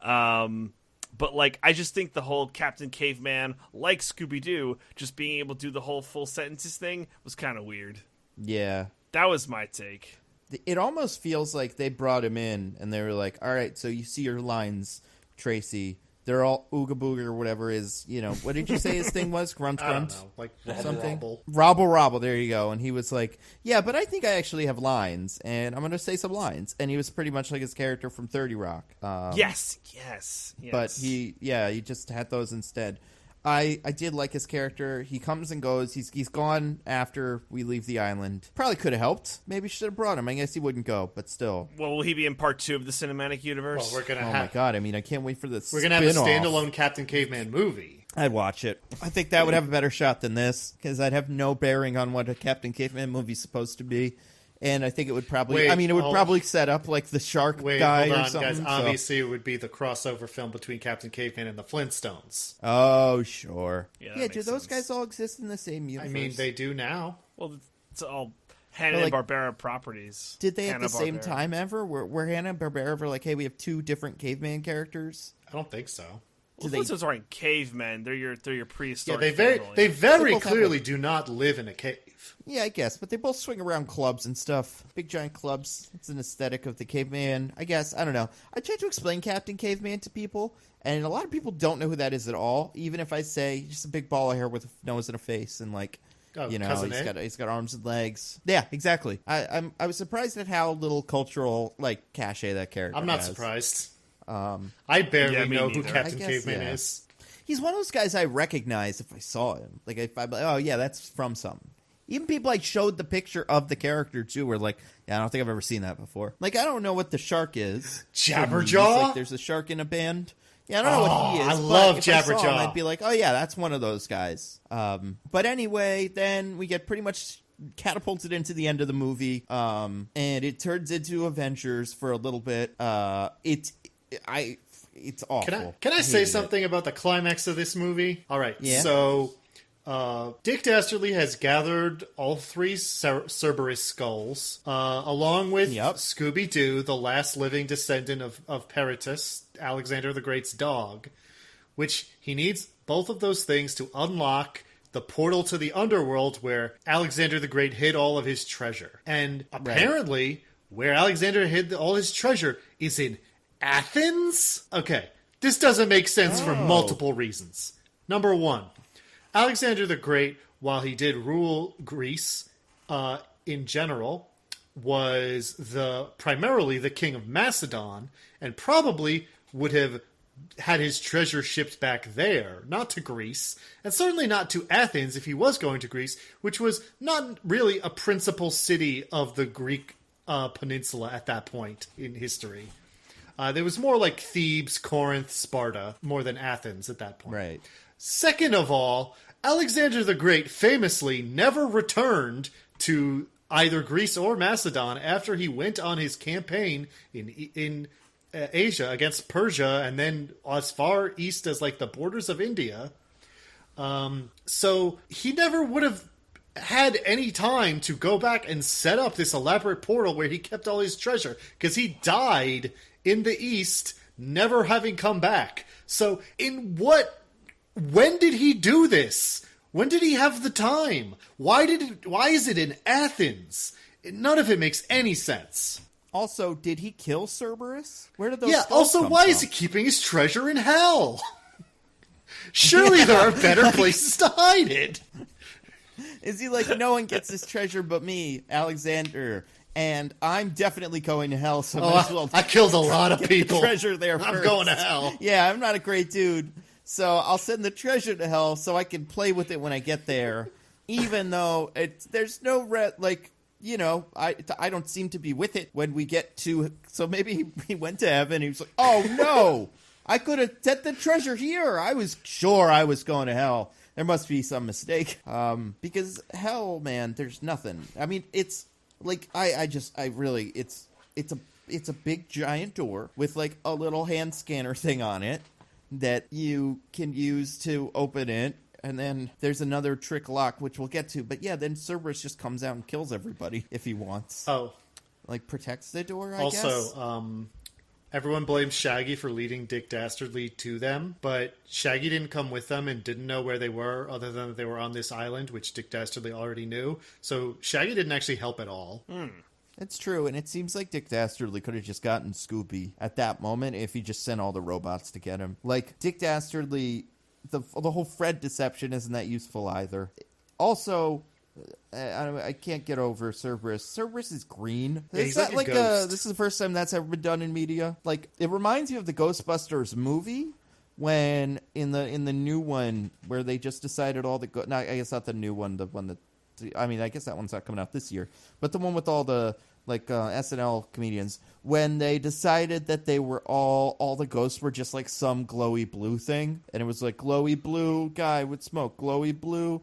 But, like, I just think the whole Captain Caveman, like Scooby Doo, just being able to do the whole full sentences thing was kind of weird. Yeah. That was my take. It almost feels like they brought him in, and they were like, all right, so you see your lines, Tracy. They're all ooga booga or whatever is, what did you say his thing was? Grunt, I don't grunt? know, like Something? robble. Robble, there you go. And he was like, yeah, but I think I actually have lines, and I'm going to say some lines. And he was pretty much like his character from 30 Rock. Yes. But he just had those instead. I did like his character. He comes and goes. He's gone after we leave the island. Probably could have helped. Maybe should have brought him. I guess he wouldn't go, but still. Well, will he be in part 2 of the cinematic universe? Well, my god! I mean, I can't wait for this. We're gonna have a standalone Captain Caveman movie. I'd watch it. I think that would have a better shot than this, because I'd have no bearing on what a Captain Caveman movie's supposed to be. And I think it would probably... probably set up like the shark guy hold on, or something. Guys. Obviously, it would be the crossover film between Captain Caveman and the Flintstones. Oh, sure. Yeah, do those guys all exist in the same universe? I mean, they do now. Well, it's all Hanna-Barbera properties. Did they at the same time ever? Were Hanna-Barbera ever like, hey, we have two different caveman characters? I don't think so. Well, Flintstones aren't cavemen. They're your prehistoric. Yeah, they very clearly do not live in a cave. Yeah, I guess, but they both swing around clubs and stuff. Big giant clubs. It's an aesthetic of the caveman. I guess, I don't know. I tried to explain Captain Caveman to people, and a lot of people don't know who that is at all. Even if I say just a big ball of hair with a nose and a face, and like, he's got arms and legs. Yeah, exactly. I was surprised at how little cultural like cachet that character has. I'm not surprised. I barely know who Captain Caveman is. He's one of those guys I recognize if I saw him. Like, if I'm like, oh yeah, that's from something. Even people I showed the picture of the character to were like, yeah, I don't think I've ever seen that before. Like, I don't know what the shark is. Jabberjaw? Like, there's a shark in a band. Yeah, I don't know what he is. I love if Jabberjaw. I saw him, I'd be like, oh yeah, that's one of those guys. But anyway, then we get pretty much catapulted into the end of the movie, and it turns into Avengers for a little bit. It's awful. Can I say something about the climax of this movie? All right, yeah. So Dick Dastardly has gathered all three Cerberus skulls, along with Scooby Doo, the last living descendant of Peritus, Alexander the Great's dog, which he needs both of those things to unlock the portal to the underworld where Alexander the Great hid all of his treasure. And apparently, where Alexander hid all his treasure is in Athens? Okay, this doesn't make sense for multiple reasons. Number one, Alexander the Great, while he did rule Greece in general, was primarily the king of Macedon, and probably would have had his treasure shipped back there, not to Greece, and certainly not to Athens if he was going to Greece, which was not really a principal city of the Greek peninsula at that point in history. There was more like Thebes, Corinth, Sparta, more than Athens at that point. Right. Second of all, Alexander the Great famously never returned to either Greece or Macedon after he went on his campaign in Asia against Persia and then as far east as like the borders of India. So he never would have had any time to go back and set up this elaborate portal where he kept all his treasure because he died in the east, never having come back. So when did he do this? When did he have the time? Why is it in Athens? None of it makes any sense. Also, did he kill Cerberus? Where did those why is he keeping his treasure in hell? Surely there are better places to hide it. Is he like, no one gets this treasure but me, Alexander, and I'm definitely going to hell, so might as well I killed a lot of people. Treasure there first. I'm going to hell. Yeah, I'm not a great dude, so I'll send the treasure to hell so I can play with it when I get there, even though there's no I don't seem to be with it when we get to. So maybe he went to heaven. He was like, oh no, I could have set the treasure here. I was sure I was going to hell. There must be some mistake. Because hell, man, there's nothing. I mean, it's like it's a big giant door with like a little hand scanner thing on it that you can use to open it. And then there's another trick lock, which we'll get to. But yeah, then Cerberus just comes out and kills everybody if he wants. Oh. Like, protects the door, I guess? Also, everyone blames Shaggy for leading Dick Dastardly to them. But Shaggy didn't come with them and didn't know where they were, other than that they were on this island, which Dick Dastardly already knew. So Shaggy didn't actually help at all. It's true, and it seems like Dick Dastardly could have just gotten Scooby at that moment if he just sent all the robots to get him. Like, Dick Dastardly... The whole Fred deception isn't that useful either. Also, I can't get over Cerberus. Cerberus is green. Yeah, Is that like a ghost. This is the first time that's ever been done in media? Like, it reminds me of the Ghostbusters movie when in the new one where they just decided all the no, I guess not the new one. The one that I guess that one's not coming out this year. But the one with all the SNL comedians, when they decided that they were all the ghosts were just like some glowy blue thing, and it was like glowy blue guy with smoke, glowy blue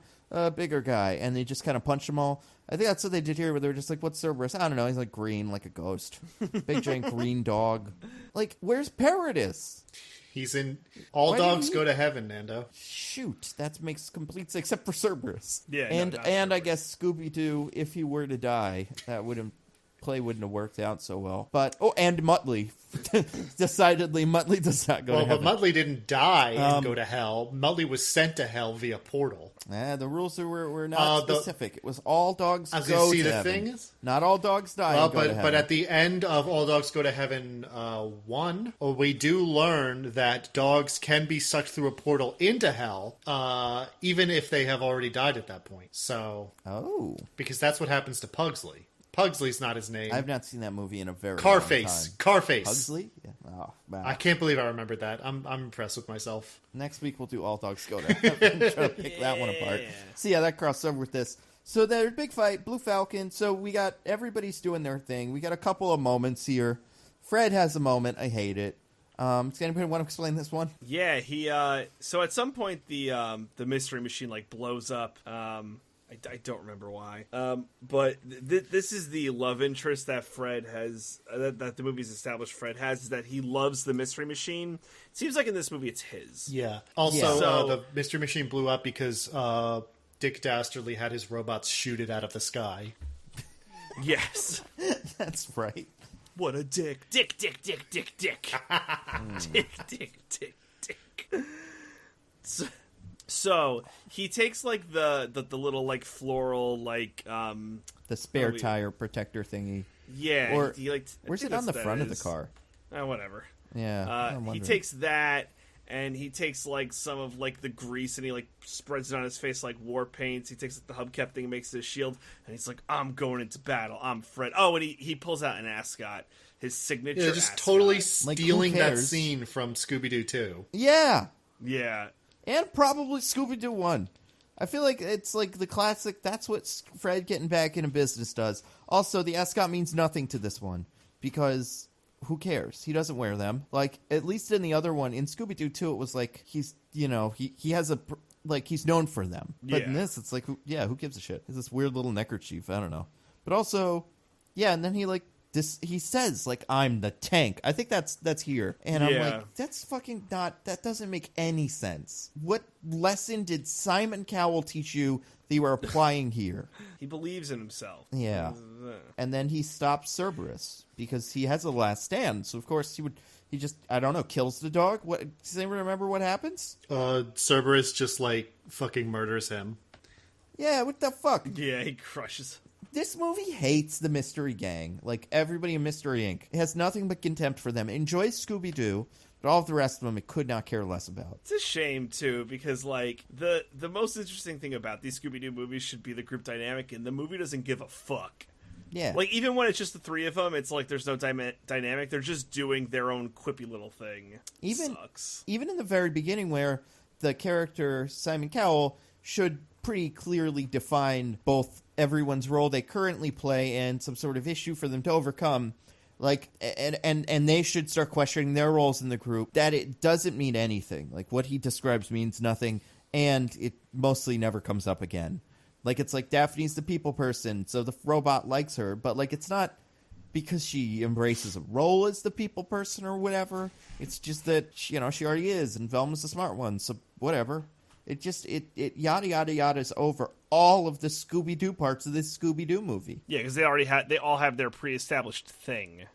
bigger guy, and they just kind of punched them all. I think that's what they did here, where they were just like, what's Cerberus? I don't know, he's like green, like a ghost. Big giant green dog. Like, where's Paradis? He's in All Dogs Go to Heaven, Nando. Shoot, that makes complete sense, except for Cerberus. Yeah, and I guess Scooby Doo, if he were to die, that wouldn't have worked out so well. But and Muttley. Decidedly Muttley does not go to heaven. But Muttley didn't die and go to hell. Muttley was sent to hell via portal. The rules were not specific. It was all dogs go to heaven. The thing is, not all dogs die and go to heaven. But at the end of All Dogs Go to Heaven 1, we do learn that dogs can be sucked through a portal into hell, even if they have already died at that point. So, because that's what happens to Pugsley. Pugsley's not his name. I've not seen that movie in a very Carface. long time. Pugsley? Yeah. Oh, wow. I can't believe I remembered that. I'm impressed with myself. Next week we'll do All Dogs Go to Heaven. Try to pick that one apart. See how that crossed over with this. So there's a big fight, Blue Falcon. So we got everybody's doing their thing. We got a couple of moments here. Fred has a moment. I hate it. Does anybody want to explain this one? Yeah, he. So at some point the mystery machine like blows up. I don't remember why. But this is the love interest that Fred has, that the movie's established Fred has, is that he loves the Mystery Machine. It seems like in this movie it's his. Yeah. Also, the Mystery Machine blew up because Dick Dastardly had his robots shoot it out of the sky. Yes. That's right. What a dick. Dick. Dick. Dick. So he takes like the little like floral like the spare tire protector thingy. Yeah. Or he like where's it on the front of the car? Whatever. Yeah. He takes that and he takes like some of like the grease and he like spreads it on his face like war paints. He takes like, the hubcap thing and makes it a shield and he's like, I'm going into battle. I'm Fred. Oh, and he pulls out an ascot. His signature. Yeah, just ascot. totally stealing that scene from Scooby Doo 2. Yeah. Yeah. And probably Scooby-Doo 1. I feel like it's like the classic, that's what Fred getting back into business does. Also, the ascot means nothing to this one, because who cares? He doesn't wear them. Like, at least in the other one, in Scooby-Doo 2, it was like, he's, he has a, like, he's known for them. But in this, it's like, who gives a shit? It's this weird little neckerchief, I don't know. But also, yeah, and then he says, like, I'm the tank. I think that's here. And I'm like, that's fucking not, that doesn't make any sense. What lesson did Simon Cowell teach you that you are applying here? He believes in himself. Yeah. And then he stops Cerberus because he has a last stand. So, of course, he just, I don't know, kills the dog. What, does anyone remember what happens? Cerberus just, like, fucking murders him. Yeah, what the fuck? Yeah, he crushes. This movie hates the Mystery Gang. Like, everybody in Mystery Inc. It has nothing but contempt for them. It enjoys Scooby-Doo, but all of the rest of them it could not care less about. It's a shame, too, because, like, the most interesting thing about these Scooby-Doo movies should be the group dynamic, and the movie doesn't give a fuck. Yeah. Like, even when it's just the three of them, it's like there's no dynamic. They're just doing their own quippy little thing. Sucks. Even in the very beginning where the character, Simon Cowell, should pretty clearly define both everyone's role they currently play and some sort of issue for them to overcome, like, and they should start questioning their roles in the group, that it doesn't mean anything. Like, what he describes means nothing, and it mostly never comes up again. Like, it's like Daphne's the people person, so the robot likes her, but, like, it's not because she embraces a role as the people person or whatever. It's just that, you know, she already is, and Velma's the smart one, so whatever. It just, it yada yada yada's over all of the Scooby-Doo parts of this Scooby-Doo movie. Yeah, because they all have their pre-established thing.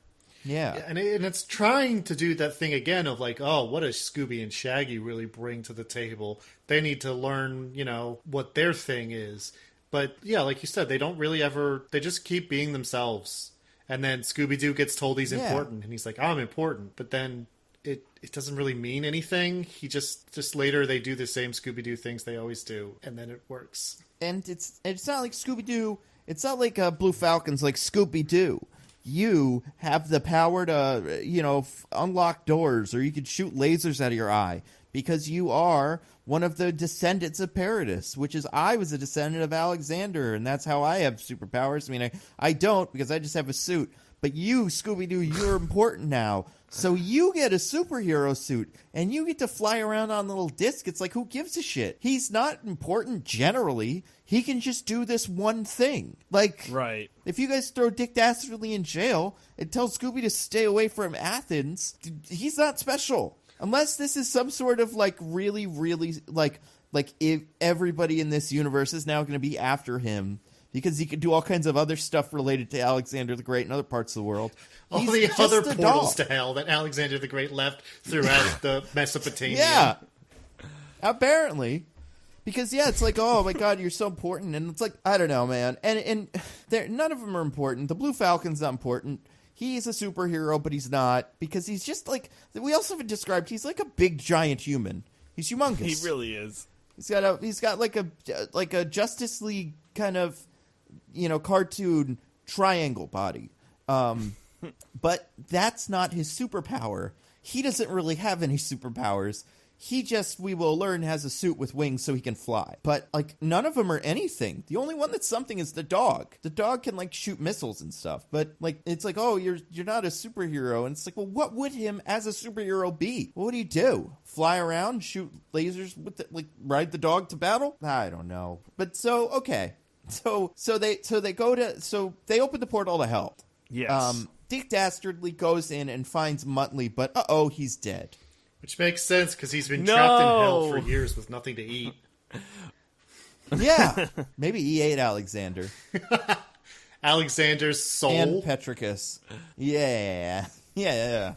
Yeah. And it's trying to do that thing again of like, oh, what does Scooby and Shaggy really bring to the table? They need to learn, you know, what their thing is. But yeah, like you said, they don't really ever, they just keep being themselves. And then Scooby-Doo gets told he's important, and he's like, I'm important. But then it doesn't really mean anything. He just later they do the same Scooby-Doo things they always do, and then it works. And it's not like Scooby-Doo, it's not like Blue Falcon's like Scooby-Doo. You have the power to, you know, unlock doors, or you could shoot lasers out of your eye, because you are one of the descendants of Paradis, which is, I was a descendant of Alexander, and that's how I have superpowers. I mean, I don't, because I just have a suit. But you, Scooby-Doo, you're important now. So you get a superhero suit, and you get to fly around on a little disc. It's like, who gives a shit? He's not important generally. He can just do this one thing. Like, right. If you guys throw Dick Dastardly in jail and tell Scooby to stay away from Athens, he's not special. Unless this is some sort of, like, really, really, like if everybody in this universe is now going to be after him, because he could do all kinds of other stuff related to Alexander the Great in other parts of the world. All the other portals to hell that Alexander the Great left throughout the Mesopotamia. Yeah. Apparently. Because, yeah, it's like, oh, my God, you're so important. And it's like, I don't know, man. And none of them are important. The Blue Falcon's not important. He's a superhero, but he's not. Because he's just like, we also have described, he's like a big, giant human. He's humongous. He really is. He's got like a Justice League kind of, you know, cartoon triangle body. But that's not his superpower. He doesn't really have any superpowers. He just, we will learn, has a suit with wings so he can fly. But, like, none of them are anything. The only one that's something is the dog. The dog can, like, shoot missiles and stuff. But, like, it's like, oh, you're not a superhero. And it's like, well, what would him as a superhero be? What would he do? Fly around, shoot lasers with like, ride the dog to battle? I don't know. But so, okay. So they open the portal to hell. Yes. Dick Dastardly goes in and finds Muttley, but uh-oh, he's dead. Which makes sense, because he's been trapped in hell for years with nothing to eat. Yeah. Maybe he ate Alexander. Alexander's soul? And Petricus. Yeah. Yeah.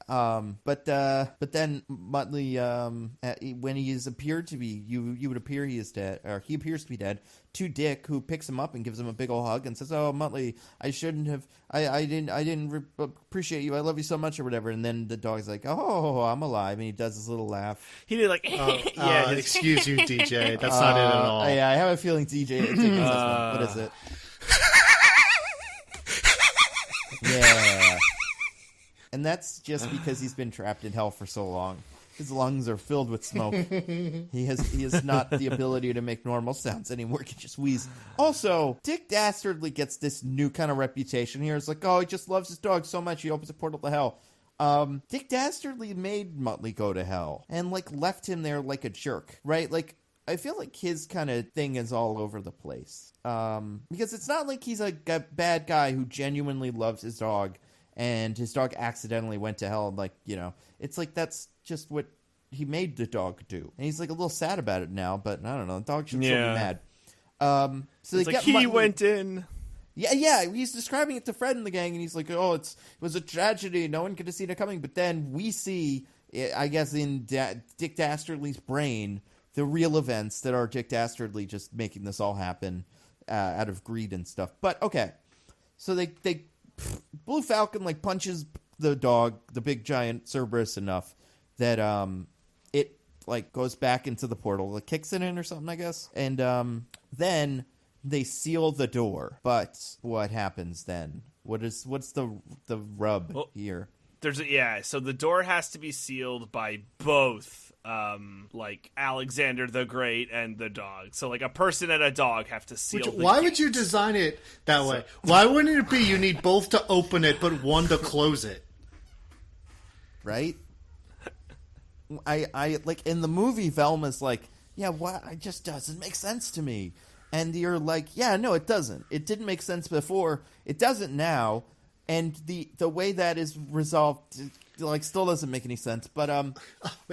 But then Muttley, when he is appeared to be, you would appear he is dead, or he appears to be dead, to Dick, who picks him up and gives him a big old hug and says, "Oh, Muttley, I shouldn't have, I didn't appreciate you. I love you so much," or whatever. And then the dog's like, "Oh, I'm alive," and he does his little laugh. He did like, yeah. Excuse you, DJ. That's not it at all. Yeah, I have a feeling DJ. What is it? Yeah. And that's just because he's been trapped in hell for so long. His lungs are filled with smoke. He has not the ability to make normal sounds anymore. He can just wheeze. Also, Dick Dastardly gets this new kind of reputation here. It's like, oh, he just loves his dog so much he opens a portal to hell. Dick Dastardly made Muttley go to hell and, like, left him there like a jerk, right? Like, I feel like his kind of thing is all over the place. Because it's not like he's a bad guy who genuinely loves his dog and his dog accidentally went to hell. Like, you know, it's like that's just what he made the dog do. And he's like a little sad about it now, but I don't know. The dog should still be mad. So it's like he went in. Yeah. He's describing it to Fred and the gang, and he's like, "Oh, it was a tragedy. No one could have seen it coming." But then we see, I guess, in Dick Dastardly's brain, the real events that are Dick Dastardly just making this all happen out of greed and stuff. But okay, so they Blue Falcon like punches the dog, the big giant Cerberus, enough that it like goes back into the portal, like kicks it in or something, I guess, and then they seal the door. But what happens then? What's the rub here? So the door has to be sealed by both like Alexander the Great and the dog. So like a person and a dog have to seal the Why gate. would you design it that way? Why wouldn't it be you need both to open it but one to close it? Right? I like in the movie Velma's like, yeah, what? It just doesn't make sense to me. And you're like, yeah, no, it doesn't. It didn't make sense before. It doesn't now. And the way that is resolved, like, still doesn't make any sense. But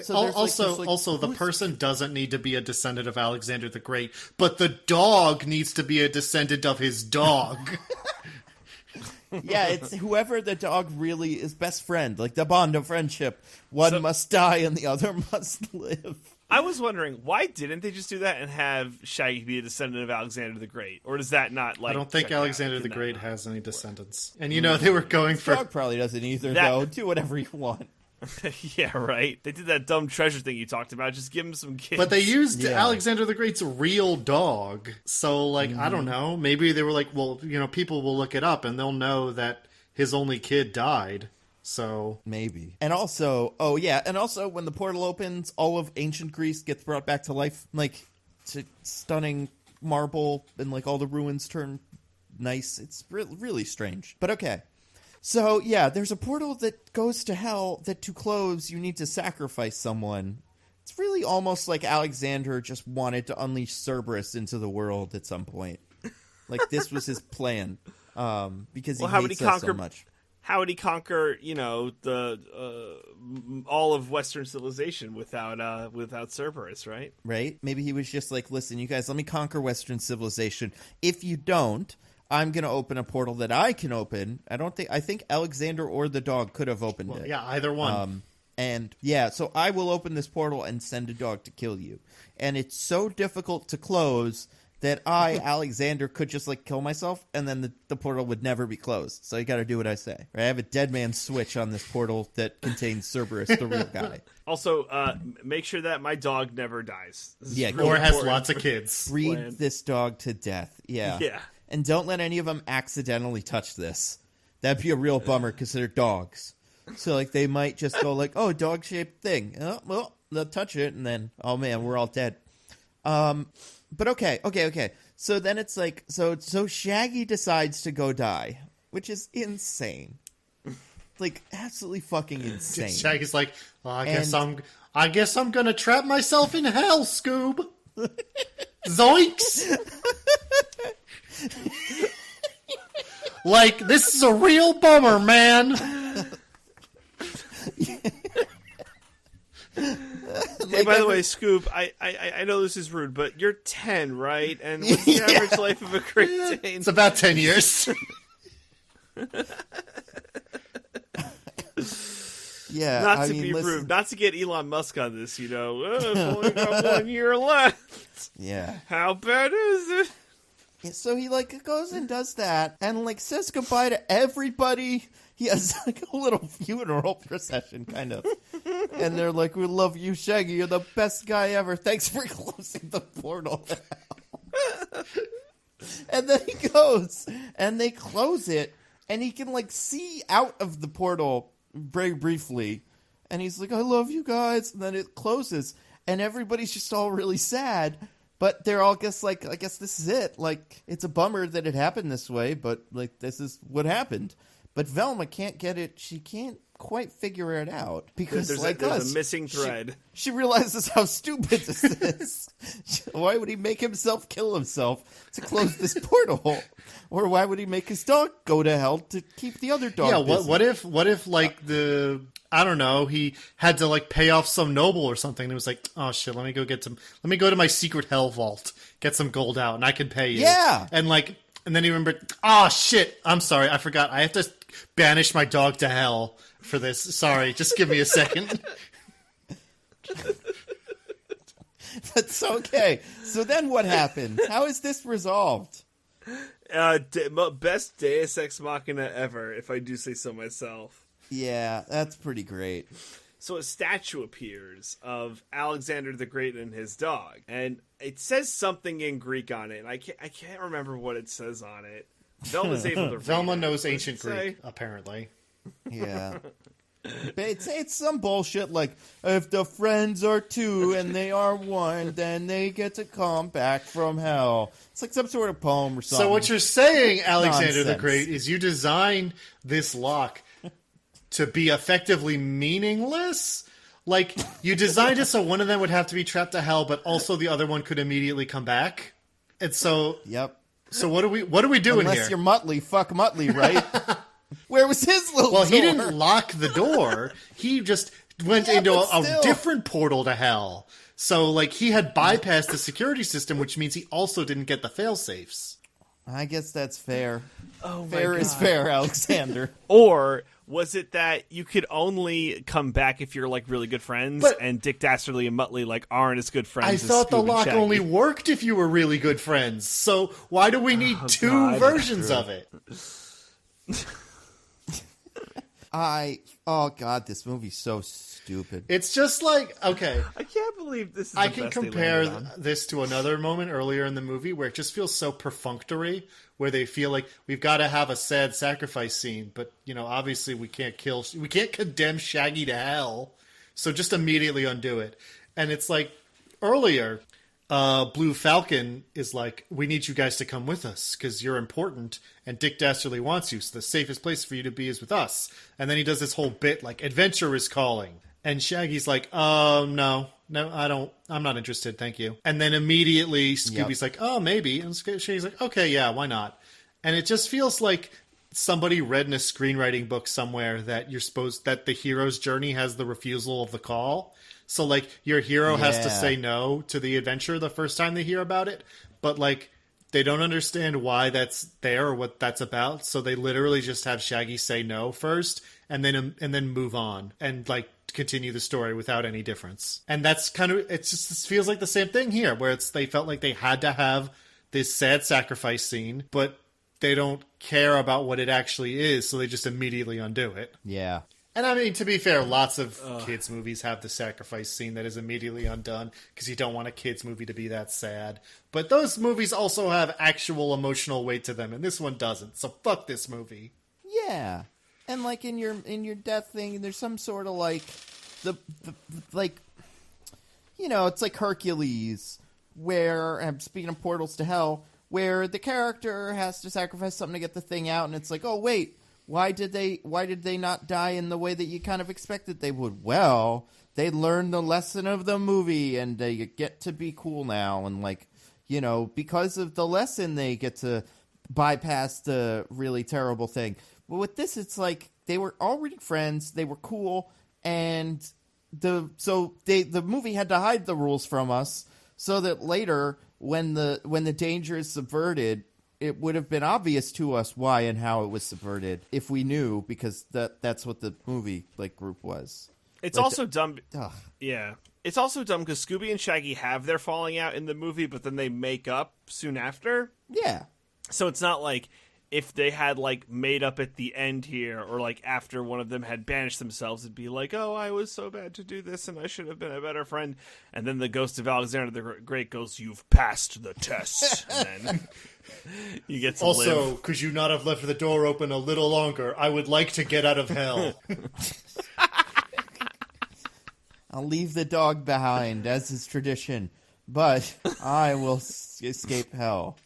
so also, the person doesn't need to be a descendant of Alexander the Great, but the dog needs to be a descendant of his dog. Yeah, it's whoever the dog really is best friend, like the bond of friendship. One must die and the other must live. I was wondering, why didn't they just do that and have Shaggy be a descendant of Alexander the Great? Or does that not, like... I don't think Alexander the Great has any descendants. And, you know, they were going for... Dog probably doesn't either, though. Do whatever you want. Yeah, right. They did that dumb treasure thing you talked about. Just give him some kids. But they used Alexander the Great's real dog. So, like, I don't know. Maybe they were like, well, you know, people will look it up and they'll know that his only kid died. So maybe. And also, when the portal opens, all of ancient Greece gets brought back to life, like to stunning marble, and like all the ruins turn nice. It's really strange. But okay. So yeah, there's a portal that goes to hell that to close you need to sacrifice someone. It's really almost like Alexander just wanted to unleash Cerberus into the world at some point. Like this was his plan. Because he hates us so much. How would he conquer, you know, the all of Western civilization without Cerberus, right? Right? Maybe he was just like, listen, you guys, let me conquer Western civilization. If you don't, I'm going to open a portal that I can open. I think Alexander or the dog could have opened it. Yeah, either one. So I will open this portal and send a dog to kill you. And it's so difficult to close that I, Alexander, could just like kill myself, and then the portal would never be closed. So you got to do what I say. Right? I have a dead man switch on this portal that contains Cerberus, the real guy. Also, make sure that my dog never dies. Yeah, or has lots of kids. Breed this dog to death. Yeah. Yeah. And don't let any of them accidentally touch this. That'd be a real bummer because they're dogs. So like they might just go like, oh, dog-shaped thing. Oh, well, they'll touch it, and then, oh man, we're all dead. But okay. So then it's like, so Shaggy decides to go die, which is insane. Like, absolutely fucking insane. Shaggy's like, well, I guess I'm gonna trap myself in hell, Scoob. Zoinks! Like, this is a real bummer, man. Hey, by the way, Scoob, I know this is rude, but you're 10, right? And what's the average life of a Great Dane? It's about 10 years. Yeah, not to be rude, not to get Elon Musk on this, you know. I've only got 1 year left. Yeah. How bad is it? So he like goes and does that and like says goodbye to everybody. He has like a little funeral procession kind of. And they're like, we love you, Shaggy. You're the best guy ever. Thanks for closing the portal. And then he goes and they close it and he can like see out of the portal very briefly. And he's like, I love you guys. And then it closes and everybody's just all really sad. But they're all just like, I guess this is it. Like, it's a bummer that it happened this way, but like, this is what happened. But Velma can't get it. She can't quite figure it out because, there's there's a missing thread. She realizes how stupid this is. Why would he make himself kill himself to close this portal? Or why would he make his dog go to hell to keep the other dog busy? What if like I don't know, he had to like pay off some noble or something and it was like, oh shit, let me go to my secret hell vault, get some gold out and I can pay you. Yeah. And then he remembered, oh shit, I'm sorry, I forgot. I have to banish my dog to hell for this. Sorry, just give me a second. That's okay. So then what happened? How is this resolved? Best Deus Ex Machina ever, if I do say so myself. Yeah, that's pretty great. So a statue appears of Alexander the Great and his dog, and it says something in Greek on it, and I can't remember what it says on it. Velma's able to read Velma it. knows ancient Greek, apparently. Yeah. It's some bullshit like, if the friends are two and they are one, then they get to come back from hell. It's like some sort of poem or something. So what you're saying, Alexander the Nonsense. Great, is you designed this lock to be effectively meaningless? Like, you designed it so one of them would have to be trapped to hell, but also the other one could immediately come back? And so... Yep. So what are we doing Unless here? you're Muttley, fuck Muttley, right? Where was his little door? He didn't lock the door. He just went into a different portal to hell. So, like, he had bypassed the security system, which means he also didn't get the fail-safes. I guess that's fair. Oh my fair is God. fair, Alexander. Or was it that you could only come back if you're like really good friends, and Dick Dastardly and Muttley like aren't as good friends? I as thought the Scoob and lock Shaggy? only worked if you were really good friends. So why do we need two God, versions of it? Oh god, this movie's so stupid. It's just like, okay, I can't believe this is I the can best they compare landed on. this to another moment earlier in the movie where it just feels so perfunctory, where they feel like we've got to have a sad sacrifice scene, but you know, obviously we can't condemn Shaggy to hell, so just immediately undo it. And it's like earlier, Blue Falcon is like, we need you guys to come with us because you're important and Dick Dastardly wants you, so the safest place for you to be is with us. And then he does this whole bit like, adventure is calling. And Shaggy's like, no, I'm not interested, thank you. And then immediately Scooby's like, oh, maybe. And Shaggy's like, okay, yeah, why not? And it just feels like somebody read in a screenwriting book somewhere that that the hero's journey has the refusal of the call. So, like, your hero has to say no to the adventure the first time they hear about it, but, like, they don't understand why that's there or what that's about, so they literally just have Shaggy say no first, and then move on, and, like, continue the story without any difference. And that's kind of, it feels like the same thing here, where they felt like they had to have this sad sacrifice scene, but they don't care about what it actually is, so they just immediately undo it. Yeah. And I mean, to be fair, lots of kids' movies have the sacrifice scene that is immediately undone because you don't want a kids' movie to be that sad. But those movies also have actual emotional weight to them, and this one doesn't. So fuck this movie. Yeah. And like in your death thing, there's some sort of like the like, you know, it's like Hercules, where, I'm speaking of portals to hell, where the character has to sacrifice something to get the thing out, and it's like, oh wait, why did they not die in the way that you kind of expected they would? Well, they learned the lesson of the movie, and they get to be cool now, and like, you know, because of the lesson, they get to bypass the really terrible thing. But with this, it's like they were already friends, they were cool, and the movie had to hide the rules from us so that later, when the danger is subverted, it would have been obvious to us why and how it was subverted if we knew, because that's what the movie like group was. It's like also dumb. Yeah. It's also dumb because Scooby and Shaggy have their falling out in the movie, but then they make up soon after. Yeah. So it's not like if they had like made up at the end here, or like after one of them had banished themselves, it'd be like, oh, I was so bad to do this and I should have been a better friend. And then the ghost of Alexander the Great goes, you've passed the test. And then you get to Also, live. could you not have left the door open a little longer? I would like to get out of hell. I'll leave the dog behind, as is tradition, but I will escape hell.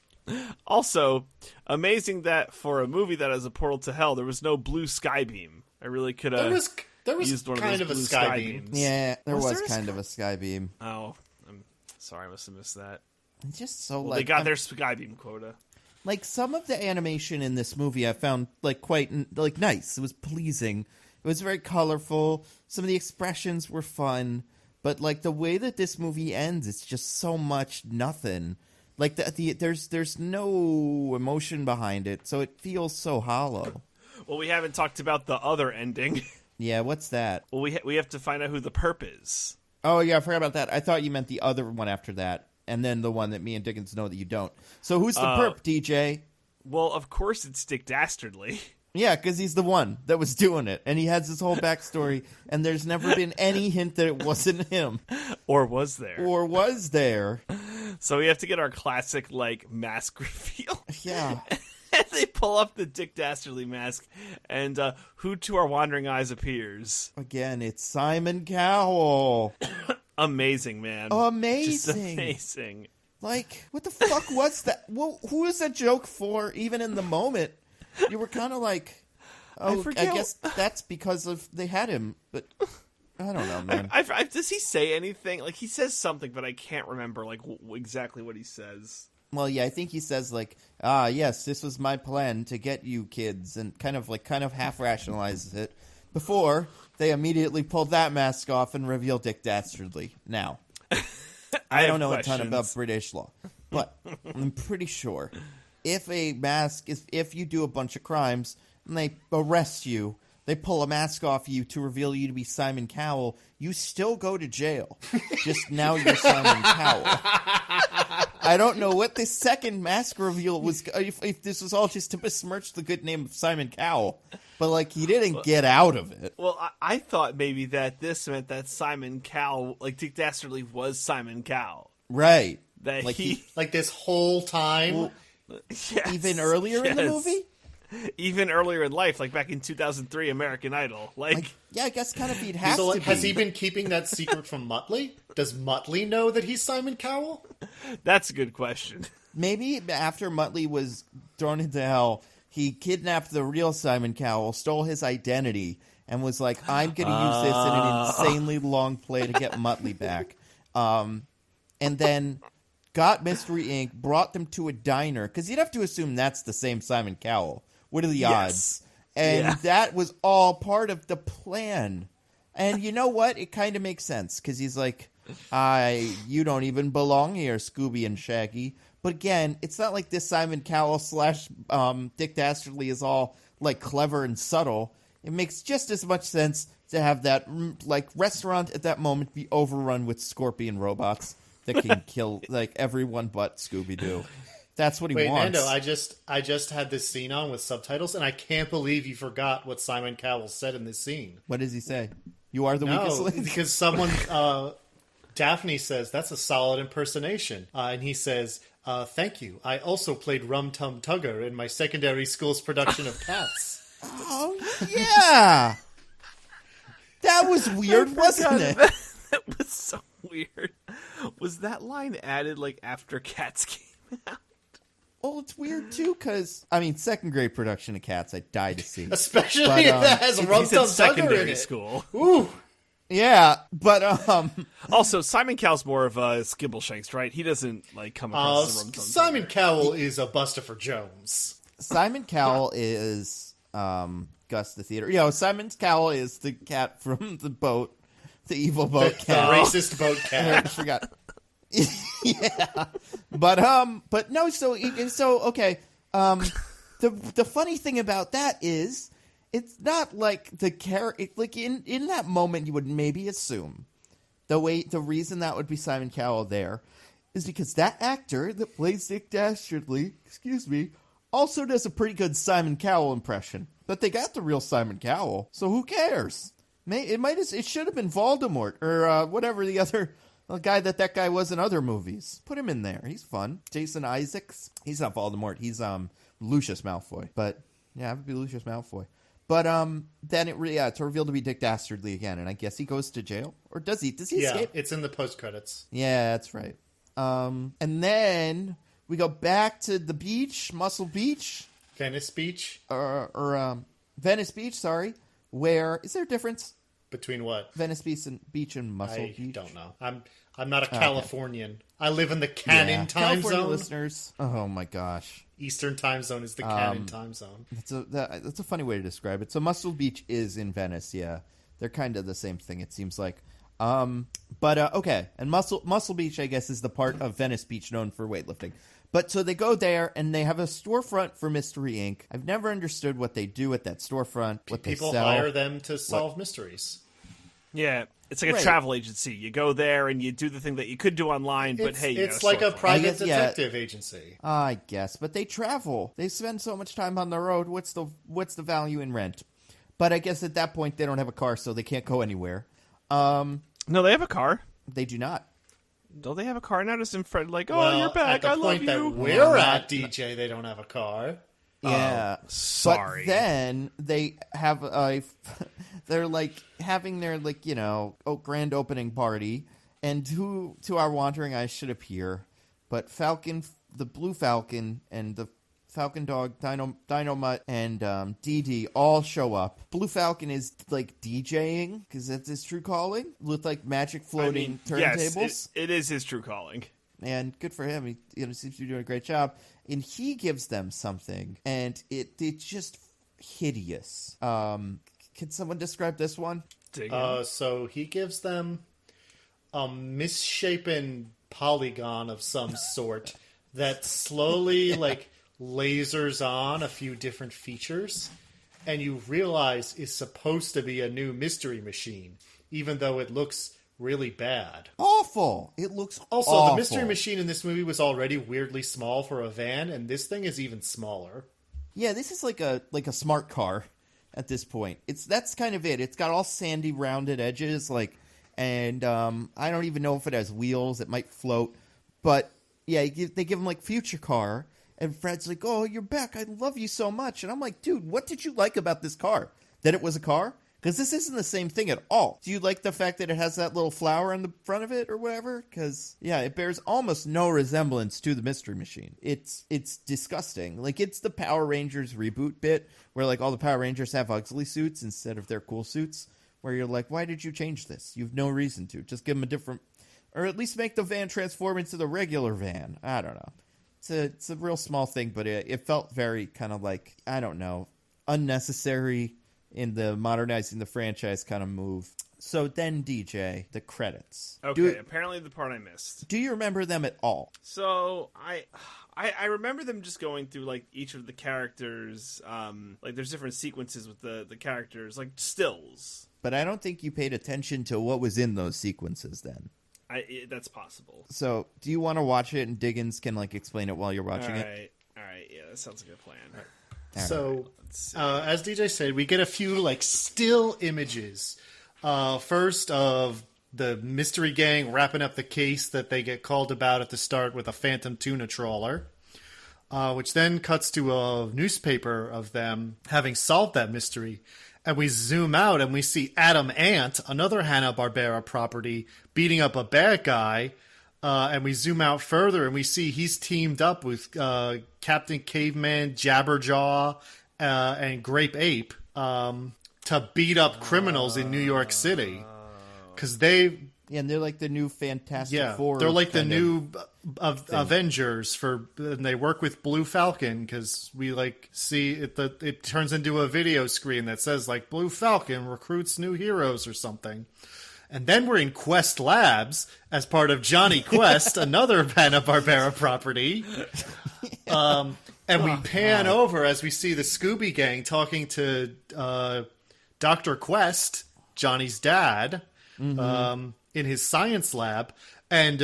Also, amazing that for a movie that has a portal to hell, there was no blue sky beam. I really could have used one kind of those of a blue sky sky beam. beams. Yeah, there was there a kind of a sky beam. Oh, I'm sorry, I must have missed that. It's just so Well, like they got their sky beam quota. like some of the animation in this movie I found like quite like nice. It was pleasing. It was very colorful. Some of the expressions were fun, but like the way that this movie ends, it's just so much nothing. Like there's no emotion behind it, so it feels so hollow. Well, we haven't talked about the other ending. Yeah, what's that? Well, we have to find out who the perp is. Oh yeah, I forgot about that. I thought you meant the other one after that, and then the one that me and Diggins know that you don't. So who's the perp, DJ? Well, of course it's Dick Dastardly. Yeah, because he's the one that was doing it, and he has this whole backstory, and there's never been any hint that it wasn't him. Or was there? Or was there. So we have to get our classic, like, mask reveal. Yeah. And they pull up the Dick Dastardly mask, and who to our wandering eyes appears? Again, it's Simon Cowell. Amazing, man. Amazing. Just amazing. Like, what the fuck was that? Well, who is that joke for, even in the moment? You were kind of like, oh, I guess that's because of they had him, but I don't know, man. Does he say anything? Like, he says something, but I can't remember, like, exactly what he says. Well, yeah, I think he says, like, yes, this was my plan to get you kids, and kind of half rationalizes it before they immediately pulled that mask off and reveal Dick Dastardly. Now, I don't know a ton about British law, but I'm pretty sure if you do a bunch of crimes and they arrest you, they pull a mask off you to reveal you to be Simon Cowell, you still go to jail. Just now you're Simon Cowell. I don't know what this second mask reveal was, if this was all just to besmirch the good name of Simon Cowell. But, like, he didn't get out of it. Well, I thought maybe that this meant that Simon Cowell, like, Dick Dastardly was Simon Cowell. Right. That like he like this whole time. Well, yes, even earlier in the movie? Even earlier in life, like back in 2003, American Idol. Like yeah, I guess kind of he'd have so, to be. Has he been keeping that secret from Muttley? Does Muttley know that he's Simon Cowell? That's a good question. Maybe after Muttley was thrown into hell, he kidnapped the real Simon Cowell, stole his identity, and was like, I'm going to use this in an insanely long play to get Muttley back. And then got Mystery Inc., brought them to a diner, because you'd have to assume that's the same Simon Cowell. What are the odds? And that was all part of the plan. And you know what? It kind of makes sense, because he's like, you don't even belong here, Scooby and Shaggy. But again, it's not like this Simon Cowell / Dick Dastardly is all like clever and subtle. It makes just as much sense to have that like restaurant at that moment be overrun with scorpion robots that can kill like everyone but Scooby-Doo. That's what he wants. Nando, I just had this scene on with subtitles, and I can't believe you forgot what Simon Cowell said in this scene. What does he say? You are the weakest link? Because someone, Daphne says, that's a solid impersonation. And he says, thank you. I also played Rum Tum Tugger in my secondary school's production of Cats. Oh, yeah! That was weird, wasn't it? That was so weird. Was that line added like after Cats came out? Well, it's weird too, because I mean, second grade production of Cats, I die to see, especially if that has Rum Tum Tugger in it. School. Ooh, yeah, but also Simon Cowell's more of a Skibbleshanks, right? He doesn't like come across the Rum Tum Tugger. Simon Cowell is a Bustopher Jones. Simon Cowell is Gus the Theater. You know, Simon Cowell is the cat from the boat, the evil boat cat, the racist boat cat. I forgot. Yeah, but no. So okay. The funny thing about that is, it's not like the character. Like in that moment, you would maybe assume the reason that would be Simon Cowell there is because that actor that plays Dick Dastardly, also does a pretty good Simon Cowell impression. But they got the real Simon Cowell, so who cares? It should have been Voldemort or whatever the other. The guy that guy was in other movies. Put him in there. He's fun. Jason Isaacs. He's not Voldemort. He's Lucius Malfoy. But yeah, it would be Lucius Malfoy. But then it's revealed to be Dick Dastardly again, and I guess he goes to jail, or does he? Does he escape? Yeah, it's in the post credits. Yeah, that's right. And then we go back to the beach, Muscle Beach, Venice Beach, or Venice Beach. Sorry, where is there a difference Between what? Venice Beach and Muscle Beach? I don't know. I'm not a Californian. I live in the Canon time California zone. Listeners, oh my gosh, Eastern time zone is the Canon time zone. That's a funny way to describe it. So Muscle Beach is in Venice. Yeah, they're kind of the same thing. It seems like. Okay, and Muscle Beach, I guess, is the part of Venice Beach known for weightlifting. But so they go there, and they have a storefront for Mystery Inc. I've never understood what they do at that storefront. What People they sell. hire them to solve mysteries. Yeah, it's like a travel agency. You go there and you do the thing that you could do online, but it's like a private detective agency. I guess, but they travel. They spend so much time on the road. What's the value in rent? But I guess at that point they don't have a car, so they can't go anywhere. No, they have a car. They do not. Don't they have a car now? Just in front, like, you're back. I love you. At the point that we're at, DJ, they don't have a car. Yeah, sorry. But then they have they're like having their grand opening party, and to our wandering eyes should appear, but Falcon, the Blue Falcon, and the Falcon Dog, Dynamite, and Dee Dee all show up. Blue Falcon is like DJing because that's his true calling with like magic floating turntables. Yes, it is his true calling. And good for him. He seems to be doing a great job. And he gives them something, and it's just hideous. Can someone describe this one? So he gives them a misshapen polygon of some sort that slowly lasers on a few different features, and you realize is supposed to be a new mystery machine, even though it looks really bad. Awful. It looks also awful. The mystery machine in this movie was already weirdly small for a van, and this thing is even smaller. Yeah, this is like a smart car at this point. That's kind of it. It's got all sandy rounded edges, and I don't even know if it has wheels. It might float. But yeah, they give him like future car, and Fred's like, "Oh, you're back. I love you so much." And I'm like, "Dude, what did you like about this car? That it was a car?" Because this isn't the same thing at all. Do you like the fact that it has that little flower on the front of it or whatever? Because, yeah, it bears almost no resemblance to the Mystery Machine. It's disgusting. Like, it's the Power Rangers reboot bit where, like, all the Power Rangers have ugly suits instead of their cool suits. Where you're like, why did you change this? You have no reason to. Just give them a different... Or at least make the van transform into the regular van. I don't know. It's a real small thing, but it felt very kind of like, I don't know, unnecessary... in the modernizing the franchise kind of move. So then, DJ, the credits. Okay, apparently the part I missed. Do you remember them at all? So I remember them just going through like each of the characters. Like there's different sequences with the characters, like stills. But I don't think you paid attention to what was in those sequences then. That's possible. So do you want to watch it and Diggins can like explain it while you're watching it? All right. Yeah, that sounds like a plan. So, as DJ said, we get a few still images. First of the mystery gang wrapping up the case that they get called about at the start with a phantom tuna trawler, which then cuts to a newspaper of them having solved that mystery. And we zoom out and we see Adam Ant, another Hanna-Barbera property, beating up a bad guy. And we zoom out further and we see he's teamed up with Captain Caveman, Jabberjaw, and Grape Ape to beat up criminals in New York City. Because and they're like the new Fantastic Four. They're like the new Avengers and they work with Blue Falcon because we see it turns into a video screen that says Blue Falcon recruits new heroes or something. And then we're in Quest Labs as part of Johnny Quest, another Hanna-Barbera property. And we pan over as we see the Scooby Gang talking to Dr. Quest, Johnny's dad, in his science lab. And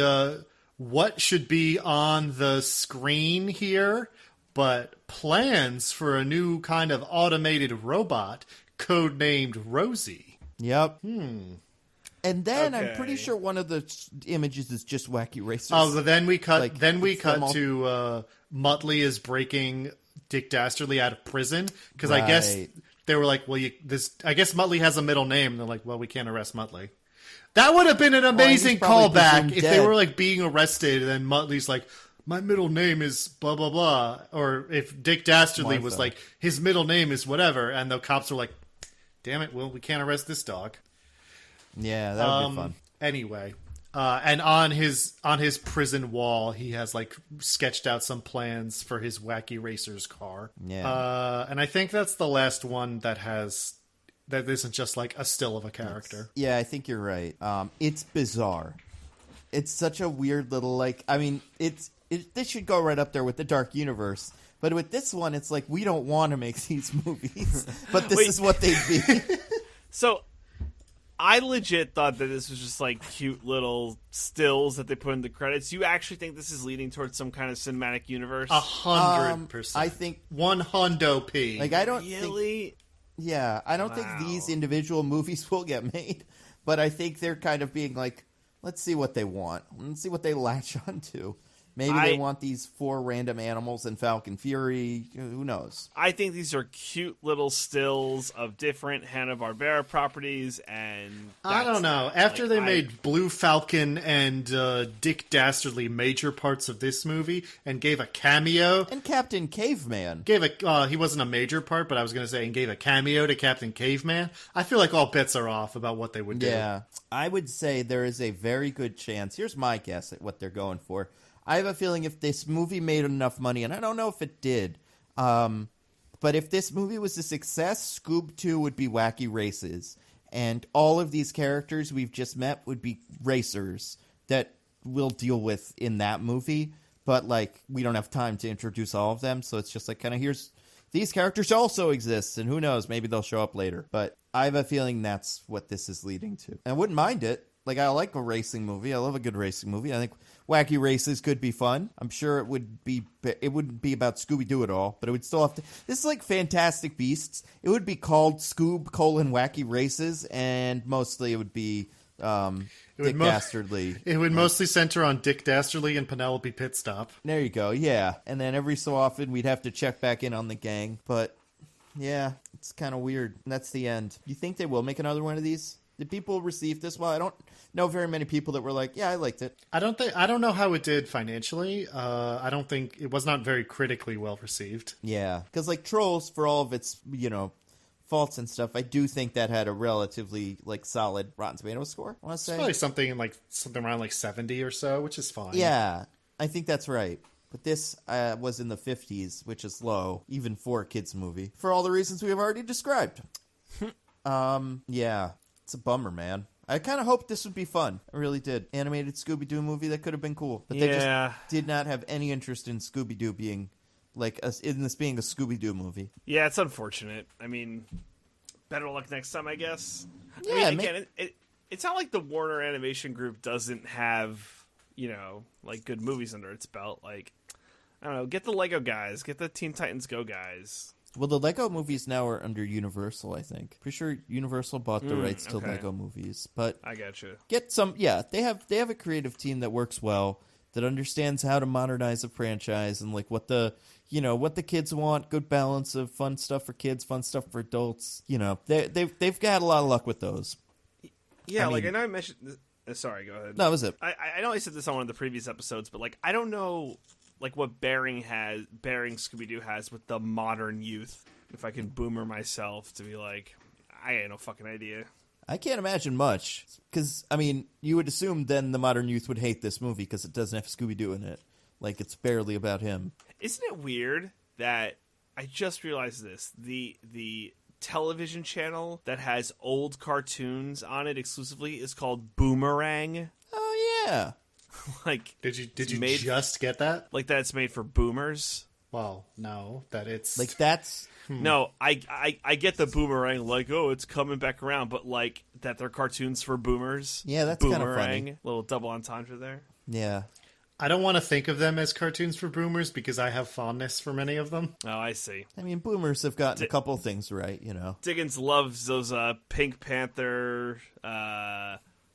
what should be on the screen here but plans for a new kind of automated robot codenamed Rosie. Yep. And then I'm pretty sure one of the images is just Wacky Racers. Oh, but then we cut. Then we cut to Muttley is breaking Dick Dastardly out of prison because I guess they were like, "Well, I guess Muttley has a middle name." And they're like, "Well, we can't arrest Muttley." That would have been an amazing callback if they were being arrested, and then Muttley's like, "My middle name is blah blah blah," or if Dick Dastardly was like, "His middle name is whatever," and the cops were like, damn it, Will, we can't arrest this dog. Yeah, that would be fun. Anyway, and on his prison wall, he has like sketched out some plans for his wacky racer's car. Yeah. And I think that's the last one that isn't just like a still of a character. Yeah, I think you're right. It's bizarre. It's such a weird little, like, I mean, this should go right up there with the Dark Universe. But with this one, it's like, we don't want to make these movies, but this is what they'd be. So, I legit thought that this was just like cute little stills that they put in the credits. You actually think this is leading towards some kind of cinematic universe? 100%. I think 100 P. Like, I don't really. think. Yeah, I don't think these individual movies will get made, but I think they're kind of being like, let's see what they want. Let's see what they latch onto. Maybe they want these 4 random animals in Falcon Fury. Who knows? I think these are cute little stills of different Hanna-Barbera properties, and I don't know. After they made Blue Falcon and Dick Dastardly major parts of this movie and gave a cameo, and Captain Caveman he wasn't a major part, but I was going to say, and gave a cameo to Captain Caveman. I feel like all bets are off about what they would do. Yeah, I would say there is a very good chance. Here's my guess at what they're going for. I have a feeling if this movie made enough money, and I don't know if it did, but if this movie was a success, Scoob 2 would be wacky races. And all of these characters we've just met would be racers that we'll deal with in that movie. But, like, we don't have time to introduce all of them, so it's just like, kind of, these characters also exist, and who knows, maybe they'll show up later. But I have a feeling that's what this is leading to. And I wouldn't mind it. Like, I like a racing movie. I love a good racing movie. I think wacky races could be fun. I'm sure it wouldn't be about Scooby-Doo at all, but it would still have to. This is like Fantastic Beasts. It would be called Scoob: Wacky Races, and mostly it would be Dick Dastardly. It would mostly center on Dick Dastardly and Penelope Pitstop. There you go. Yeah, and then every so often we'd have to check back in on the gang. But yeah, it's kind of weird. And that's the end. You think they will make another one of these? Did people receive this well? I don't know very many people that were like, yeah, I liked it. I don't know how it did financially. I don't think it was not very critically well received. Yeah, because like Trolls, for all of its, faults and stuff, I do think that had a relatively like solid Rotten Tomatoes score, I want to say. It's probably something around like 70 or so, which is fine. Yeah, I think that's right. But this was in the 50s, which is low, even for a kids movie, for all the reasons we have already described. Yeah. It's a bummer, man. I kind of hoped this would be fun. I really did. Animated Scooby-Doo movie, that could have been cool. But they just did not have any interest in Scooby-Doo being, in this being a Scooby-Doo movie. Yeah, it's unfortunate. I mean, better luck next time, I guess. Yeah, I mean, again, it's not like the Warner Animation Group doesn't have, like good movies under its belt. Like, I don't know, get the Lego guys, get the Teen Titans Go guys. Well, the Lego movies now are under Universal, I think. Pretty sure Universal bought the rights to Lego movies. But I gotcha. Get some, yeah, they have a creative team that works well, that understands how to modernize a franchise and like what the kids want, good balance of fun stuff for kids, fun stuff for adults. They've got a lot of luck with those. Yeah, I know I mentioned sorry, go ahead. No, that was it. I know I said this on one of the previous episodes, but like I don't know like what bearing Scooby-Doo has with the modern youth. If I can boomer myself to be like, I ain't no fucking idea. I can't imagine much. Because, I mean, you would assume then the modern youth would hate this movie because it doesn't have Scooby-Doo in it. Like, it's barely about him. Isn't it weird that I just realized this? The television channel that has old cartoons on it exclusively is called Boomerang. Oh, yeah. Like, did you just get that? Like that it's made for boomers? Well, no, that it's like that's no. I get the Boomerang, like, oh, it's coming back around, but like that they're cartoons for boomers. Yeah, that's kind of funny. Little double entendre there. Yeah. I don't want to think of them as cartoons for boomers because I have fondness for many of them. Oh, I see. I mean, boomers have gotten a couple things right, Diggins loves those Pink Panther.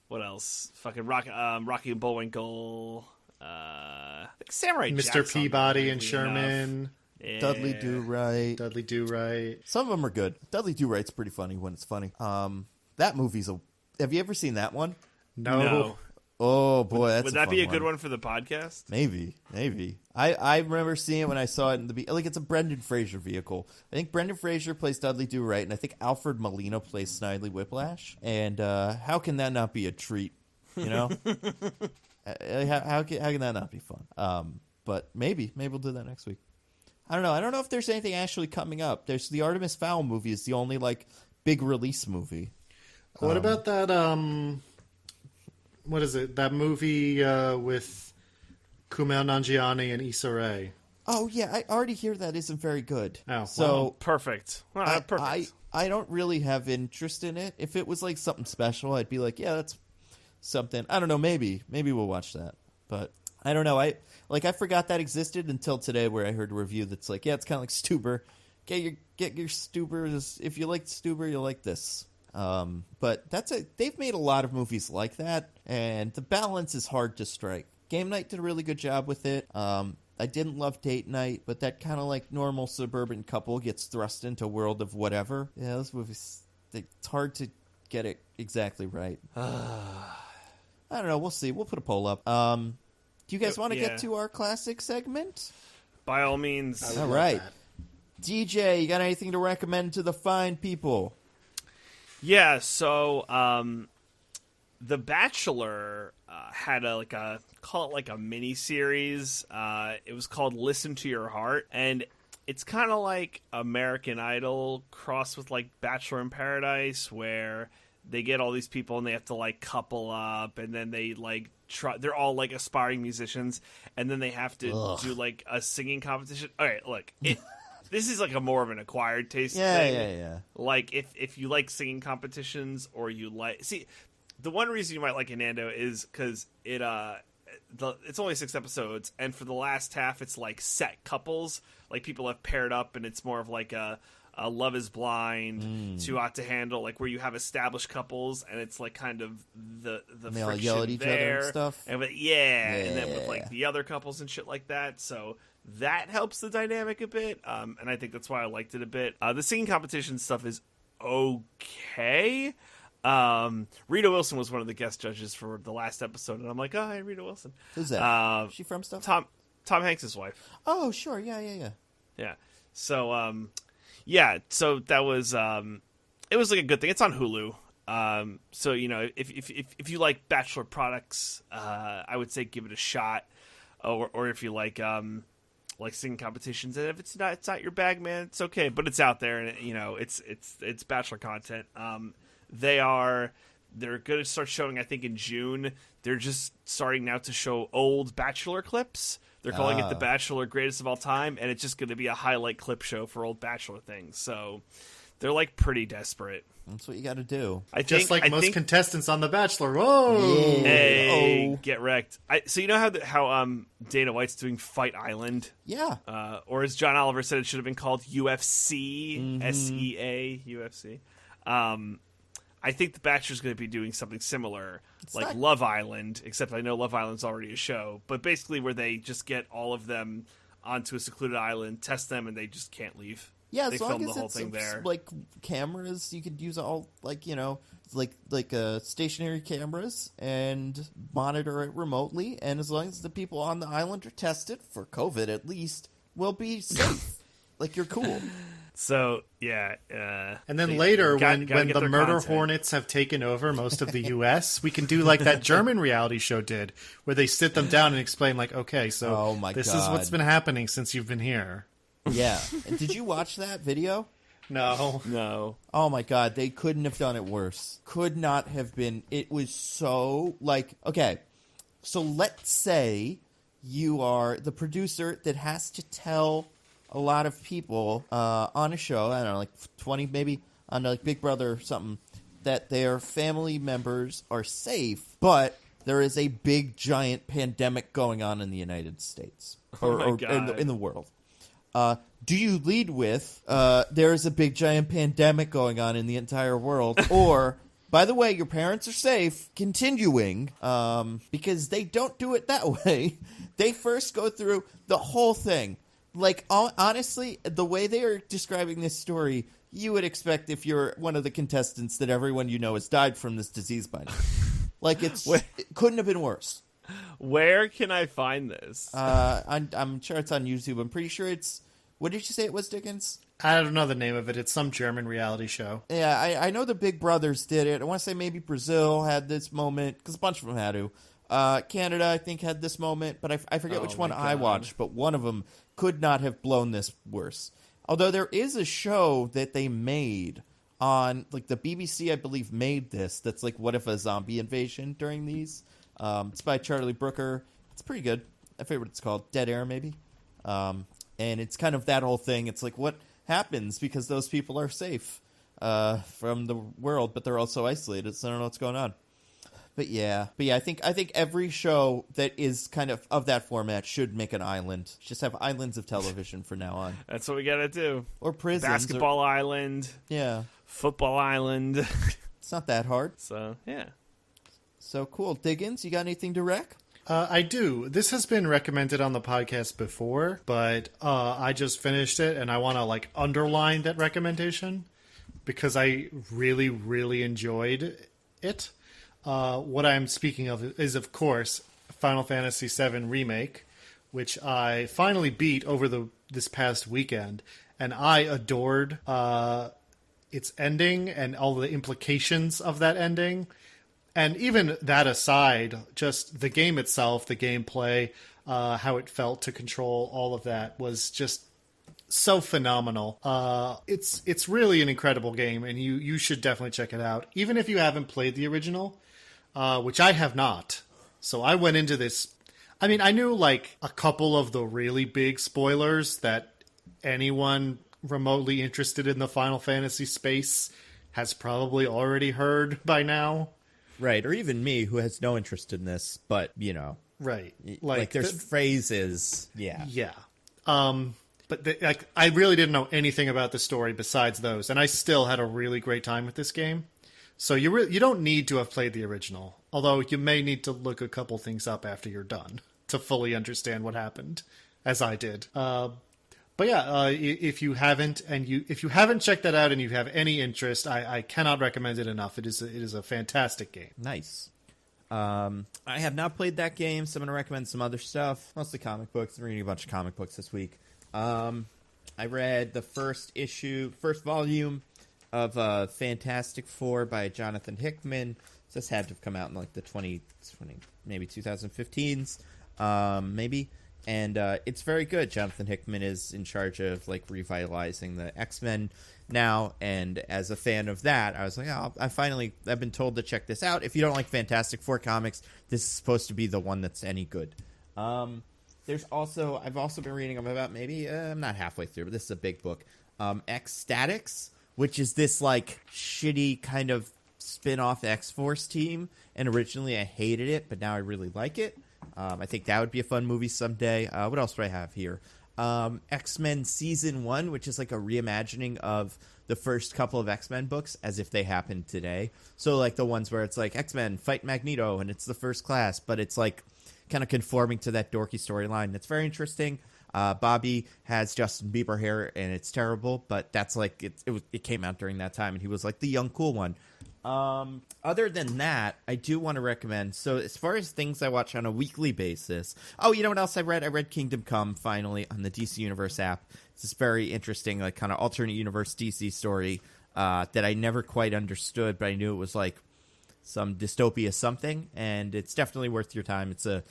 What else? Fucking Rocky and Bullwinkle. Samurai Mr. Jack's Peabody and Sherman. Yeah. Dudley Do Right. Some of them are good. Dudley Do Right's pretty funny when it's funny. That movie's have you ever seen that one? No. Oh boy, that's would a that fun be a good one for the podcast? Maybe. I remember seeing it when I saw it in the like it's a Brendan Fraser vehicle. I think Brendan Fraser plays Dudley Do Right, and I think Alfred Molina plays Snidely Whiplash. And how can that not be a treat? You know, how can that not be fun? But maybe we'll do that next week. I don't know. I don't know if there's anything actually coming up. There's the Artemis Fowl movie is the only like big release movie. What about that? What is it? That movie with Kumail Nanjiani and Issa Rae. Oh yeah, I already hear that isn't very good. Oh, so perfect. Perfect. I don't really have interest in it. If it was like something special, I'd be like, yeah, that's something. I don't know. Maybe we'll watch that. But I don't know. I forgot that existed until today, where I heard a review that's like, yeah, it's kind of like Stuber. Get your Stuber. If you like Stuber, you'll like this. But they've made a lot of movies like that, and the balance is hard to strike. Game Night did a really good job with it. I didn't love Date Night, but that kind of like normal suburban couple gets thrust into a world of whatever. Yeah, those movies, it's hard to get it exactly right. I don't know. We'll see. We'll put a poll up. Do you guys want to get to our classic segment? By all means. All right. DJ, you got anything to recommend to the fine people? Yeah, so The Bachelor had call it like a mini series. It was called Listen to Your Heart, and it's kind of like American Idol crossed with like Bachelor in Paradise, where they get all these people and they have to like couple up, and then they like they're all like aspiring musicians, and then they have to do like a singing competition. All right, look, this is like a more of an acquired taste thing. Yeah. Like if you like singing competitions, or you the one reason you might like Nando is because it's only 6 episodes, and for the last half it's like set couples, like people have paired up, and it's more of like a Love is Blind, Too Hot to Handle, like where you have established couples, and it's like kind of the and they friction all yell at each there, other and stuff. and then with like the other couples and shit like that. So that helps the dynamic a bit, and I think that's why I liked it a bit. The singing competition stuff is okay. Rita Wilson was one of the guest judges for the last episode, and I'm like, oh, hey, Rita Wilson. Who's that? Is she from stuff? Tom Hanks' wife. Oh, sure. Yeah. So, so that was it was like a good thing. It's on Hulu. So if you like Bachelor products, I would say give it a shot. Or if you like singing competitions, and if it's not your bag, man, it's okay. But it's out there, and it's Bachelor content. They're going to start showing, I think, in June. They're just starting now to show old Bachelor clips. They're calling it The Bachelor Greatest of All Time, and it's just going to be a highlight clip show for old Bachelor things. So they're like pretty desperate. That's what you got to do. I think most contestants on The Bachelor. Whoa! Yeah. Hey, get wrecked. So you know how Dana White's doing Fight Island? Yeah. Or as John Oliver said, it should have been called UFC, SEA, UFC. I think The Bachelor's going to be doing something similar, Love Island, except I know Love Island's already a show, but basically where they just get all of them onto a secluded island, test them, and they just can't leave. Yeah, they as long film as the whole it's thing there. Like cameras, you could use all stationary cameras and monitor it remotely, and as long as the people on the island are tested for COVID, at least, we'll be safe. Like, you're cool. So, yeah. And then later, when the murder content. hornets have taken over most of the U.S., we can do like that German reality show did, where they sit them down and explain, like, okay, so this is what's been happening since you've been here. Yeah. And did you watch that video? No. Oh, my God. They couldn't have done it worse. Could not have been. It was so, okay, so let's say you are the producer that has to tell a lot of people on a show, I don't know, like 20 maybe, on like Big Brother or something, that their family members are safe, but there is a big, giant pandemic going on in the United States. Or in the world. Do you lead with, there is a big, giant pandemic going on in the entire world, or, by the way, your parents are safe, continuing, because they don't do it that way. They first go through the whole thing. Like, honestly, the way they are describing this story, you would expect if you're one of the contestants that everyone you know has died from this disease by now. Like it couldn't have been worse. Where can I find this? I'm sure it's on YouTube. I'm pretty sure it's. What did you say it was, Diggins? I don't know the name of it. It's some German reality show. Yeah, I know the Big Brothers did it. I want to say maybe Brazil had this moment, because a bunch of them had to. Canada, I think, had this moment, but I forget which one I watched, but one of them could not have blown this worse. Although there is a show that they made on, like, the BBC, I believe, made this, that's like, what if a zombie invasion during these? It's by Charlie Brooker. It's pretty good. I forget what it's called. Dead Air, maybe? And it's kind of that whole thing. It's like, what happens because those people are safe from the world, but they're also isolated, so I don't know what's going on. But yeah, I think every show that is kind of that format should make an island. Just have islands of television from now on. That's what we gotta do. Or prisons. Basketball island. Yeah. Football island. It's not that hard. So, yeah. So cool. Diggins, you got anything to rec? I do. This has been recommended on the podcast before, but I just finished it, and I want to underline that recommendation because I really, really enjoyed it. What I'm speaking of is, of course, Final Fantasy VII Remake, which I finally beat over this past weekend, and I adored its ending and all the implications of that ending. And even that aside, just the game itself, the gameplay, how it felt to control all of that was just so phenomenal. It's really an incredible game, and you should definitely check it out. Even if you haven't played the original, which I have not. So I went into this... I mean, I knew a couple of the really big spoilers that anyone remotely interested in the Final Fantasy space has probably already heard by now. Right, or even me, who has no interest in this, but, Right. Like there's phrases, yeah. Yeah. But I really didn't know anything about the story besides those, and I still had a really great time with this game. So you don't need to have played the original, although you may need to look a couple things up after you're done to fully understand what happened, as I did. But yeah, if you haven't checked that out and you have any interest, I cannot recommend it enough. It is a fantastic game. Nice. I have not played that game, so I'm going to recommend some other stuff. Mostly comic books. I'm reading a bunch of comic books this week. I read the first volume of Fantastic Four by Jonathan Hickman. So this had to have come out in the 2020, maybe 2015s, maybe. And it's very good. Jonathan Hickman is in charge of revitalizing the X-Men now, and as a fan of that, I was like, I've been told to check this out. If you don't like Fantastic Four comics, this is supposed to be the one that's any good. I've also been reading about I'm not halfway through, but this is a big book. X-Statix, which is this shitty kind of spin-off X-Force team, and originally I hated it, but now I really like it. I think that would be a fun movie someday. What else do I have here? X-Men Season 1, which is a reimagining of the first couple of X-Men books as if they happened today. So the ones where it's X-Men fight Magneto and it's the First Class, but it's kind of conforming to that dorky storyline. It's very interesting. Bobby has Justin Bieber hair and it's terrible, but that's it came out during that time and he was the young cool one. Other than that, I do want to recommend, so as far as things I watch on a weekly basis, you know what else I read? I read Kingdom Come, finally, on the DC Universe app. It's this very interesting, kind of alternate universe DC story, that I never quite understood, but I knew it was, some dystopia something, and it's definitely worth your time. It's a,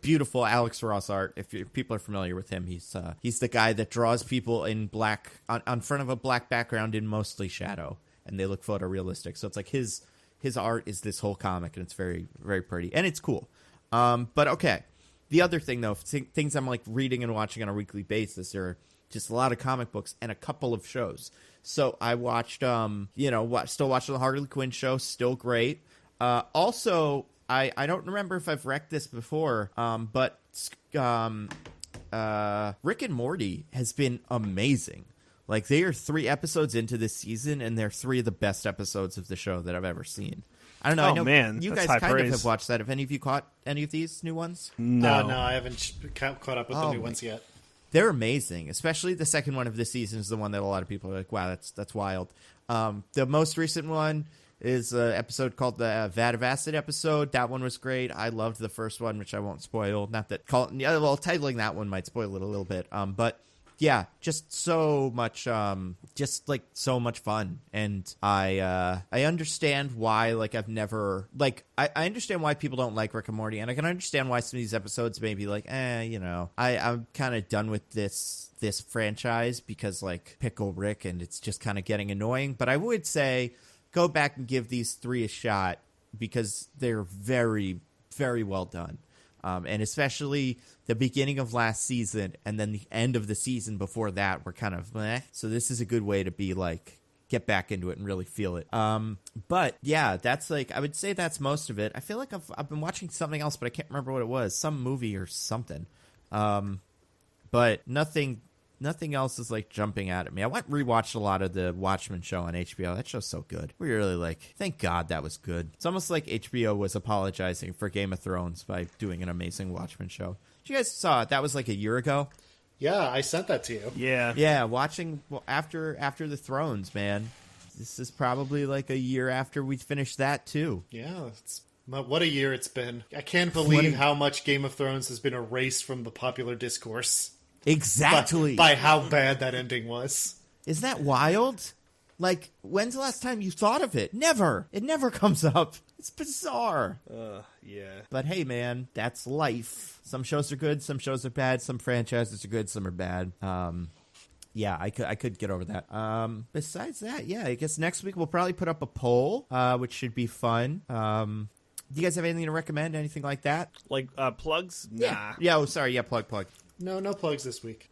beautiful Alex Ross art. If people are familiar with him, he's the guy that draws people in black, on front of a black background in mostly shadow. And they look photorealistic. So it's his art is this whole comic, and it's very, very pretty. And it's cool. But okay. The other thing, though, things I'm reading and watching on a weekly basis are just a lot of comic books and a couple of shows. So I watched, still watching the Harley Quinn show. Still great. Also, I don't remember if I've wrecked this before, but Rick and Morty has been amazing. They are 3 episodes into this season, and they're 3 of the best episodes of the show that I've ever seen. I don't know. I know man, you guys kind of have watched that. Have any of you caught any of these new ones? No, I haven't caught up with the new ones yet. They're amazing, especially the second one of this season is the one that a lot of people are wow, that's wild. The most recent one, is an episode called the Vat of Acid episode. That one was great. I loved the first one, which I won't spoil. Not that titling that one might spoil it a little bit. But yeah, just so much, so much fun. And I understand why, I've never, I understand why people don't like Rick and Morty, and I can understand why some of these episodes may be I'm kind of done with this franchise because, Pickle Rick, and it's just kind of getting annoying. But I would say go back and give these 3 a shot because they're very, very well done. And especially the beginning of last season and then the end of the season before that were kind of meh. So this is a good way to be get back into it and really feel it. But yeah, that's I would say that's most of it. I feel like I've been watching something else, but I can't remember what it was. Some movie or something. But nothing else is jumping out at me. I rewatched a lot of the Watchmen show on HBO. That show's so good. We're really thank God that was good. It's almost like HBO was apologizing for Game of Thrones by doing an amazing Watchmen show. You guys saw it. That was a year ago. Yeah, I sent that to you. Yeah. Watching after the Thrones, man. This is probably a year after we finished that too. Yeah, what a year it's been. I can't believe how much Game of Thrones has been erased from the popular discourse. Exactly. By how bad that ending was. Isn't that wild? When's the last time you thought of it? Never. It never comes up. It's bizarre. Yeah. But hey, man, that's life. Some shows are good, some shows are bad, some franchises are good, some are bad. Yeah, I could get over that. Besides that, yeah, I guess next week we'll probably put up a poll, which should be fun. Do you guys have anything to recommend? Anything like that? Plugs? Nah. Yeah. Yeah. Oh, sorry. Yeah. Plug. No plugs this week.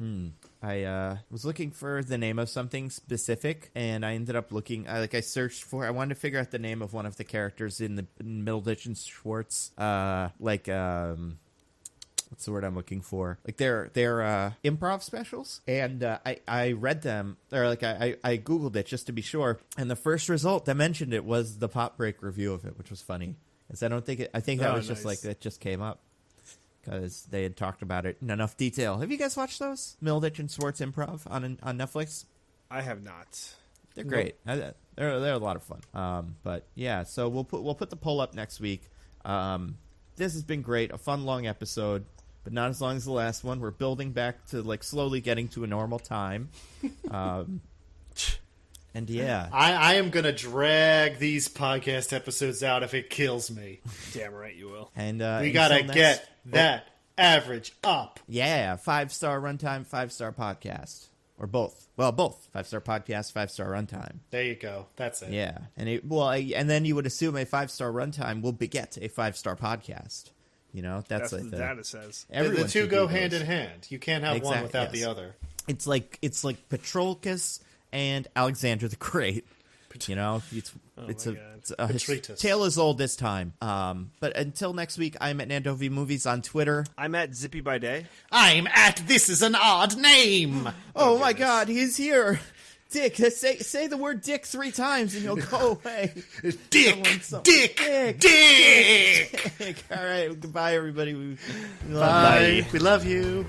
I was looking for the name of something specific, and I ended up looking. I searched for. I wanted to figure out the name of one of the characters in Middleditch and Schwartz. What's the word I'm looking for? They're improv specials, and I read them. Or I googled it just to be sure, and the first result that mentioned it was the Pop Break review of it, which was funny. Because I think that was nice. just it just came up. Because they had talked about it in enough detail. Have you guys watched those? Middleditch and Schwartz Improv on Netflix? I have not. They're great. They're a lot of fun. But yeah, so we'll put the poll up next week. This has been great. A fun long episode, but not as long as the last one. We're building back to slowly getting to a normal time. And yeah, I am gonna drag these podcast episodes out if it kills me. Damn right you will. And we gotta get that average up. Yeah, 5-star runtime, 5-star podcast, or both. Well, both 5-star podcast, 5-star runtime. There you go. That's it. Yeah, and then you would assume a 5-star runtime will beget a 5-star podcast. That's what the data says. The two go hand in hand. You can't have one without the other. It's like Patroclus and Alexander the Great. It's a tale as old this time. But until next week, I'm at Nando V Movies on Twitter. I'm at Zippy by Day. I'm at This Is an Odd Name. Oh my God, he's here. Dick, say the word dick 3 times and he'll go away. Dick. All right, goodbye, everybody. Bye. We love you.